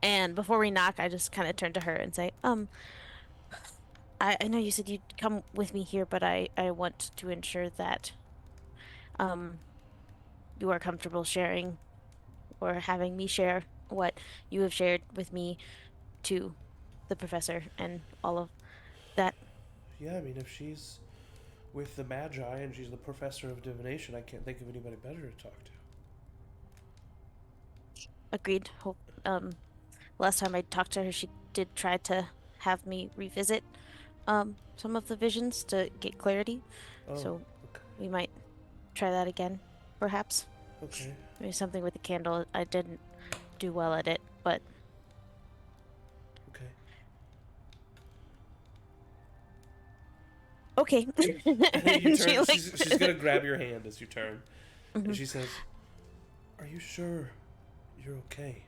And before we knock, I just kind of turn to her and say, I know you said you'd come with me here, but I want to ensure that you are comfortable sharing or having me share what you have shared with me to the professor and all of that. Yeah, I mean, if she's with the Magi and she's the professor of divination, I can't think of anybody better to talk to. Agreed. Last time I talked to her, she did try to have me revisit some of the visions to get clarity. So okay. we might try that again, perhaps. Okay. Maybe something with the candle. I didn't do well at it, but okay. You turn, she's gonna grab your hand as you turn, and she says, "Are you sure you're okay?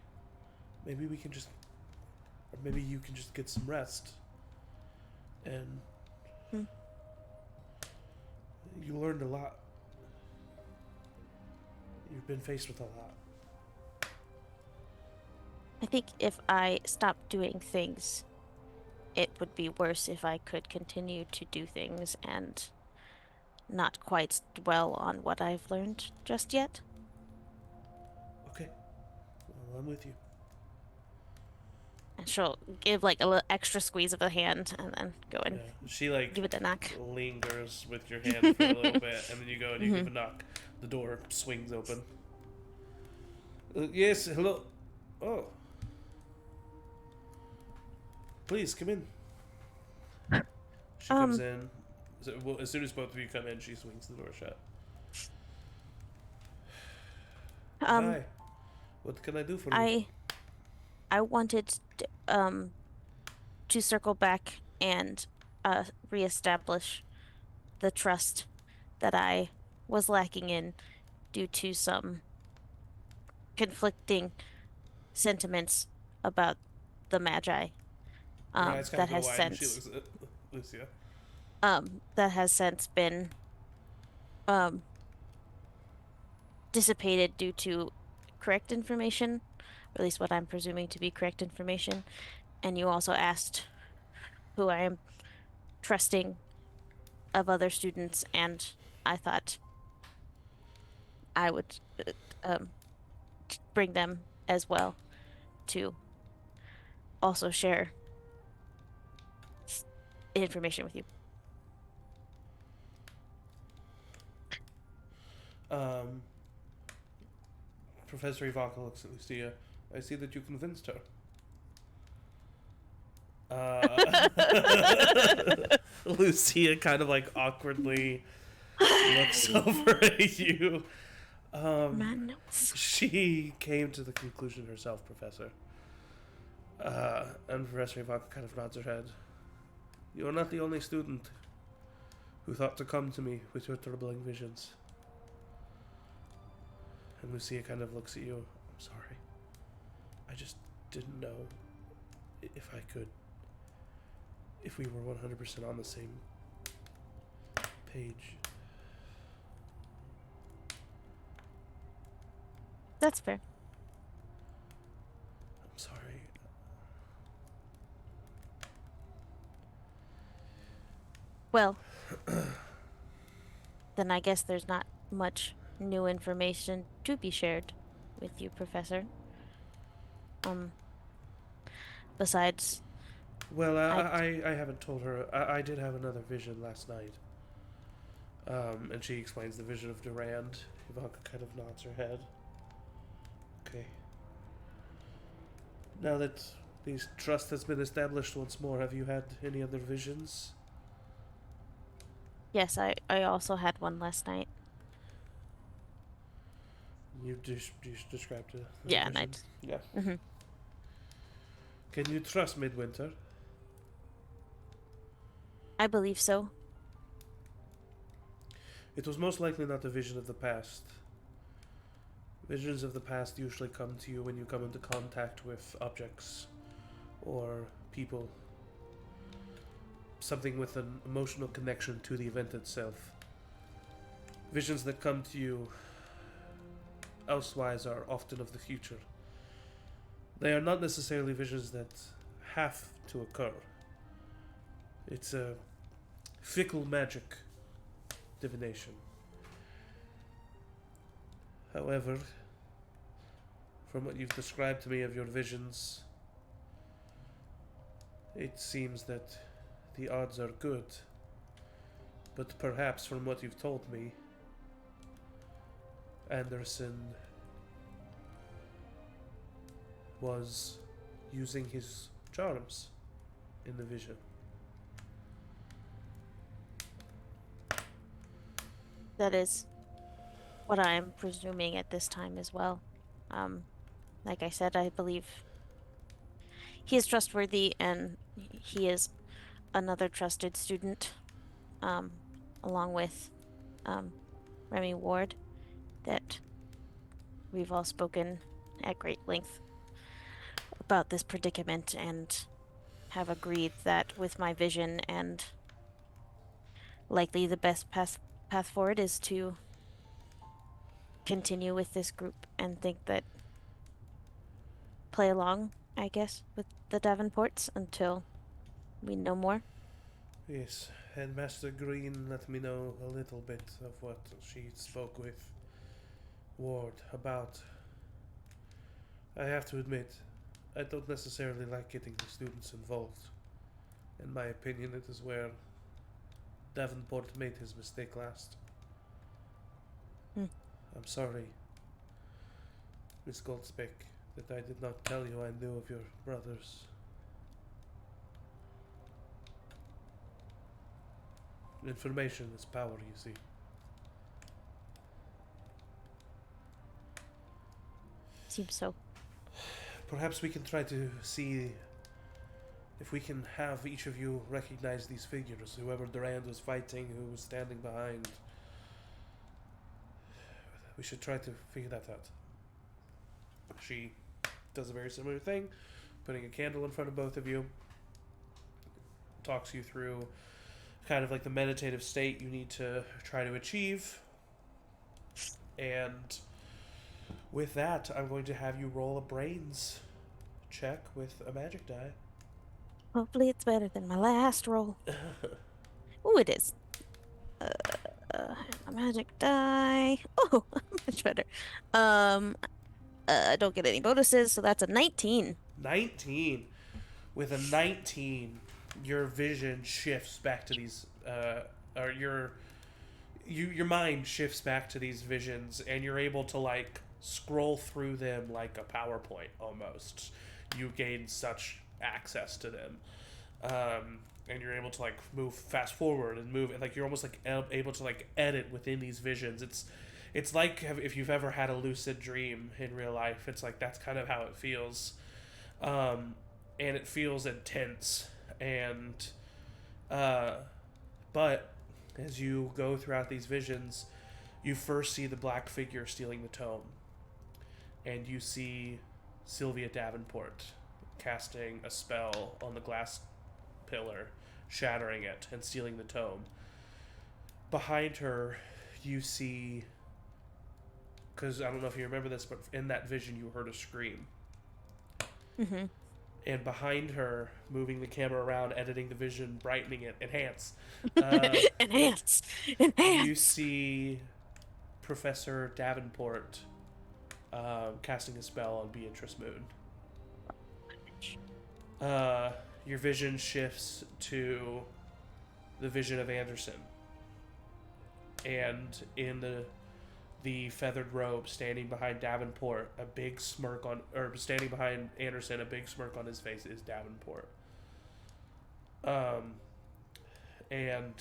Maybe we can just, or maybe you can just get some rest." And Hmm. you learned a lot. You've been faced with a lot. I think if I stopped doing things, it would be worse if I could continue to do things and not quite dwell on what I've learned just yet. Okay. Well, I'm with you. And she'll give like a little extra squeeze of the hand and then go and Yeah. She like give it a knock. lingers with your hand for a little bit, and then you go and you give a Mhm. knock. The door swings open. Yes, hello. Oh. Please come in. She comes in. So, well, as soon as both of you come in, she swings the door shut. Um, Hi. What can I do for you? I wanted to circle back and reestablish the trust that I was lacking in due to some conflicting sentiments about the Magi. Her eyes kind That of go has wide, and she since looks at Lucia. been um dissipated due to correct information, or at least what I'm presuming to be correct information. And you also asked who I am trusting of other students, and I thought I would um, bring them as well to also share information with you. Um, Professor Ivanka looks at Lucia. I see that you convinced her. Lucia kind of like awkwardly looks over at you. Man knows. She came to the conclusion herself, Professor. And Professor Ivanka kind of nods her head. You are not the only student who thought to come to me with your troubling visions. And Lucia kind of looks at you. I'm sorry. I just didn't know if I could. If we were 100% on the same page. That's fair. I'm sorry. Well, then I guess there's not much new information to be shared with you, Professor. Besides, Well, I I haven't told her. I did have another vision last night. And she explains the vision of Durand. Ivanka kind of nods her head. Okay. Now that this trust has been established once more, have you had any other visions? yes, I also had one last night. You described the Yeah, and vision. Yeah. Mm-hmm. Can you trust Midwinter? I believe so. It was most likely not a vision of the past. Visions of the past usually come to you when you come into contact with objects or people. Something with an emotional connection to the event itself. Visions that come to you elsewise are often of the future. They are not necessarily visions that have to occur. It's a fickle magic divination. However, from what you've described to me of your visions, it seems that the odds are good. But perhaps from what you've told me, Anderson was using his charms in the vision. That is what I'm presuming at this time as well. Like I said, I believe he is trustworthy and he is another trusted student, along with Remy Ward, that we've all spoken at great length about this predicament and have agreed that with my vision and likely the best path forward is to continue with this group and think that play along, I guess, with the Davenports until we know more. Yes, and Master Green let me know a little bit of what she spoke with Ward about. I have to admit, I don't necessarily like getting the students involved. In my opinion, it is where Davenport made his mistake last. Hmm. I'm sorry, Miss Goldspick, that I did not tell you I knew of your brothers. Information is power, you see. Seems so. Perhaps we can try to see if we can have each of you recognize these figures, whoever Durand was fighting, who was standing behind. We should try to figure that out. She does a very similar thing, putting a candle in front of both of you, talks you through kind of like the meditative state you need to try to achieve. And with that, I'm going to have you roll a brains check with a magic die. Hopefully it's better than my last roll. Ooh, it is. A magic die. Oh, much better. I don't get any bonuses, so that's a 19. 19. With a 19, your vision shifts back to these, or your mind shifts back to these visions, and you're able to like scroll through them like a PowerPoint almost. You gain such access to them, and you're able to like move fast forward and move, and like you're almost like able to like edit within these visions. It's like if you've ever had a lucid dream in real life. It's like that's kind of how it feels, and it feels intense. And but as you go throughout these visions, you first see the black figure stealing the tome, and you see Sylvia Davenport casting a spell on the glass pillar, shattering it and stealing the tome. Behind her, you see, because I don't know if you remember this, but in that vision you heard a scream. Mm-hmm. And behind her, moving the camera around, editing the vision, brightening it, enhance. Enhance! You see Professor Davenport casting a spell on Beatrice Moon. Your vision shifts to the vision of Anderson. And in the feathered robe, standing behind Davenport, a big smirk on, or standing behind Anderson, a big smirk on his face is Davenport. And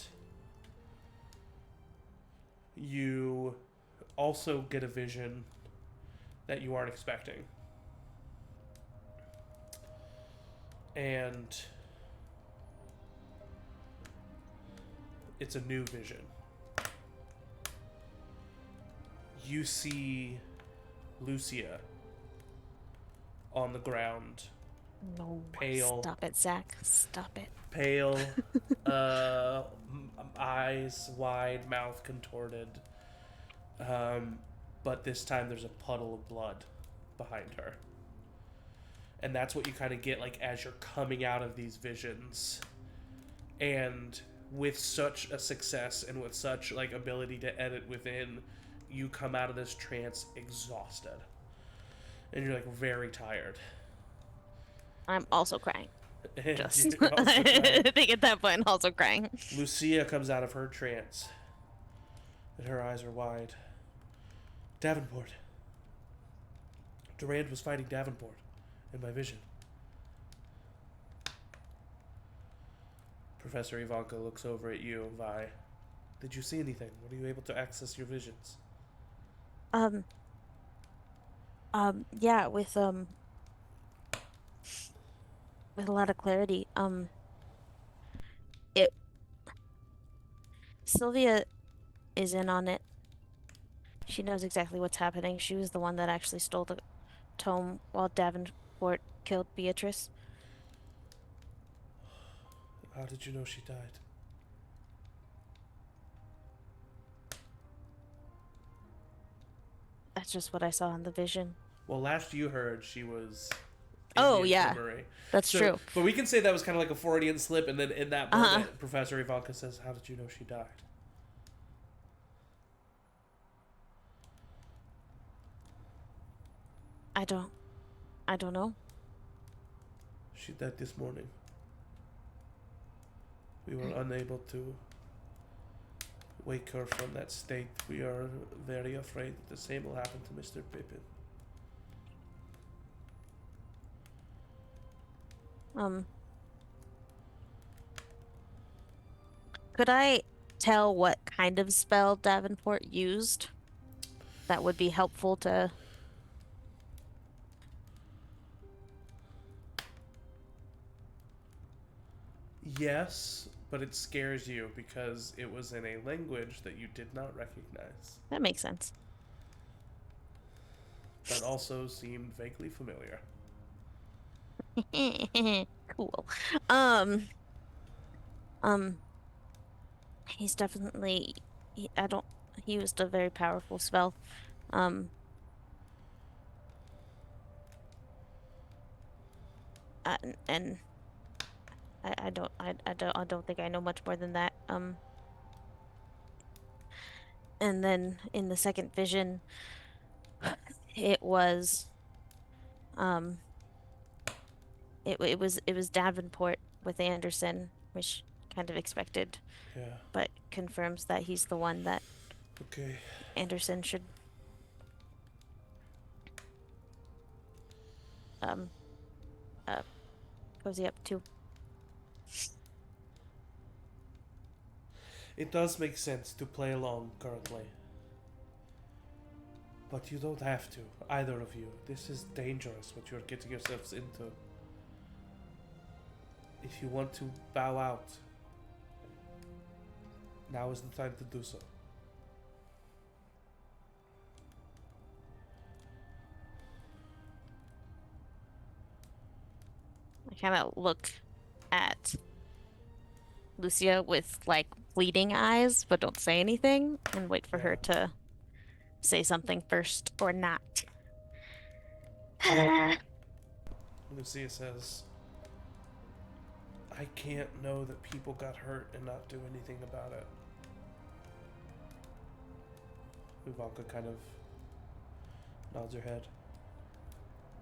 you also get a vision that you aren't expecting. And it's a new vision. You see Lucia on the ground. No. Pale. Stop it, Zach. Stop it. Pale, eyes wide, mouth contorted. But this time there's a puddle of blood behind her. And that's what you kind of get like as you're coming out of these visions. And with such a success and with such like ability to edit within, you come out of this trance exhausted. And you're like very tired. I'm also crying. And Just you're also crying. I think at that point, also crying. Lucia comes out of her trance. And her eyes are wide. Davenport. Durand was fighting Davenport in my vision. Professor Ivanka looks over at you, Vi. Did you see anything? Were you able to access your visions? Yeah, with a lot of clarity. Sylvia is in on it. She knows exactly what's happening. She was the one that actually stole the tome while Davenport killed Beatrice. How did you know she died? That's just what I saw in the vision. Well, last you heard, she was in Oh, the yeah. infirmary. That's So, true. But we can say that was kind of like a Freudian slip, and then in that Uh-huh. moment, Professor Ivanka says, "How did you know she died?" I don't know. She died this morning. We were unable to wake her from that state. We are very afraid that the same will happen to Mr. Pippin. Could I tell what kind of spell Davenport used? That would be helpful to... Yes, but it scares you because it was in a language that you did not recognize. That makes sense. That also seemed vaguely familiar. Cool. He's definitely... He used a very powerful spell. Um, and I don't think I know much more than that. And then in the second vision, it was, it was Davenport with Anderson, which kind of expected, Yeah. but confirms that he's the one that Okay. Anderson should cozy up to. It does make sense to play along currently. But you don't have to, either of you. This is dangerous what you're getting yourselves into. If you want to bow out, now is the time to do so. I kind of look at Lucia with like bleeding eyes, but don't say anything, and wait for her to say something first or not. Lucia says, I can't know that people got hurt and not do anything about it. Ivanka kind of nods her head.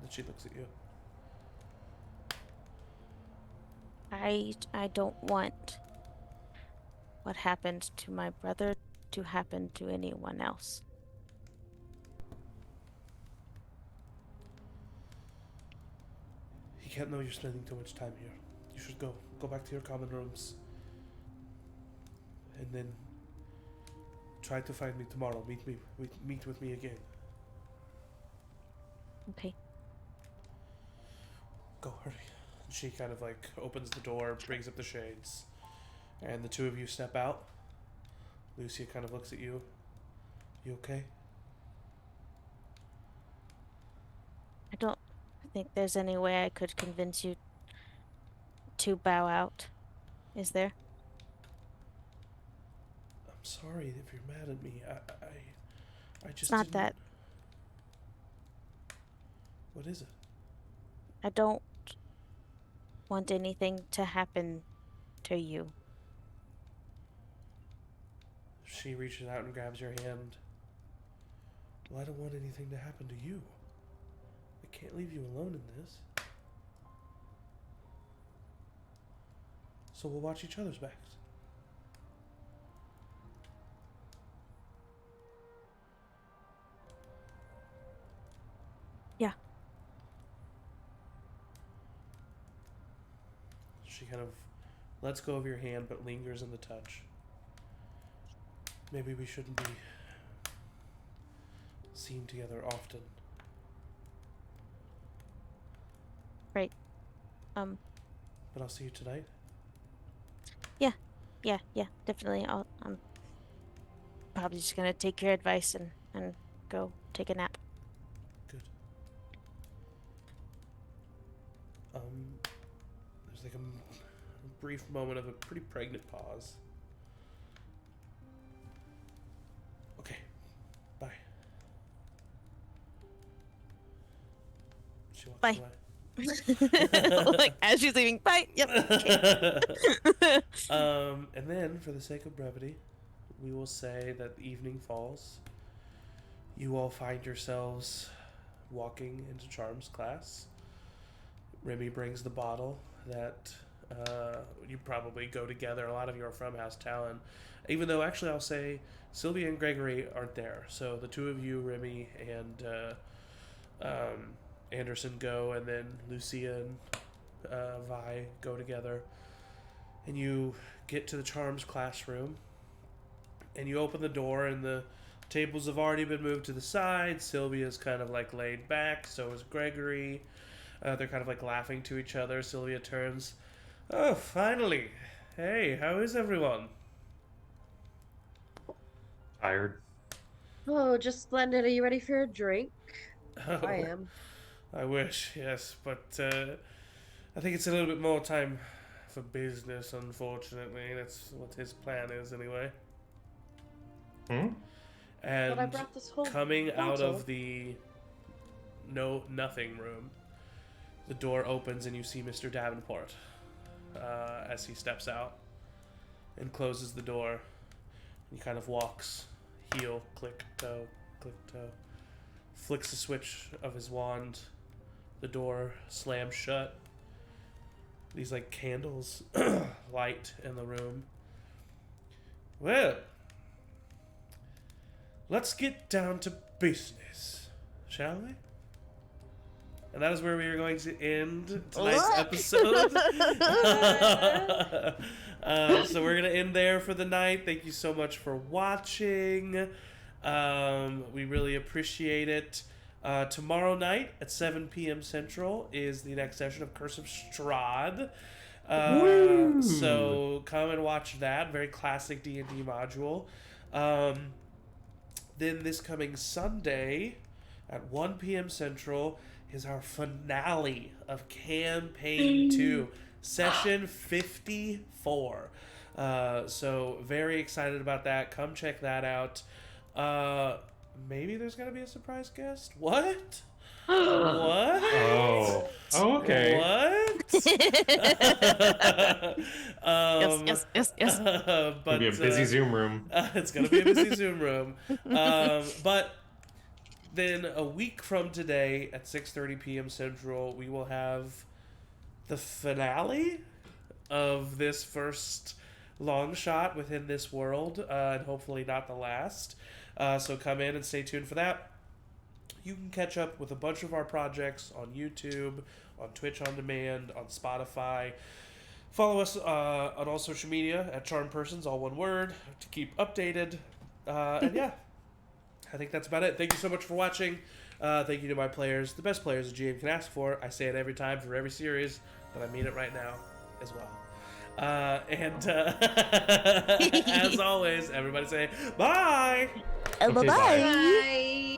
Then she looks at you. I don't want what happened to my brother to happen to anyone else. He can't know you're spending too much time here. You should go. Go back to your common rooms. And then try to find me tomorrow. Meet with me again. Okay. Go, hurry. She kind of like opens the door, brings up the shades, and the two of you step out. Lucia kind of looks at you. You okay? I don't think there's any way I could convince you to bow out. Is there? I'm sorry if you're mad at me. I just It's not didn't... that. What is it? I don't want anything to happen to you. She reaches out and grabs your hand. Well, I don't want anything to happen to you. I can't leave you alone in this. So we'll watch each other's backs. Yeah. She kind of lets go of your hand but lingers in the touch. Maybe we shouldn't be seen together often. Right. But I'll see you tonight. Yeah, definitely. I'm probably just gonna take your advice and go take a nap. Good. There's like a brief moment of a pretty pregnant pause. Okay, bye. She walks Bye. away. Like, as she's leaving, bye. Yep. Okay. And then, for the sake of brevity, we will say that the evening falls. You all find yourselves walking into Charms class. Remy brings the bottle that you probably go together. A lot of you are from House Talon. Even though, actually, I'll say Sylvia and Gregory aren't there. So the two of you, Remy and Anderson, go, and then Lucia and Vi go together. And you get to the Charms classroom, and you open the door, and the tables have already been moved to the side. Sylvia's kind of like laid back, so is Gregory. They're kind of like laughing to each other. Sylvia turns. Oh, finally. Hey, how is everyone? Tired. Oh, just splendid. Are you ready for a drink? Oh, I am. I wish, yes, but I think it's a little bit more time for business, unfortunately. That's what his plan is, anyway. Hmm? And But I brought this whole coming out bottle. of the nothing room, the door opens and you see Mr. Davenport as he steps out and closes the door. He kind of walks, heel, click, toe, flicks the switch of his wand. The door slams shut. These like candles light in the room. Well, let's get down to business, shall we? And that is where we are going to end tonight's episode. So we're going to end there for the night. Thank you so much for watching. We really appreciate it. Tomorrow night at 7 p.m. Central is the next session of Curse of Strahd. So come and watch that. Very classic D&D module. Then this coming Sunday at 1 p.m. Central is our finale of Campaign 2, Session 54. So very excited about that. Come check that out. Maybe there's going to be a surprise guest? What? What? Oh, okay. What? Yes. But It'll be a busy Zoom room. it's gonna be a busy Zoom room. But then a week from today at 6:30 p.m. Central, we will have the finale of this first long shot within this world, and hopefully not the last. So come in and stay tuned for that. You can catch up with a bunch of our projects on YouTube, on Twitch On Demand, on Spotify. Follow us on all social media at Charm Persons, all one word, to keep updated. And yeah, I think that's about it. Thank you so much for watching. Thank you to my players, the best players a GM can ask for. I say it every time for every series, but I mean it right now as well. As always, everybody say bye! Okay, Bye-bye. bye. Bye.